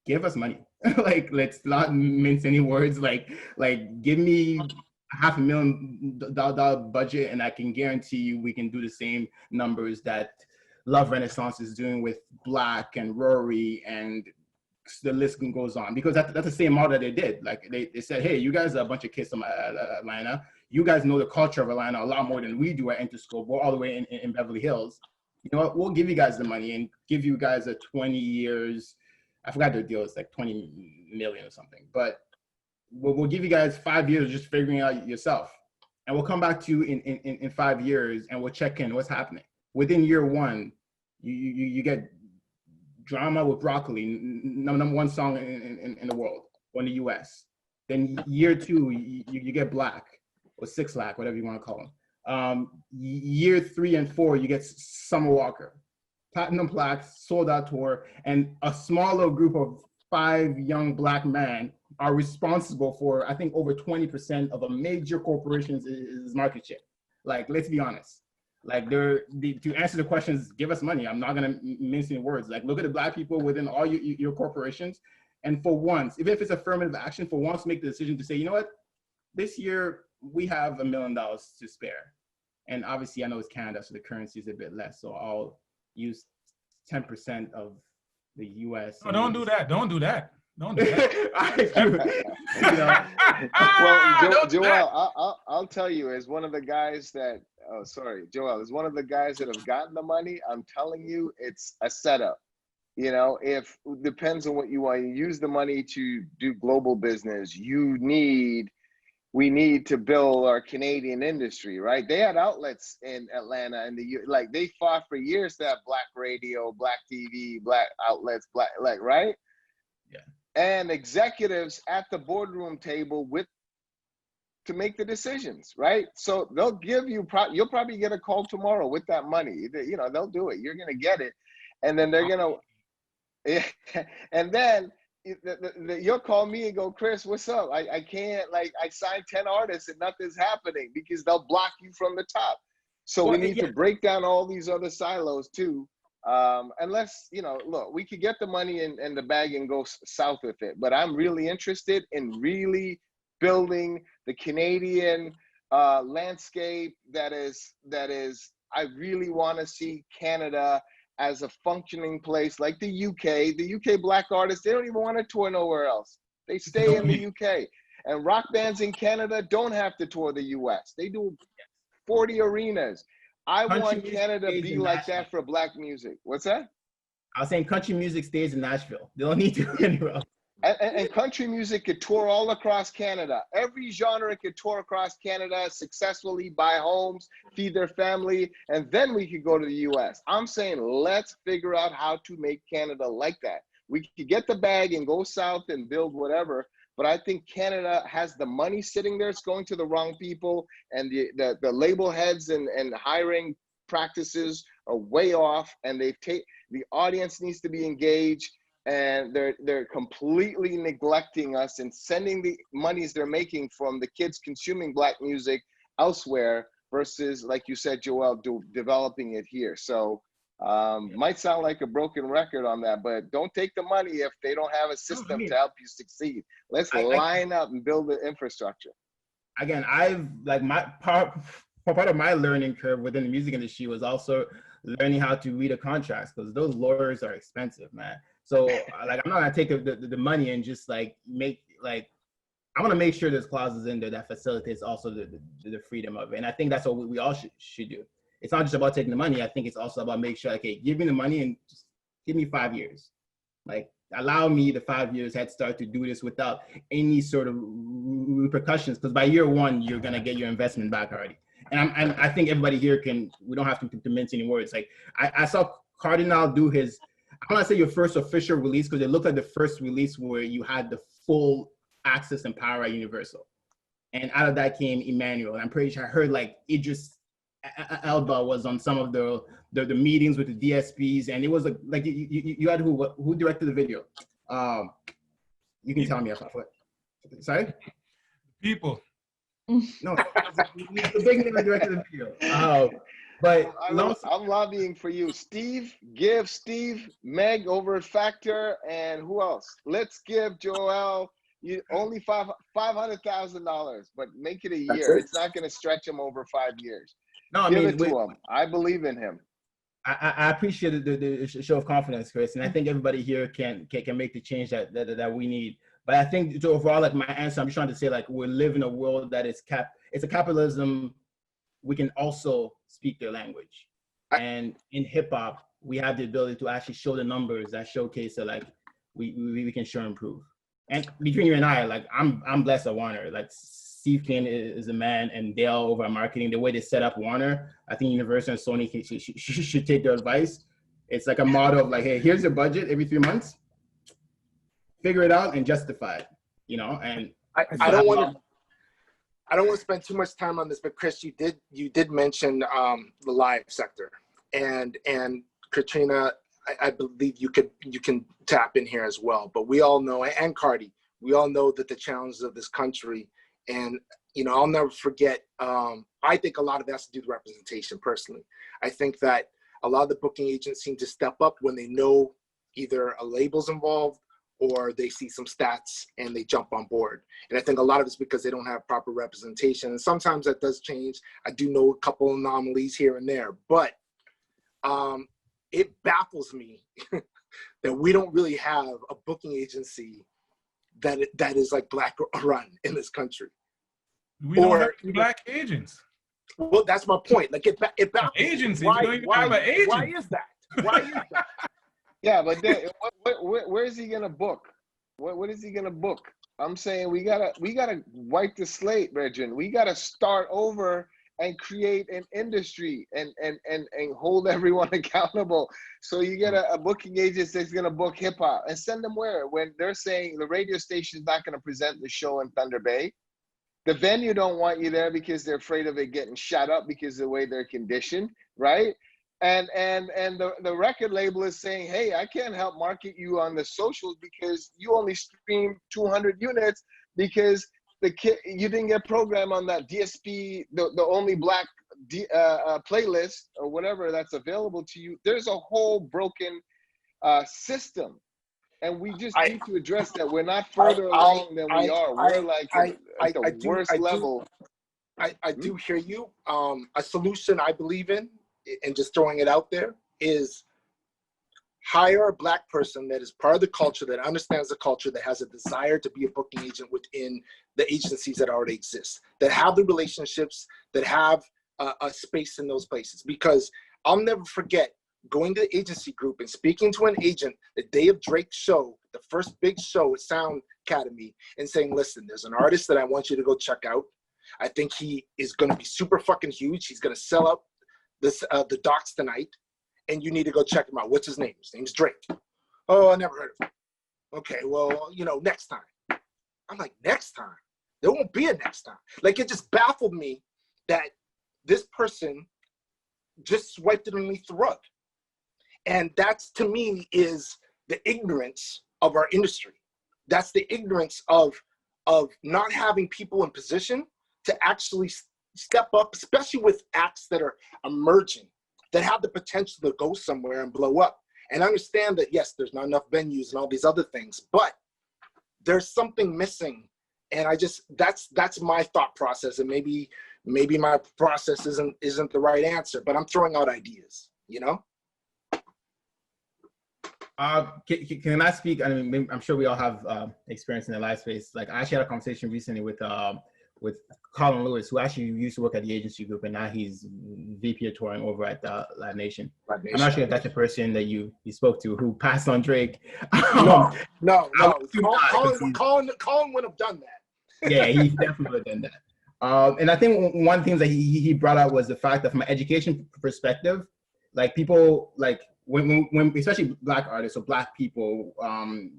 give us money. Like, let's not mince any words. Like give me $500,000 budget, and I can guarantee you we can do the same numbers that Love Renaissance is doing with Black and Rory, and the list goes on, because that's the same model that they did. Like they said, hey, you guys are a bunch of kids from Atlanta. You guys know the culture of Atlanta a lot more than we do at Interscope. We're all the way in Beverly Hills. You know what? We'll give you guys the money and give you guys a 20 years, I forgot their deal, it's like 20 million or something. But we'll give you guys 5 years just figuring out yourself. And we'll come back to you in 5 years and we'll check in what's happening. Within year one, you get Drama with Broccoli, number one song in the world, or in the US. Then year two, you get Black, or Six Lack, whatever you want to call them. Year 3 and 4, you get Summer Walker, Platinum Plaques, sold out tour, and a small little group of 5 young Black men are responsible for, I think, over 20% of a major corporation's market share. Like, let's be honest. Like, to answer the questions, give us money. I'm not gonna mince any words. Like, look at the Black people within all your corporations, and for once, even if it's affirmative action, for once make the decision to say, you know what, this year we have $1 million to spare. And obviously, I know it's Canada, so the currency is a bit less. So I'll use 10% of the US. Oh, don't do that. Don't do that. Don't do that. Well, Joel, I'll tell you, as one of the guys that, Joel, as one of the guys that have gotten the money, I'm telling you, it's a setup. You know, depends on what you want. You use the money to do global business. We need to build our Canadian industry, right? They had outlets in Atlanta, and they fought for years to have Black radio, Black TV, Black outlets, right? Yeah. And executives at the boardroom table to make the decisions, right? So they'll give you, you'll probably get a call tomorrow with that money. You know, they'll do it. You're gonna get it, and then they're gonna, and then you'll call me and go, Chris, what's up? I can't, I signed 10 artists and nothing's happening, because they'll block you from the top. So we need to break down all these other silos too. Unless, look, we could get the money in the bag and go south with it. But I'm really interested in really building the Canadian landscape that is, I really want to see Canada as a functioning place like the UK. The UK Black artists, they don't even want to tour nowhere else. They stay in the UK. And rock bands in Canada don't have to tour the US. They do 40 arenas. I want Canada to be like that for Black music. What's that? I was saying country music stays in Nashville. They don't need to go anywhere else. And country music could tour all across Canada. Every genre could tour across Canada successfully, buy homes, feed their family, and then we could go to the US. I'm saying let's figure out how to make Canada like that. We could get the bag and go south and build whatever, but I think Canada has the money sitting there. It's going to the wrong people, and the label heads and hiring practices are way off, and the audience needs to be engaged. And they're completely neglecting us and sending the monies they're making from the kids consuming Black music elsewhere versus, like you said, Joel, developing it here. So might sound like a broken record on that, but don't take the money if they don't have a system to help you succeed. Let's line up and build the infrastructure. Again, part of my learning curve within the music industry was also learning how to read a contract, because those lawyers are expensive, man. So I'm not gonna take the money and just I want to make sure there's clauses in there that facilitates also the freedom of it. And I think that's what we all should do. It's not just about taking the money. I think it's also about making sure, okay, give me the money and just give me 5 years. Like, allow me the 5 years head start to do this without any sort of repercussions, because by year 1, you're gonna get your investment back already. And I think everybody here we don't have to mince any words. Like, I saw KARDINAL do his, I want to say your first official release, because it looked like the first release where you had the full access and power at Universal. And out of that came Emmanuel. And I'm pretty sure I heard Idris Elba was on some of the meetings with the DSPs. And it was like you had who directed the video? You can tell me if I forgot. Sorry? People. No, the big name that directed the video. But I'm lobbying for you. Give Steve, Meg over at Factor, and who else? Let's give Joel only $500,000, but make it a year. It's not going to stretch him over 5 years. No, give it to him. I believe in him. I appreciate the show of confidence, Chris, and I think everybody here can make the change that we need. But I think overall, my answer, I'm just trying to say, we live in a world that is it's a capitalism. We can also speak their language. And in hip hop, we have the ability to actually show the numbers that showcase that we can sure improve. And between you and I, like I'm blessed at Warner. Like Steve Kane is a man, and Dale over at marketing, the way they set up Warner, I think Universal and Sony should take their advice. It's like a model of like, hey, here's your budget every 3 months, figure it out and justify it, you know. And I don't want to spend too much time on this, but Chris, you did mention the live sector, and Katrina, I believe you can tap in here as well. But we all know, and Cardi, we all know that the challenges of this country, and you know, I'll never forget. I think a lot of that has to do with representation. Personally, I think that a lot of the booking agents seem to step up when they know either a label's involved or they see some stats and they jump on board. And I think a lot of it's because they don't have proper representation. And sometimes that does change. I do know a couple anomalies here and there, but it baffles me that we don't really have a booking agency that is like Black run in this country. We don't have Black agents. Well, that's my point. Like it baffles agency. Why, We don't even have an agent. Why is that? Why is that? Yeah, but then, where is he gonna book? What is he gonna book? I'm saying we gotta wipe the slate, Regin. We gotta start over and create an industry and hold everyone accountable. So you get a booking agent that's gonna book hip hop and send them where? When they're saying the radio station is not gonna present the show in Thunder Bay. The venue don't want you there because they're afraid of it getting shot up because of the way they're conditioned, right? And the record label is saying, hey, I can't help market you on the socials because you only stream 200 units because you didn't get programmed on that DSP, the only Black playlist or whatever that's available to you. There's a whole broken system. And we just need to address that. We're not further along than we are. We're like at the worst level. I do hear you. A solution I believe in, and just throwing it out there, is hire a Black person that is part of the culture, that understands the culture, that has a desire to be a booking agent within the agencies that already exist, that have the relationships, that have a space in those places. Because I'll never forget going to the agency group and speaking to an agent the day of Drake's show, the first big show at Sound Academy, and saying, listen, there's an artist that I want you to go check out. I think he is going to be super fucking huge. He's going to sell out the docks tonight, and you need to go check him out. What's his name? His name's Drake. Oh, I never heard of him. Okay, well, you know, next time. I'm like, next time? There won't be a next time. Like, it just baffled me that this person just swiped it underneath the rug. And that's, to me, is the ignorance of our industry. That's the ignorance of not having people in position to actually step up, especially with acts that are emerging, that have the potential to go somewhere and blow up. And I understand that, yes, there's not enough venues and all these other things, but there's something missing. And that's my thought process. And maybe my process isn't the right answer, but I'm throwing out ideas, you know? Can I speak? I mean, I'm sure we all have experience in the live space. Like, I actually had a conversation recently with Colin Lewis, who actually used to work at the agency group, and now he's VP of touring over at Live Nation. I'm not sure if that's the person that you spoke to who passed on Drake. No. Colin would have done that. Yeah, he definitely would have done that. And I think one of the things that he brought out was the fact that from an education perspective, like people, like when especially Black artists or Black people,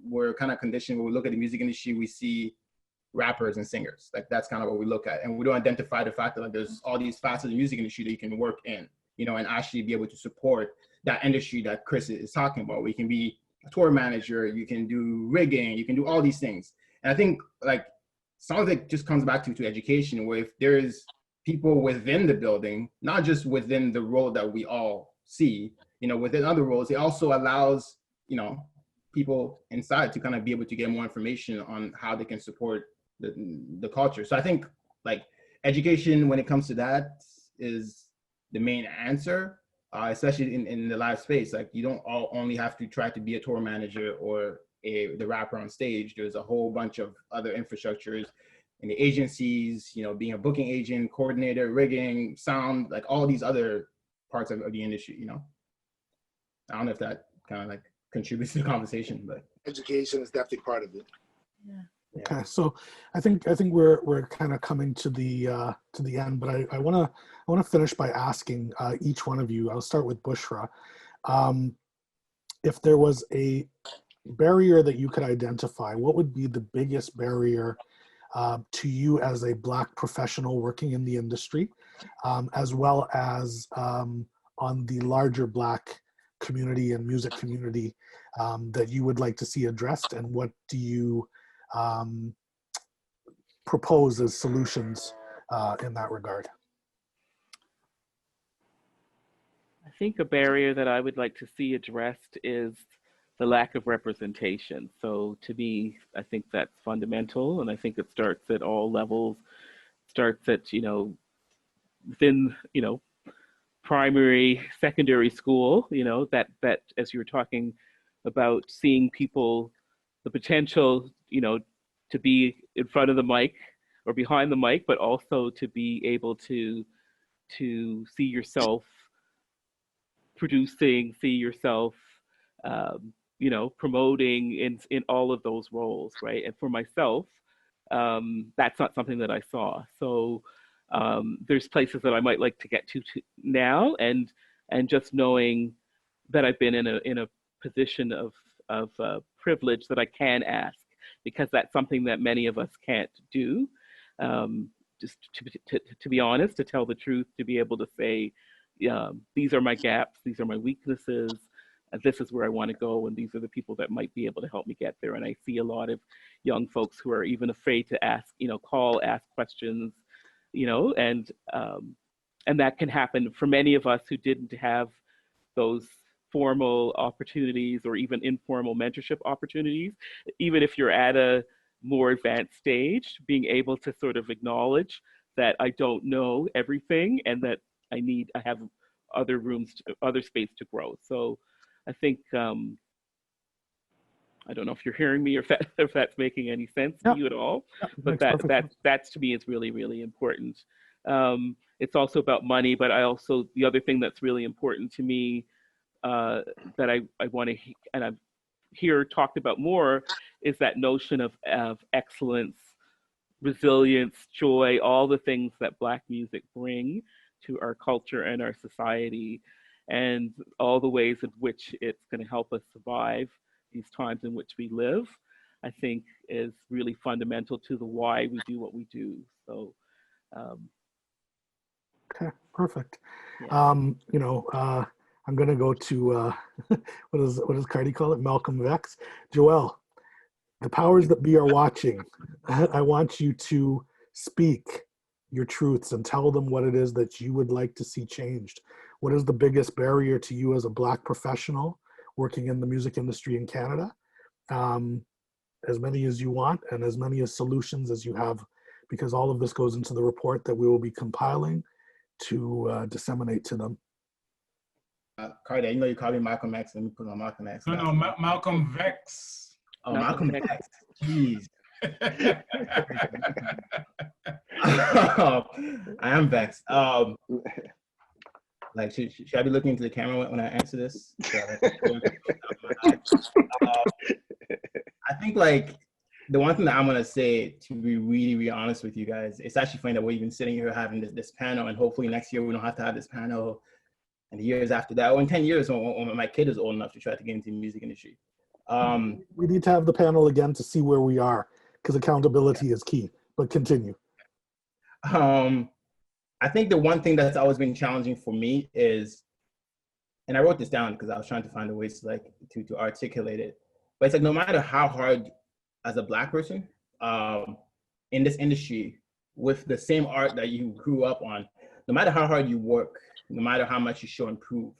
we're kind of conditioned when we look at the music industry, we see rappers and singers. Like, that's kind of what we look at. And we don't identify the fact that, like, there's all these facets of the music industry that you can work in, you know, and actually be able to support that industry that Chris is talking about. We can be a tour manager, you can do rigging, you can do all these things. And I think, like, some of it just comes back to education, where if there is people within the building, not just within the role that we all see, you know, within other roles, it also allows, you know, people inside to kind of be able to get more information on how they can support the culture. So I think, like, education when it comes to that is the main answer, especially in the live space. Like, you don't only have to try to be a tour manager or the rapper on stage. There's a whole bunch of other infrastructures in the agencies, you know, being a booking agent, coordinator, rigging, sound, like all these other parts of the industry, you know. I don't know if that kind of like contributes to the conversation, but education is definitely part of it. Okay, so I think we're kind of coming to the end, but I want to finish by asking each one of you. I'll start with BUSHRA. If there was a barrier that you could identify, what would be the biggest barrier to you as a Black professional working in the industry, as well as on the larger Black community and music community that you would like to see addressed, and what do you propose as solutions in that regard? I think a barrier that I would like to see addressed is the lack of representation. So to me, I think that's fundamental, and I think it starts at all levels. Starts at, you know, within, you know, primary, secondary school, you know, that as you were talking about, seeing people, the potential, you know, to be in front of the mic or behind the mic, but also to be able to see yourself producing, see yourself, you know, promoting in all of those roles, right? And for myself, that's not something that I saw. So there's places that I might like to get to now, and just knowing that I've been in a position of privilege that I can ask, because that's something that many of us can't do. Just to be honest, to tell the truth, to be able to say, these are my gaps, these are my weaknesses, and this is where I want to go, and these are the people that might be able to help me get there. And I see a lot of young folks who are even afraid to ask, you know, ask questions, you know, and that can happen for many of us who didn't have those formal opportunities or even informal mentorship opportunities. Even if you're at a more advanced stage, being able to sort of acknowledge that I don't know everything, and that I have other other space to grow. So I think, I don't know if you're hearing me or if that's making any sense to you at all, but that to me is really, really important. It's also about money, but the other thing that's really important to me that I want to, and I've here talked about more, is that notion of excellence, resilience, joy, all the things that Black music bring to our culture and our society, and all the ways in which it's going to help us survive these times in which we live, I think is really fundamental to the why we do what we do. So okay, perfect. Yeah. You know, I'm going to go to what does Cardi call it? Malcolm X. Joel, the powers that be are watching. I want you to speak your truths and tell them what it is that you would like to see changed. What is the biggest barrier to you as a Black professional working in the music industry in Canada? As many as you want, and as many as solutions as you have, because all of this goes into the report that we will be compiling to disseminate to them. Cardi, you know you call me Malcolm X, and we put on Malcolm X. No, Malcolm Vex. Oh, Malcolm X. Jeez. I am vexed. Like, should I be looking into the camera when I answer this? I think, like, the one thing that I'm gonna say, to be really, really honest with you guys, it's actually funny that we're even sitting here having this panel, and hopefully next year we don't have to have this panel, and the years after that, or in 10 years when my kid is old enough to try to get into the music industry. We need to have the panel again to see where we are, because accountability is key, but continue. I think the one thing that's always been challenging for me is, and I wrote this down because I was trying to find a way to articulate it, but it's like, no matter how hard as a Black person in this industry with the same art that you grew up on, no matter how hard you work, no matter how much you show and prove,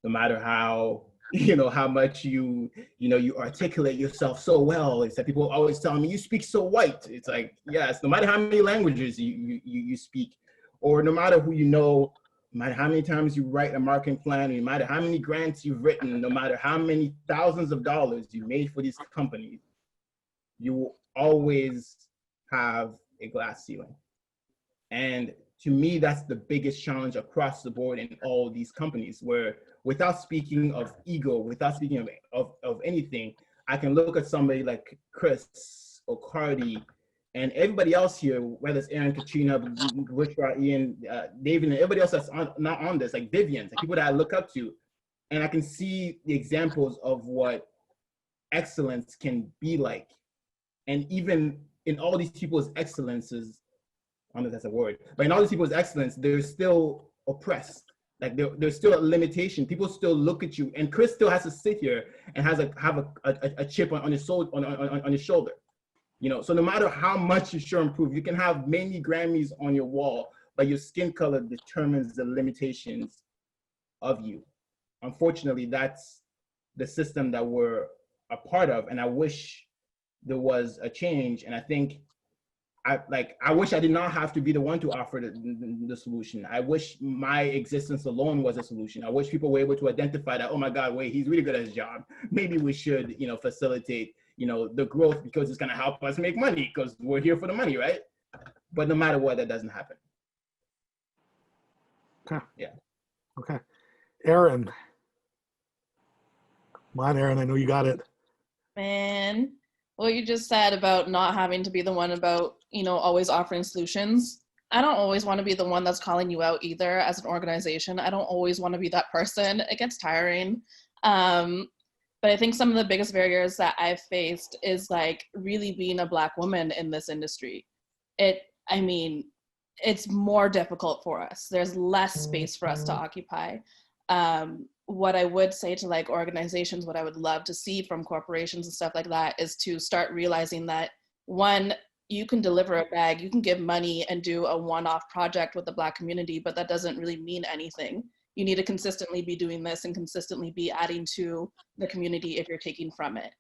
no matter how, you know, how much you articulate yourself so well, it's that people always tell me, you speak so white. It's like, yes, no matter how many languages you speak, or no matter who you know, no matter how many times you write a marketing plan, no matter how many grants you've written, no matter how many thousands of dollars you made for these companies, you will always have a glass ceiling. And to me, that's the biggest challenge across the board in all these companies, where without speaking of ego, without speaking of anything, I can look at somebody like Chris or Cardi and everybody else here, whether it's Aaron, Katrina, BUSHRA, Ian, David, and everybody else that's not on this, like Vivian, like people that I look up to, and I can see the examples of what excellence can be like. And even in all these people's excellences, I don't know if that's a word, but in all these people's excellence, they're still oppressed. Like there's still a limitation. People still look at you, and Chris still has to sit here and have a chip on his on his shoulder. You know, so no matter how much you sure improve, you can have many Grammys on your wall, but your skin color determines the limitations of you. Unfortunately, that's the system that we're a part of, and I wish there was a change. And I think I wish I did not have to be the one to offer the solution. I wish my existence alone was a solution. I wish people were able to identify that, oh my God, wait, he's really good at his job. Maybe we should, you know, facilitate, you know, the growth because it's going to help us make money because we're here for the money, right? But no matter what, that doesn't happen. Okay. Yeah. Okay. ERIN. Come on, ERIN, I know you got it. Man, what you just said about not having to be the one about, you know, always offering solutions. I don't always want to be the one that's calling you out either as an organization. I don't always want to be that person. It gets tiring. But I think some of the biggest barriers that I've faced is like really being a Black woman in this industry. I mean, it's more difficult for us. There's less space for us to occupy. What I would say to like organizations, what I would love to see from corporations and stuff like that is to start realizing that one, you can deliver a bag, you can give money and do a one-off project with the Black community, but that doesn't really mean anything. You need to consistently be doing this and consistently be adding to the community if you're taking from it.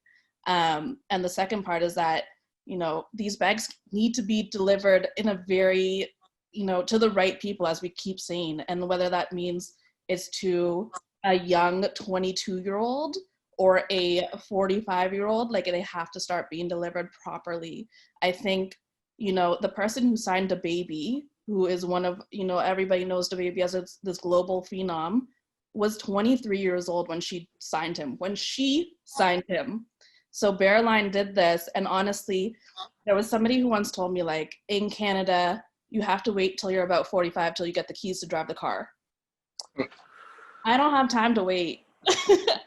And the second part is that, you know, these bags need to be delivered in a very, you know, to the right people, as we keep saying, and whether that means it's to a young 22-year-old or a 45-year-old, like they have to start being delivered properly. I think, you know, the person who signed DaBaby, who is one of, you know, everybody knows DaBaby as this global phenom, was 23 years old when she signed him. So Bearline did this, and honestly, there was somebody who once told me, like, in Canada, you have to wait till you're about 45 till you get the keys to drive the car. I don't have time to wait.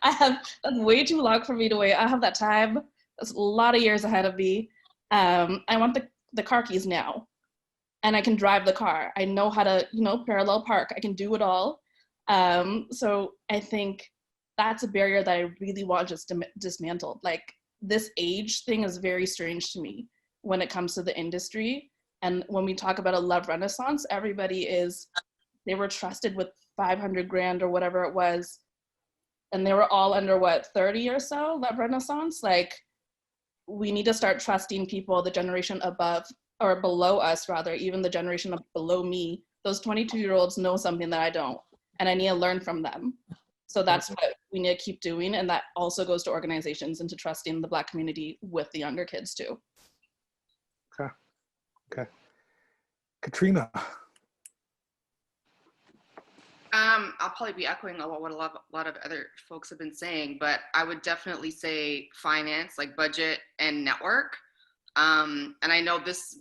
That's way too long for me to wait. I have that time. That's a lot of years ahead of me. I want the car keys now, and I can drive the car. I know how to, you know, parallel park. I can do it all. So I think that's a barrier that I really want just dismantled. Like, this age thing is very strange to me when it comes to the industry. And when we talk about a love renaissance, they were trusted with 500 grand or whatever it was. And they were all under what, 30 or so, love renaissance? Like, we need to start trusting people, the generation above or below us rather, even the generation below me. Those 22-year-olds know something that I don't, and I need to learn from them. So that's what we need to keep doing. And that also goes to organizations and to trusting the Black community with the younger kids too. Okay. Katrina. I'll probably be echoing what a lot of other folks have been saying, but I would definitely say finance, like budget and network. And I know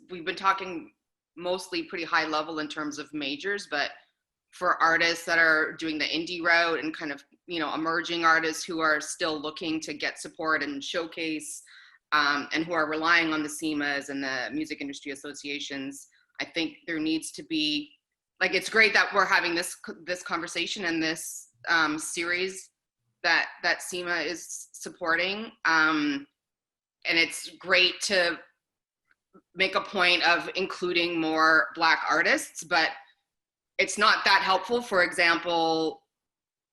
we've been talking mostly pretty high level in terms of majors, but for artists that are doing the indie route and kind of, you know, emerging artists who are still looking to get support and showcase, and who are relying on the CIMAs and the music industry associations, I think there needs to be, like, it's great that we're having this conversation and this series that CIMA is supporting. And it's great to make a point of including more Black artists, but it's not that helpful. For example,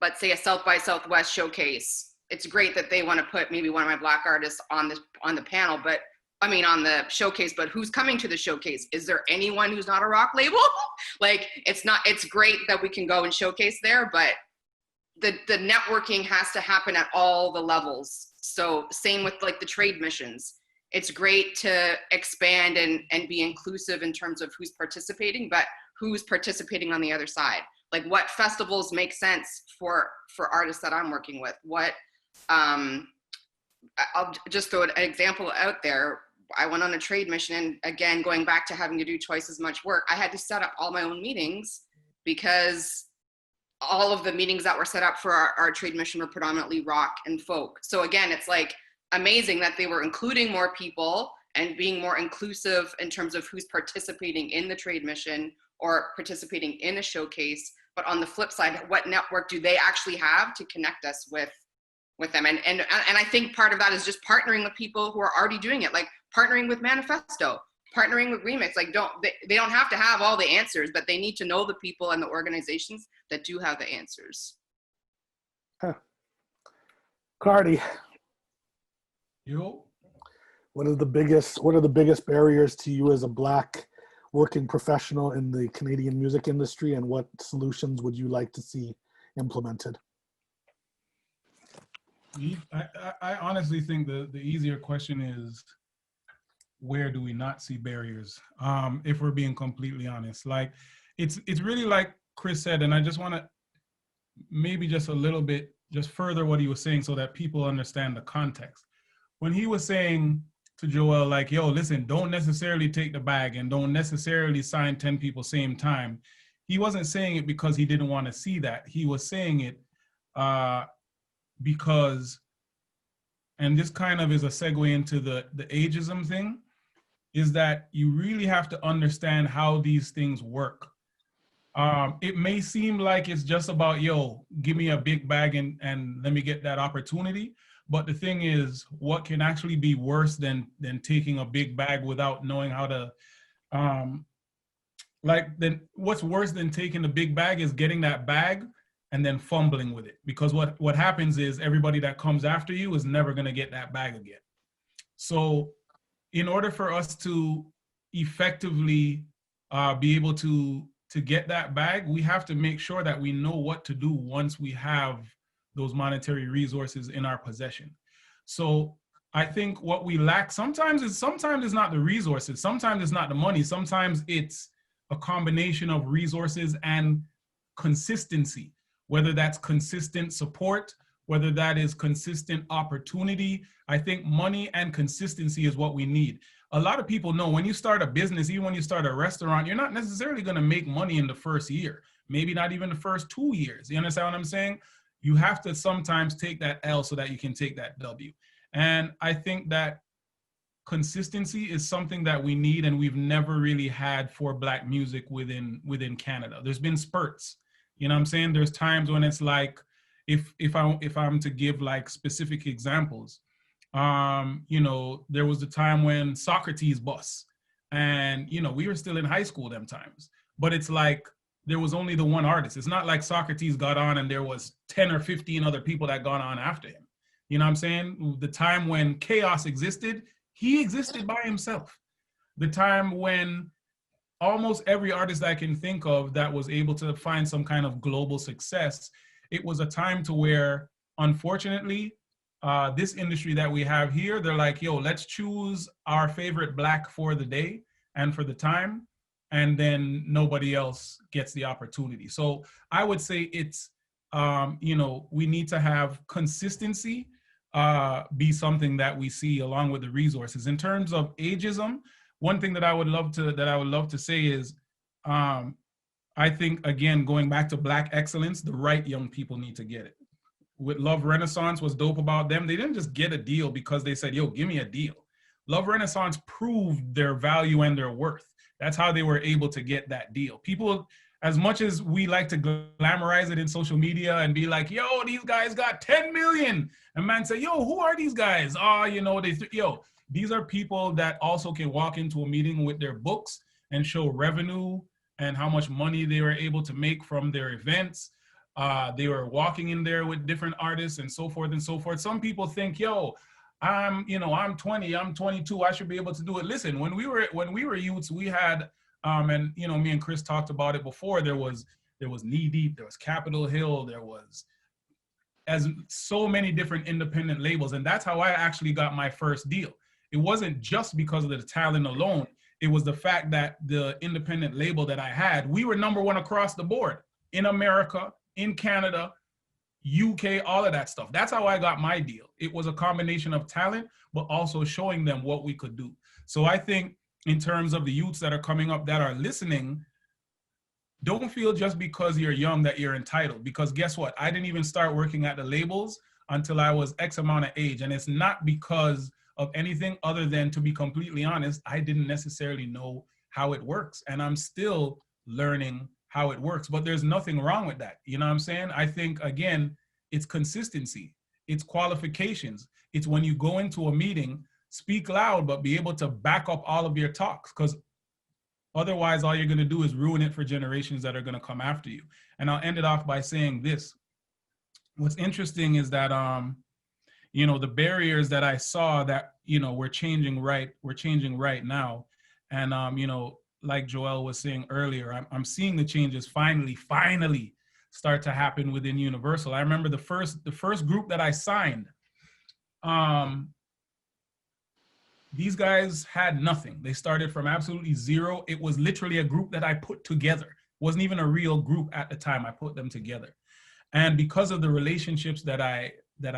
let's say a South by Southwest showcase. It's great that they want to put maybe one of my Black artists on the panel, but I mean, on the showcase, but who's coming to the showcase? Is there anyone who's not a rock label? Like, it's great that we can go and showcase there, but the networking has to happen at all the levels. So same with like the trade missions. It's great to expand and be inclusive in terms of who's participating, but who's participating on the other side? Like, what festivals make sense for artists that I'm working with? What I'll just throw an example out there. I went on a trade mission, and again, going back to having to do twice as much work, I had to set up all my own meetings because all of the meetings that were set up for our trade mission were predominantly rock and folk. So again, it's like amazing that they were including more people and being more inclusive in terms of who's participating in the trade mission or participating in a showcase. But on the flip side, what network do they actually have to connect us with them? And I think part of that is just partnering with people who are already doing it, like partnering with Manifesto, partnering with Remix. Like they don't have to have all the answers, but they need to know the people and the organizations that do have the answers. Huh. Cardi, Yo. what are the biggest barriers to you as a Black working professional in the Canadian music industry, and what solutions would you like to see implemented? I honestly think the easier question is, where do we not see barriers? If we're being completely honest, like it's really like Chris said, and I just want to maybe just a little bit just further what he was saying so that people understand the context. When he was saying to Joel, like, yo, listen, don't necessarily take the bag and don't necessarily sign 10 people same time. He wasn't saying it because he didn't want to see that. He was saying it because, and this kind of is a segue into the ageism thing, is that you really have to understand how these things work. It may seem like it's just about, yo, give me a big bag and let me get that opportunity. But the thing is, what can actually be worse than taking a big bag without knowing how to, then what's worse than taking the big bag is getting that bag and then fumbling with it. Because what happens is everybody that comes after you is never gonna get that bag again. So in order for us to effectively be able to get that bag, we have to make sure that we know what to do once we have those monetary resources in our possession. So I think what we lack sometimes it's not the resources, sometimes it's not the money, sometimes it's a combination of resources and consistency, whether that's consistent support, whether that is consistent opportunity. I think money and consistency is what we need. A lot of people know when you start a business, even when you start a restaurant, you're not necessarily going to make money in the first year, maybe not even the first 2 years. You understand what I'm saying? You have to sometimes take that L so that you can take that W. And I think that consistency is something that we need and we've never really had for Black music within Canada. There's been spurts, you know what I'm saying? There's times when it's like, if I'm to give like specific examples, you know, there was the time when Socrates bust and, you know, we were still in high school them times, but it's like, there was only the one artist. It's not like Socrates got on and there was 10 or 15 other people that got on after him. You know what I'm saying? The time when chaos existed, he existed by himself. The time when almost every artist I can think of that was able to find some kind of global success, it was a time to where, unfortunately, this industry that we have here, they're like, yo, let's choose our favorite Black for the day and for the time, and then nobody else gets the opportunity. So I would say it's, you know, we need to have consistency be something that we see along with the resources. In terms of ageism, one thing that I would love to say is, I think, again, going back to Black excellence, the right young people need to get it. With Love Renaissance, was dope about them, they didn't just get a deal because they said, yo, give me a deal. Love Renaissance proved their value and their worth. That's how they were able to get that deal. People, as much as we like to glamorize it in social media and be like, yo, these guys got 10 million. And man say, yo, who are these guys? Oh, you know, these are people that also can walk into a meeting with their books and show revenue and how much money they were able to make from their events. They were walking in there with different artists and so forth and so forth. Some people think, yo, I'm 20, I'm 22, I should be able to do it. Listen, when we were youths, we had, and you know, me and Chris talked about it before, there was Knee Deep, there was Capitol Hill, there was so many different independent labels. And that's how I actually got my first deal. It wasn't just because of the talent alone. It was the fact that the independent label that I had, we were #1 across the board in America, in Canada, UK, all of that stuff. That's how I got my deal. It was a combination of talent, but also showing them what we could do. So I think in terms of the youths that are coming up that are listening, don't feel just because you're young that you're entitled, because guess what? I didn't even start working at the labels until I was X amount of age. And it's not because of anything other than, to be completely honest, I didn't necessarily know how it works. And I'm still learning how it works, but there's nothing wrong with that. You know what I'm saying? I think, again, it's consistency, it's qualifications. It's when you go into a meeting, speak loud, but be able to back up all of your talks, because otherwise all you're going to do is ruin it for generations that are going to come after you. And I'll end it off by saying this. What's interesting is that, you know, the barriers that I saw that, you know, we're changing right now. And, you know, like Joel was saying earlier, I'm seeing the changes finally start to happen within Universal. I remember the first group that I signed, these guys had nothing. They started from absolutely zero. It was literally a group that I put together. It wasn't even a real group at the time. I put them together. And because of the relationships that I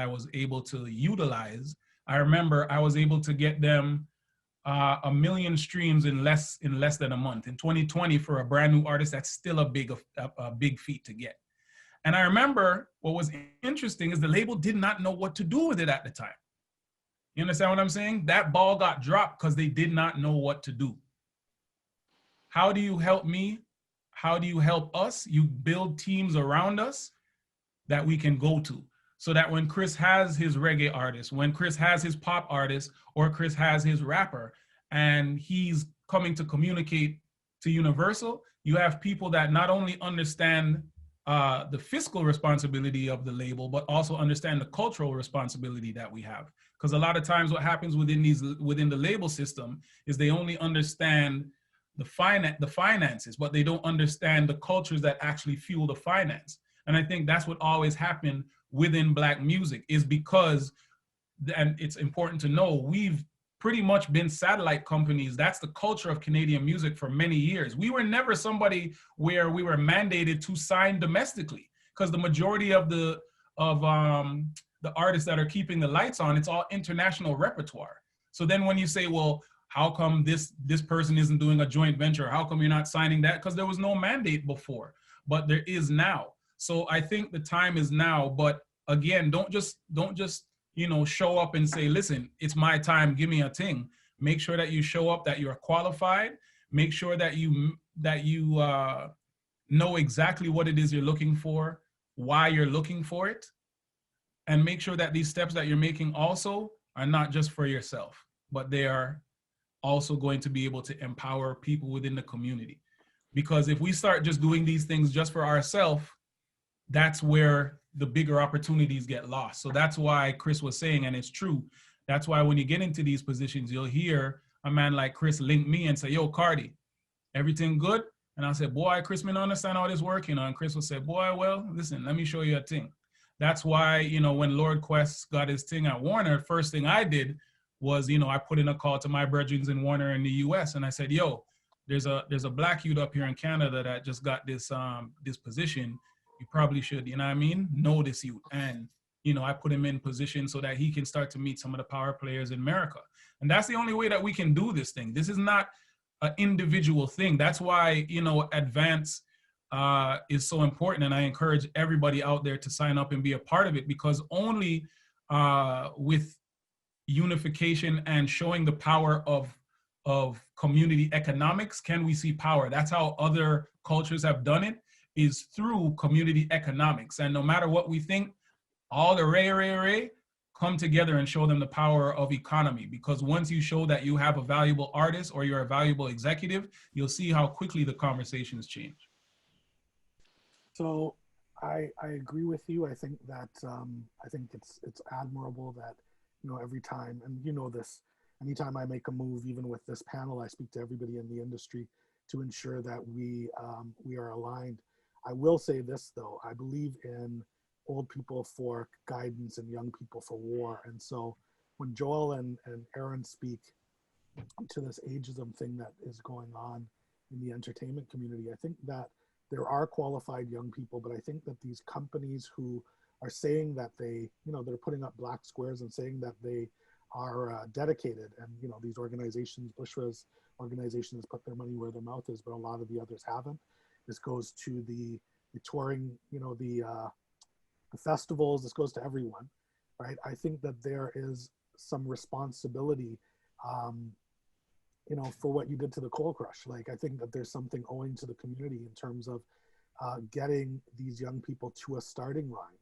was able to utilize, I remember I was able to get them 1 million streams in less than a month. In 2020, for a brand new artist, that's still a big feat to get. And I remember what was interesting is the label did not know what to do with it at the time. You understand what I'm saying? That ball got dropped because they did not know what to do. How do you help me? How do you help us? You build teams around us that we can go to. So that when Chris has his reggae artist, when Chris has his pop artist, or Chris has his rapper, and he's coming to communicate to Universal, you have people that not only understand the fiscal responsibility of the label, but also understand the cultural responsibility that we have. Because a lot of times what happens within the label system is they only understand the finances, but they don't understand the cultures that actually fuel the finance. And I think that's what always happened within Black music, is because, and it's important to know, we've pretty much been satellite companies. That's the culture of Canadian music for many years. We were never somebody where we were mandated to sign domestically, because the majority of the artists that are keeping the lights on, it's all international repertoire. So then when you say, well, how come this person isn't doing a joint venture? How come you're not signing that? Because there was no mandate before, but there is now. So I think the time is now. But again, don't just you know, show up and say, listen, it's my time, give me a thing. Make sure that you show up, that you're qualified. Make sure that you know exactly what it is you're looking for, why you're looking for it, and make sure that these steps that you're making also are not just for yourself, but they are also going to be able to empower people within the community. Because if we start just doing these things just for ourselves, that's where the bigger opportunities get lost. So that's why Chris was saying, and it's true, that's why when you get into these positions, you'll hear a man like Chris link me and say, yo, Cardi, everything good? And I said, boy, Chris, me don't understand how this working. You know? And Chris will say, boy, well, listen, let me show you a thing. That's why, you know, when Lord Quest got his thing at Warner, first thing I did was, you know, I put in a call to my brethren in Warner in the US, and I said, yo, there's a Black youth up here in Canada that just got this position. You probably should, you know what I mean, know this youth. And, you know, I put him in position so that he can start to meet some of the power players in America. And that's the only way that we can do this thing. This is not an individual thing. That's why, you know, Advance is so important. And I encourage everybody out there to sign up and be a part of it, because only with unification and showing the power of community economics can we see power. That's how other cultures have done it, is through community economics. And no matter what we think, all the ray come together and show them the power of economy. Because once you show that you have a valuable artist or you're a valuable executive, you'll see how quickly the conversations change. So I agree with you. I think that I think it's admirable that, you know, every time, and you know this, anytime I make a move, even with this panel, I speak to everybody in the industry to ensure that we are aligned. I will say this though, I believe in old people for guidance and young people for war. And so when Joel and ERIN speak to this ageism thing that is going on in the entertainment community, I think that there are qualified young people, but I think that these companies who are saying that they, they're putting up black squares and saying that they are dedicated. And, these organizations, BUSHRA's organization has put their money where their mouth is, but a lot of the others haven't. This goes to the touring, the festivals, this goes to everyone, right? I think that there is some responsibility, for what you did to the coal crush. Like, I think that there's something owing to the community in terms of getting these young people to a starting line,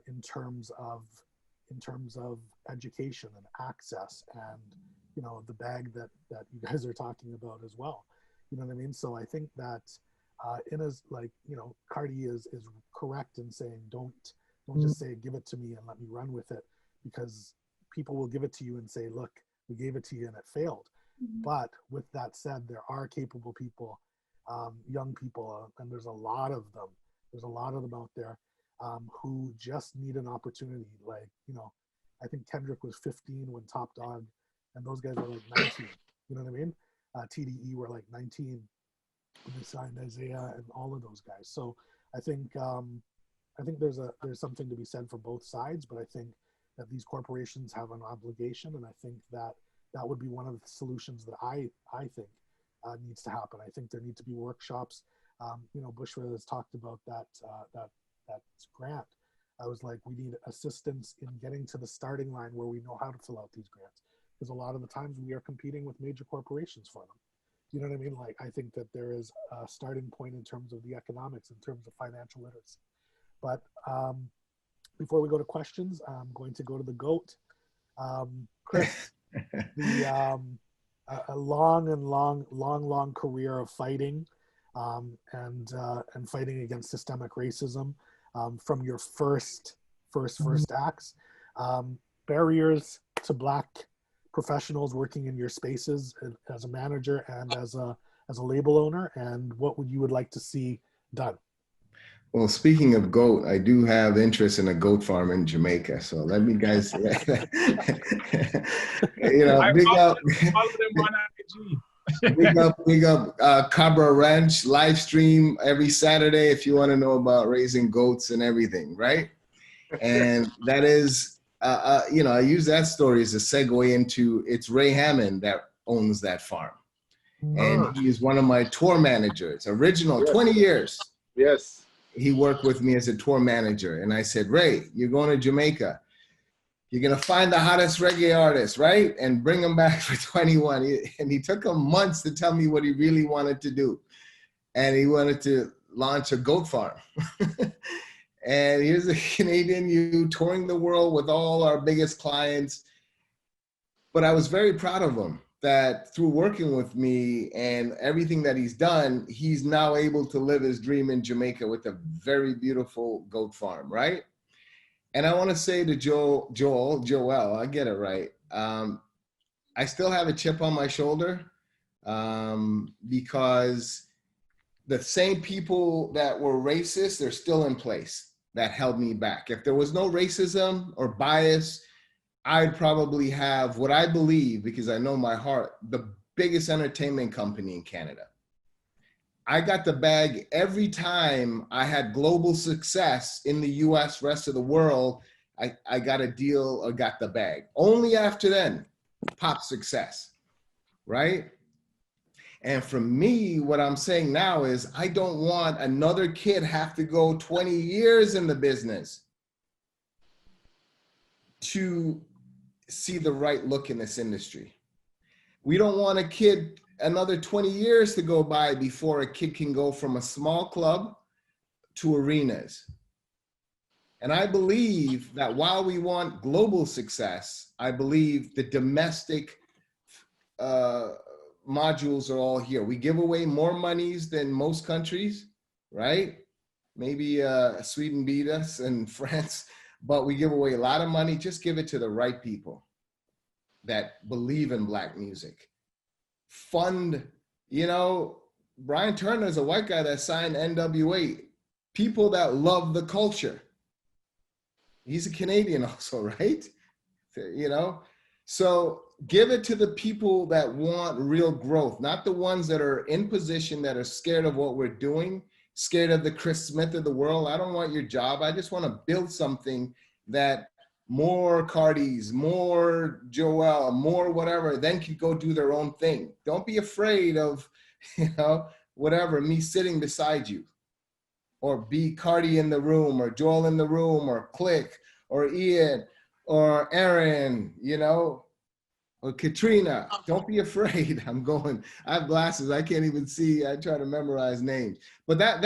in terms of education and access, and the bag that you guys are talking about as well. You know what I mean? So I think that Cardi is correct in saying don't just say give it to me and let me run with it, because people will give it to you and say, look, we gave it to you and it failed. But with that said, there are capable people, young people, and there's a lot of them. There's a lot of them out there who just need an opportunity. Like, I think Kendrick was 15 when Top Dog, and those guys were like 19. You know what I mean? TDE were like 19 when they signed Isaiah and all of those guys. So I think there's something to be said for both sides, but I think that these corporations have an obligation, and I think that would be one of the solutions that I think needs to happen. I think there need to be workshops. BUSHRA has talked about that grant. I was like, we need assistance in getting to the starting line where we know how to fill out these grants, because a lot of the times we are competing with major corporations for them. You know what I mean? Like, I think that there is a starting point in terms of the economics, in terms of financial literacy. But before we go to questions, I'm going to go to the GOAT. Chris, a long career of fighting and fighting against systemic racism from your first acts. Barriers to Black professionals working in your spaces as a manager and as a label owner, and what you would like to see done? Well, speaking of goat, I do have interest in a goat farm in Jamaica. So let me guys, big up, big up Cabra Ranch live stream every Saturday if you want to know about raising goats and everything, right? And that is, I use that story as a segue into, it's Ray Hammond that owns that farm. And he is one of my tour managers, original, 20 years. Yes. He worked with me as a tour manager. And I said, Ray, you're going to Jamaica. You're going to find the hottest reggae artists, right? And bring them back for 21. And he took him months to tell me what he really wanted to do. And he wanted to launch a goat farm. And here's a Canadian youth touring the world with all our biggest clients. But I was very proud of him that through working with me and everything that he's done, he's now able to live his dream in Jamaica with a very beautiful goat farm, right? And I want to say to Joel, I get it right. I still have a chip on my shoulder because the same people that were racist, they're still in place that held me back. If there was no racism or bias, I'd probably have what I believe, because I know my heart, the biggest entertainment company in Canada. I got the bag every time I had global success in the US, rest of the world. I got a deal or got the bag. Only after then, pop success, right? And for me, what I'm saying now is I don't want another kid have to go 20 years in the business to see the right look in this industry. We don't want a kid another 20 years to go by before a kid can go from a small club to arenas. And I believe that while we want global success, I believe the domestic modules are all here. We give away more monies than most countries, right? Maybe Sweden beat us and France, but we give away a lot of money. Just give it to the right people that believe in Black music. Fund, Brian Turner is a white guy that signed NWA. People that love the culture. He's a Canadian also, right? So give it to the people that want real growth, not the ones that are in position that are scared of what we're doing. scared of the Chris Smith of the world. I don't want your job. I just want to build something that more Cardis, more Joel, more whatever, then can go do their own thing. Don't be afraid of, you know, whatever, me sitting beside you, or be Cardi in the room, or Joel in the room, or Click, or Ian, or ERIN, you know, or Katrina. Don't be afraid. I have glasses. I can't even see. I try to memorize names. But that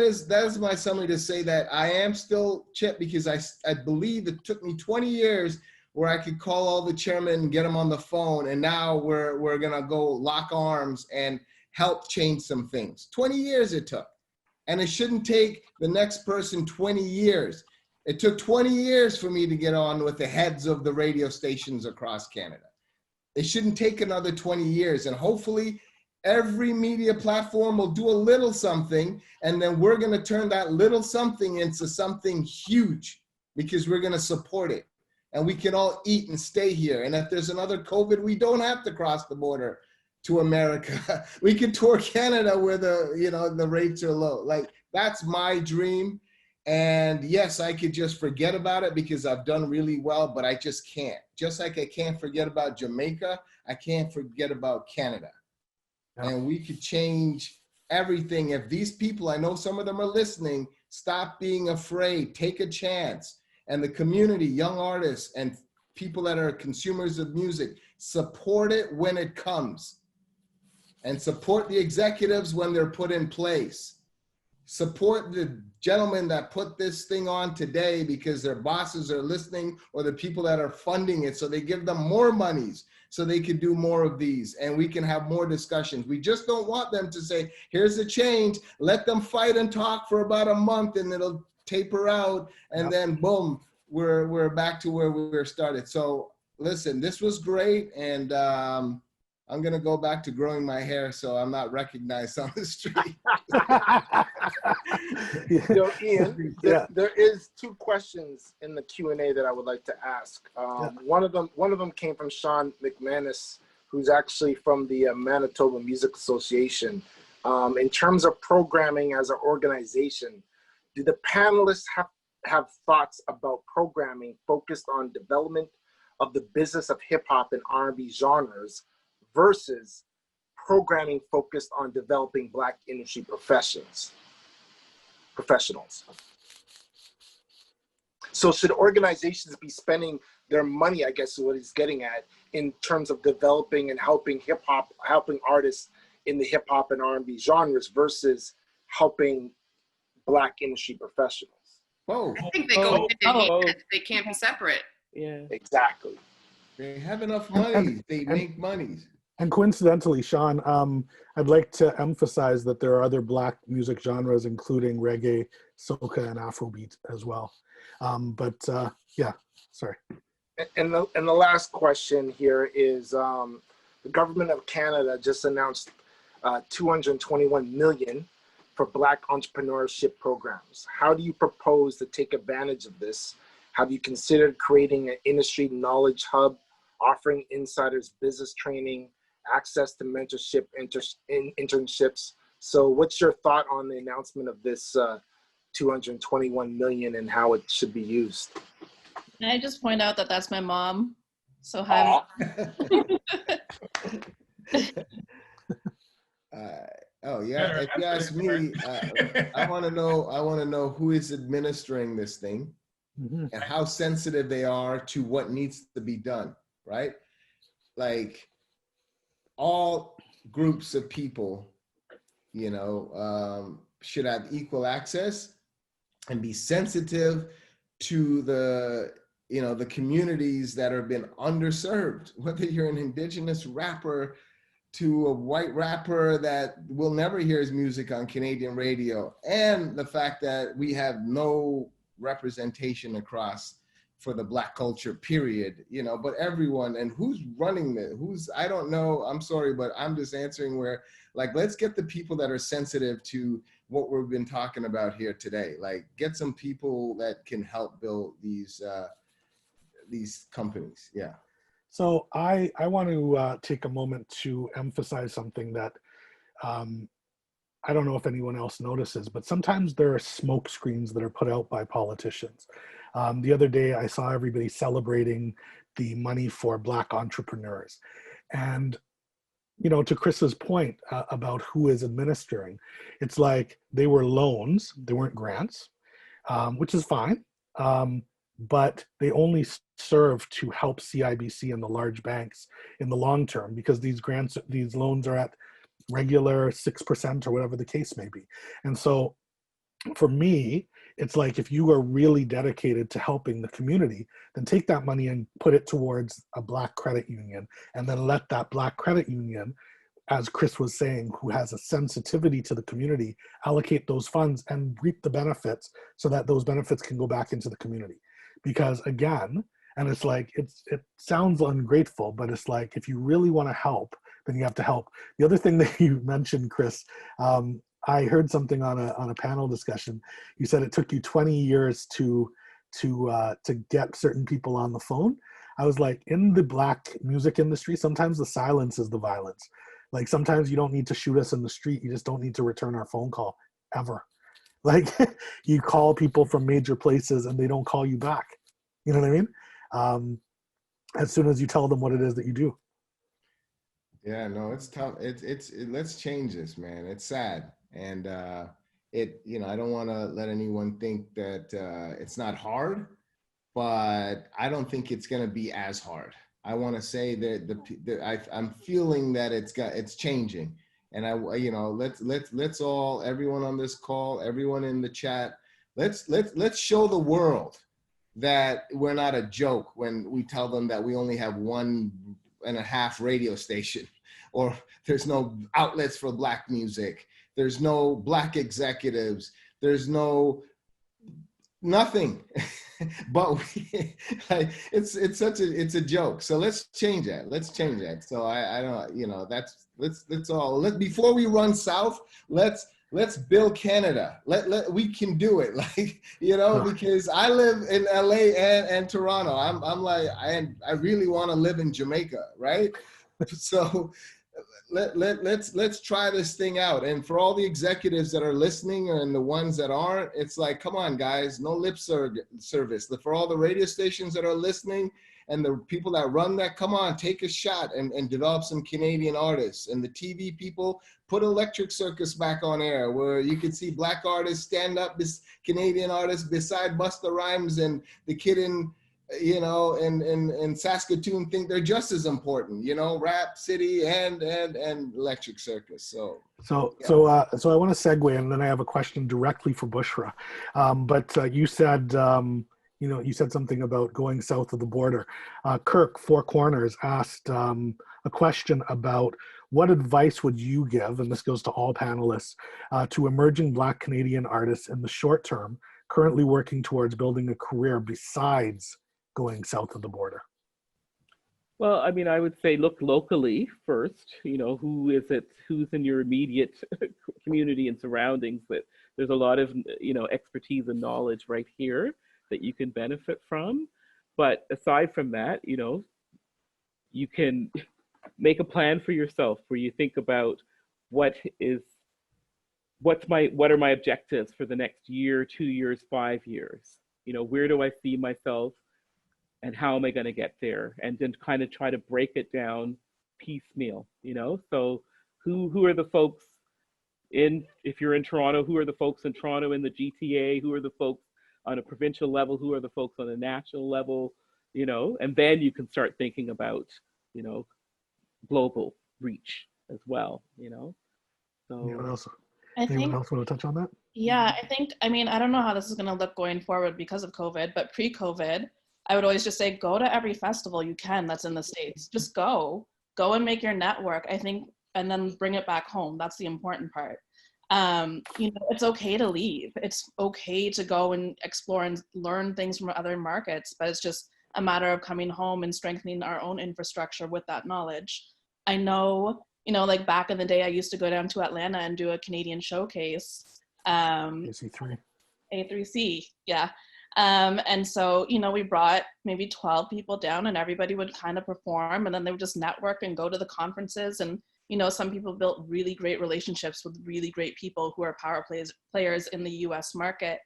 is my summary to say that I am still Chip, because I believe it took me 20 years where I could call all the chairmen and get them on the phone. And now we're going to go lock arms and help change some things. 20 years it took. And it shouldn't take the next person 20 years. It took 20 years for me to get on with the heads of the radio stations across Canada. It shouldn't take another 20 years. And hopefully every media platform will do a little something, and then we're going to turn that little something into something huge, because we're going to support it. And we can all eat and stay here. And if there's another COVID, we don't have to cross the border to America. We can tour Canada where the rates are low. Like, that's my dream. And yes, I could just forget about it because I've done really well, but I just can't. Just like I can't forget about Jamaica, I can't forget about Canada. Yeah. And we could change everything if these people, I know some of them are listening, stop being afraid, take a chance. And the community, young artists and people that are consumers of music, support it when it comes. And support the executives when they're put in place. Support the gentlemen that put this thing on today because their bosses are listening, or the people that are funding it, so they give them more monies so they can do more of these and we can have more discussions. We just don't want them to say, here's a change, let them fight and talk for about a month and it'll taper out, and then boom, we're back to where we were started. So listen, this was great, and I'm gonna go back to growing my hair so I'm not recognized on the street. So Ian, there is two questions in the Q&A that I would like to ask. One of them came from Sean McManus, who's actually from the Manitoba Music Association. In terms of programming as an organization, do the panelists have thoughts about programming focused on development of the business of hip hop and R&B genres versus programming focused on developing Black industry professionals? So should organizations be spending their money, I guess is what he's getting at, in terms of developing and helping artists in the hip hop and R&B genres versus helping Black industry professionals? Whoa. I think they go hand in hand. They can't be separate. Yeah. Exactly. They have enough money. They make money. And coincidentally, Sean, I'd like to emphasize that there are other Black music genres, including reggae, soca, and Afrobeat as well. Yeah, sorry. And the last question here is, the government of Canada just announced $221 million for Black entrepreneurship programs. How do you propose to take advantage of this? Have you considered creating an industry knowledge hub, offering insiders business training, access to mentorship, internships? So what's your thought on the announcement of this $221 million and how it should be used? Can I just point out that that's my mom? So hi. Oh yeah, if you ask me, I want to know who is administering this thing and how sensitive they are to what needs to be done, right? Like, all groups of people, should have equal access and be sensitive to the communities that have been underserved, whether you're an Indigenous rapper to a white rapper that will never hear his music on Canadian radio, and the fact that we have no representation across for the Black culture, period, but everyone, and who's running this, I don't know, I'm sorry, but I'm just answering where, like, let's get the people that are sensitive to what we've been talking about here today. Like, get some people that can help build these companies, yeah. So I want to take a moment to emphasize something that I don't know if anyone else notices, but sometimes there are smoke screens that are put out by politicians. The other day, I saw everybody celebrating the money for Black entrepreneurs. And, you know, to Chris's point about who is administering, it's like they were loans, they weren't grants, which is fine. But they only serve to help CIBC and the large banks in the long term, because these grants, these loans are at regular 6% or whatever the case may be. And so for me, it's like, if you are really dedicated to helping the community, then take that money and put it towards a Black credit union, and then let that Black credit union, as Chris was saying, who has a sensitivity to the community, allocate those funds and reap the benefits, so that those benefits can go back into the community. Because again, and it's like, it sounds ungrateful, but it's like, if you really want to help, then you have to help. The other thing that you mentioned, Chris, I heard something on a panel discussion. You said it took you 20 years to get certain people on the phone. I was like, in the Black music industry, sometimes the silence is the violence. Like, sometimes you don't need to shoot us in the street. You just don't need to return our phone call ever. Like, you call people from major places and they don't call you back. You know what I mean? As soon as you tell them what it is that you do. Yeah, no, it's tough. Let's change this, man. It's sad. And you know, I don't want to let anyone think that it's not hard, but I don't think it's going to be as hard. I want to say that I'm feeling that it's changing. And you know, let's all, everyone on this call, everyone in the chat, let's show the world that we're not a joke when we tell them that we only have 1.5 radio station, or there's no outlets for Black music, there's no Black executives, there's nothing. But it's a joke. So let's change that. Let's change that. So I don't, you know, let's all, before we run south, let's build Canada. We can do it. Like, you know, because I live in LA and Toronto. I'm like, I really want to live in Jamaica, right? So let's try this thing out. And for all the executives that are listening and the ones that aren't, it's like, come on, guys, no lip service. For all the radio stations that are listening and the people that run that, come on, take a shot and develop some Canadian artists. And the TV people, put Electric Circus back on air, where you can see Black artists stand up, this Canadian artists beside Busta Rhymes and the kid in, you know, in Saskatoon think they're just as important, you know, Rap City and Electric Circus. So I want to segue, and then I have a question directly for BUSHRA. But you said, you know, you said something about going south of the border. Kirk, Four Corners, asked a question about what advice would you give, and this goes to all panelists, to emerging Black Canadian artists in the short term, currently working towards building a career besides going south of the border? Well, I mean, I would say look locally first. You know, who's in your immediate community and surroundings. That there's a lot of, you know, expertise and knowledge right here that you can benefit from. But aside from that, you know, you can make a plan for yourself where you think about what are my objectives for the next year, 2 years, 5 years. You know, where do I see myself? And how am I going to get there? And then kind of try to break it down piecemeal, you know? So who are the folks if you're in Toronto, who are the folks in Toronto in the GTA? Who are the folks on a provincial level? Who are the folks on a national level? You know, and then you can start thinking about, you know, global reach as well, you know? So anyone else want to touch on that? Yeah, I mean, I don't know how this is going to look going forward because of COVID, but pre-COVID, I would always just say, go to every festival you can that's in the States. Just go and make your network, I think, and then bring it back home. That's the important part. You know, it's okay to leave. It's okay to go and explore and learn things from other markets, but it's just a matter of coming home and strengthening our own infrastructure with that knowledge. I know, you know, like back in the day, I used to go down to Atlanta and do a Canadian showcase. A3C, yeah. And so, you know, we brought maybe 12 people down and everybody would kind of perform, and then they would just network and go to the conferences and you know, some people built really great relationships with really great people who are power players in the US market.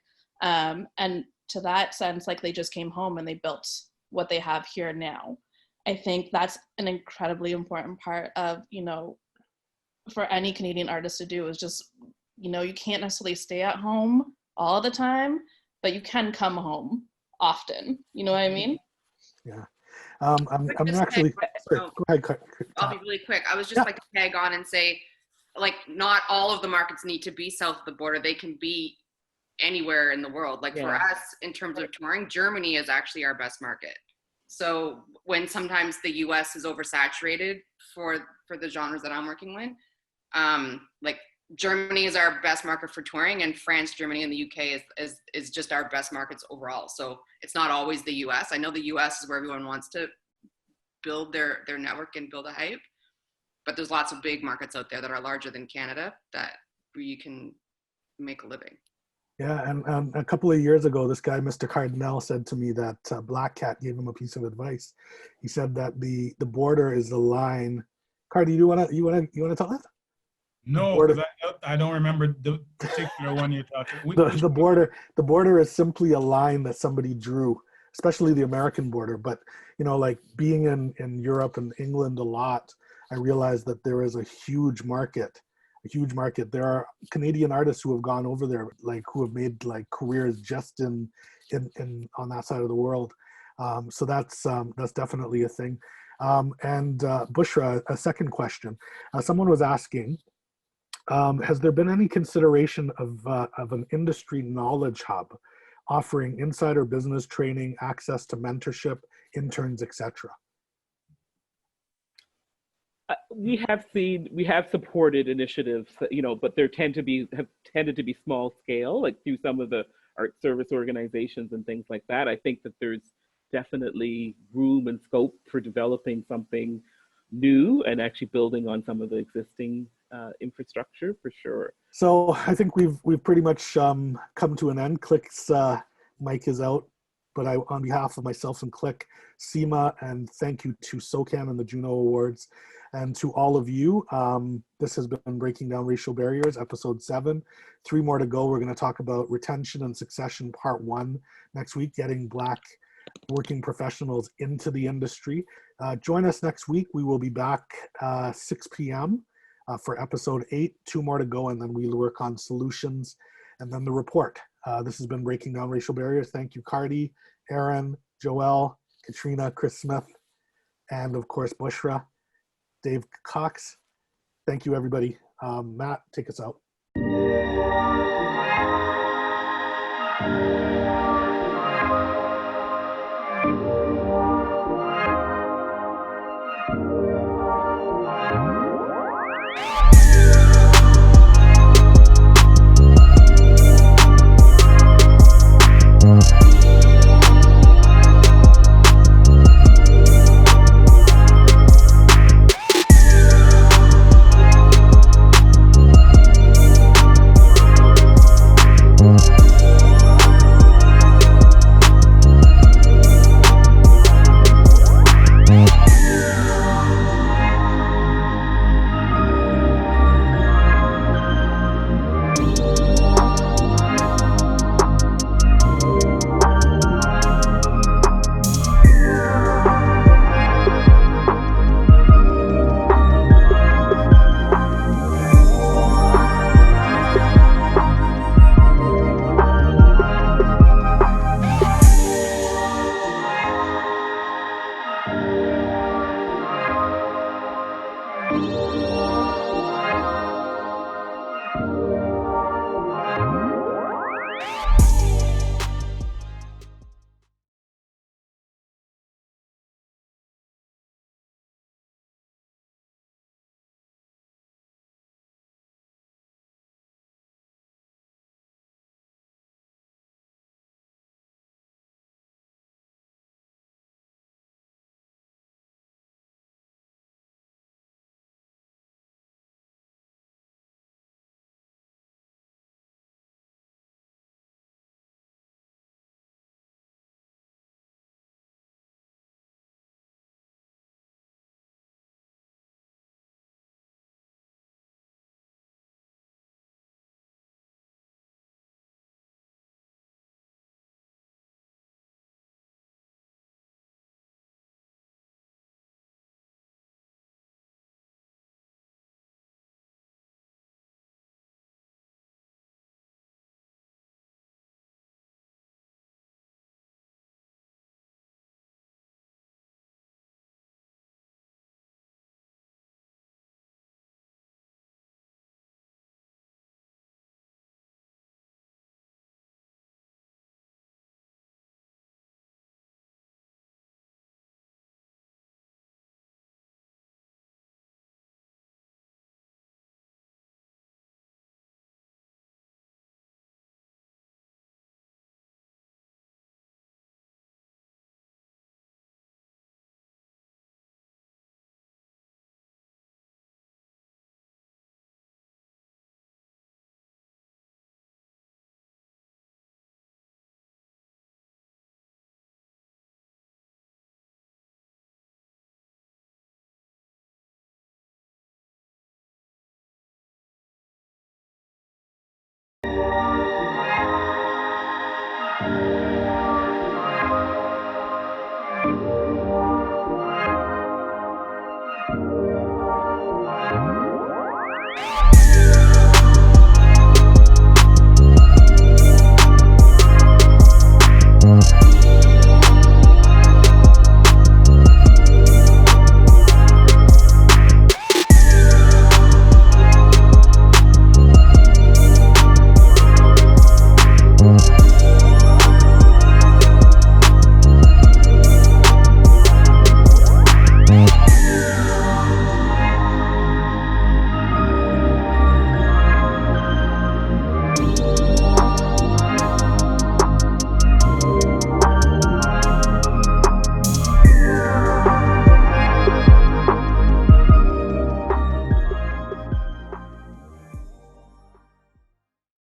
And to that sense, like they just came home and they built what they have here now. I think that's an incredibly important part of, you know, for any Canadian artist to do is just, you know, you can't necessarily stay at home all the time, but you can come home often. You know what I mean? Yeah. I'm actually, sorry, go ahead. I'll be really quick. I was just like to tag on and say, like, not all of the markets need to be south of the border. They can be anywhere in the world. Like for us, in terms of touring, Germany is actually our best market. So when sometimes the US is oversaturated for the genres that I'm working with, like Germany is our best market for touring, and France, Germany, and the UK is just our best markets overall. So it's not always the US. I know the US is where everyone wants to build their network and build a hype, but there's lots of big markets out there that are larger than Canada that where you can make a living. Yeah, and a couple of years ago, this guy, Mr. KARDINAL, said to me that Black Cat gave him a piece of advice. He said that the border is the line. Cardi, you wanna tell that? No, because I don't remember the particular one you're talking. The border is simply a line that somebody drew, especially the American border. But you know, like being in Europe and England a lot, I realized that there is a huge market. There are Canadian artists who have gone over there, like who have made like careers just in on that side of the world. So that's definitely a thing. And BUSHRA, a second question. Someone was asking, has there been any consideration of an industry knowledge hub offering insider business training, access to mentorship, interns, etc.? We have supported initiatives, you know, but have tended to be small scale, like through some of the art service organizations and things like that. I think that there's definitely room and scope for developing something new and actually building on some of the existing infrastructure for sure. So I think we've pretty much come to an end. Click's mic is out, but on behalf of myself and Click, CIMA, and thank you to SOCAN and the Juno Awards, and to all of you. This has been Breaking Down Racial Barriers, episode 7. 3 more to go. We're going to talk about retention and succession, part 1 next week, getting Black working professionals into the industry. Join us next week. We will be back 6 p.m. For episode 8. 2 more to go, and then we'll work on solutions and then the report. This has been Breaking Down Racial Barriers. Thank you, Cardi, ERIN, Joelle, Katrina, Chris Smith, and of course, BUSHRA, Dave Cox. Thank you, everybody. Matt, take us out.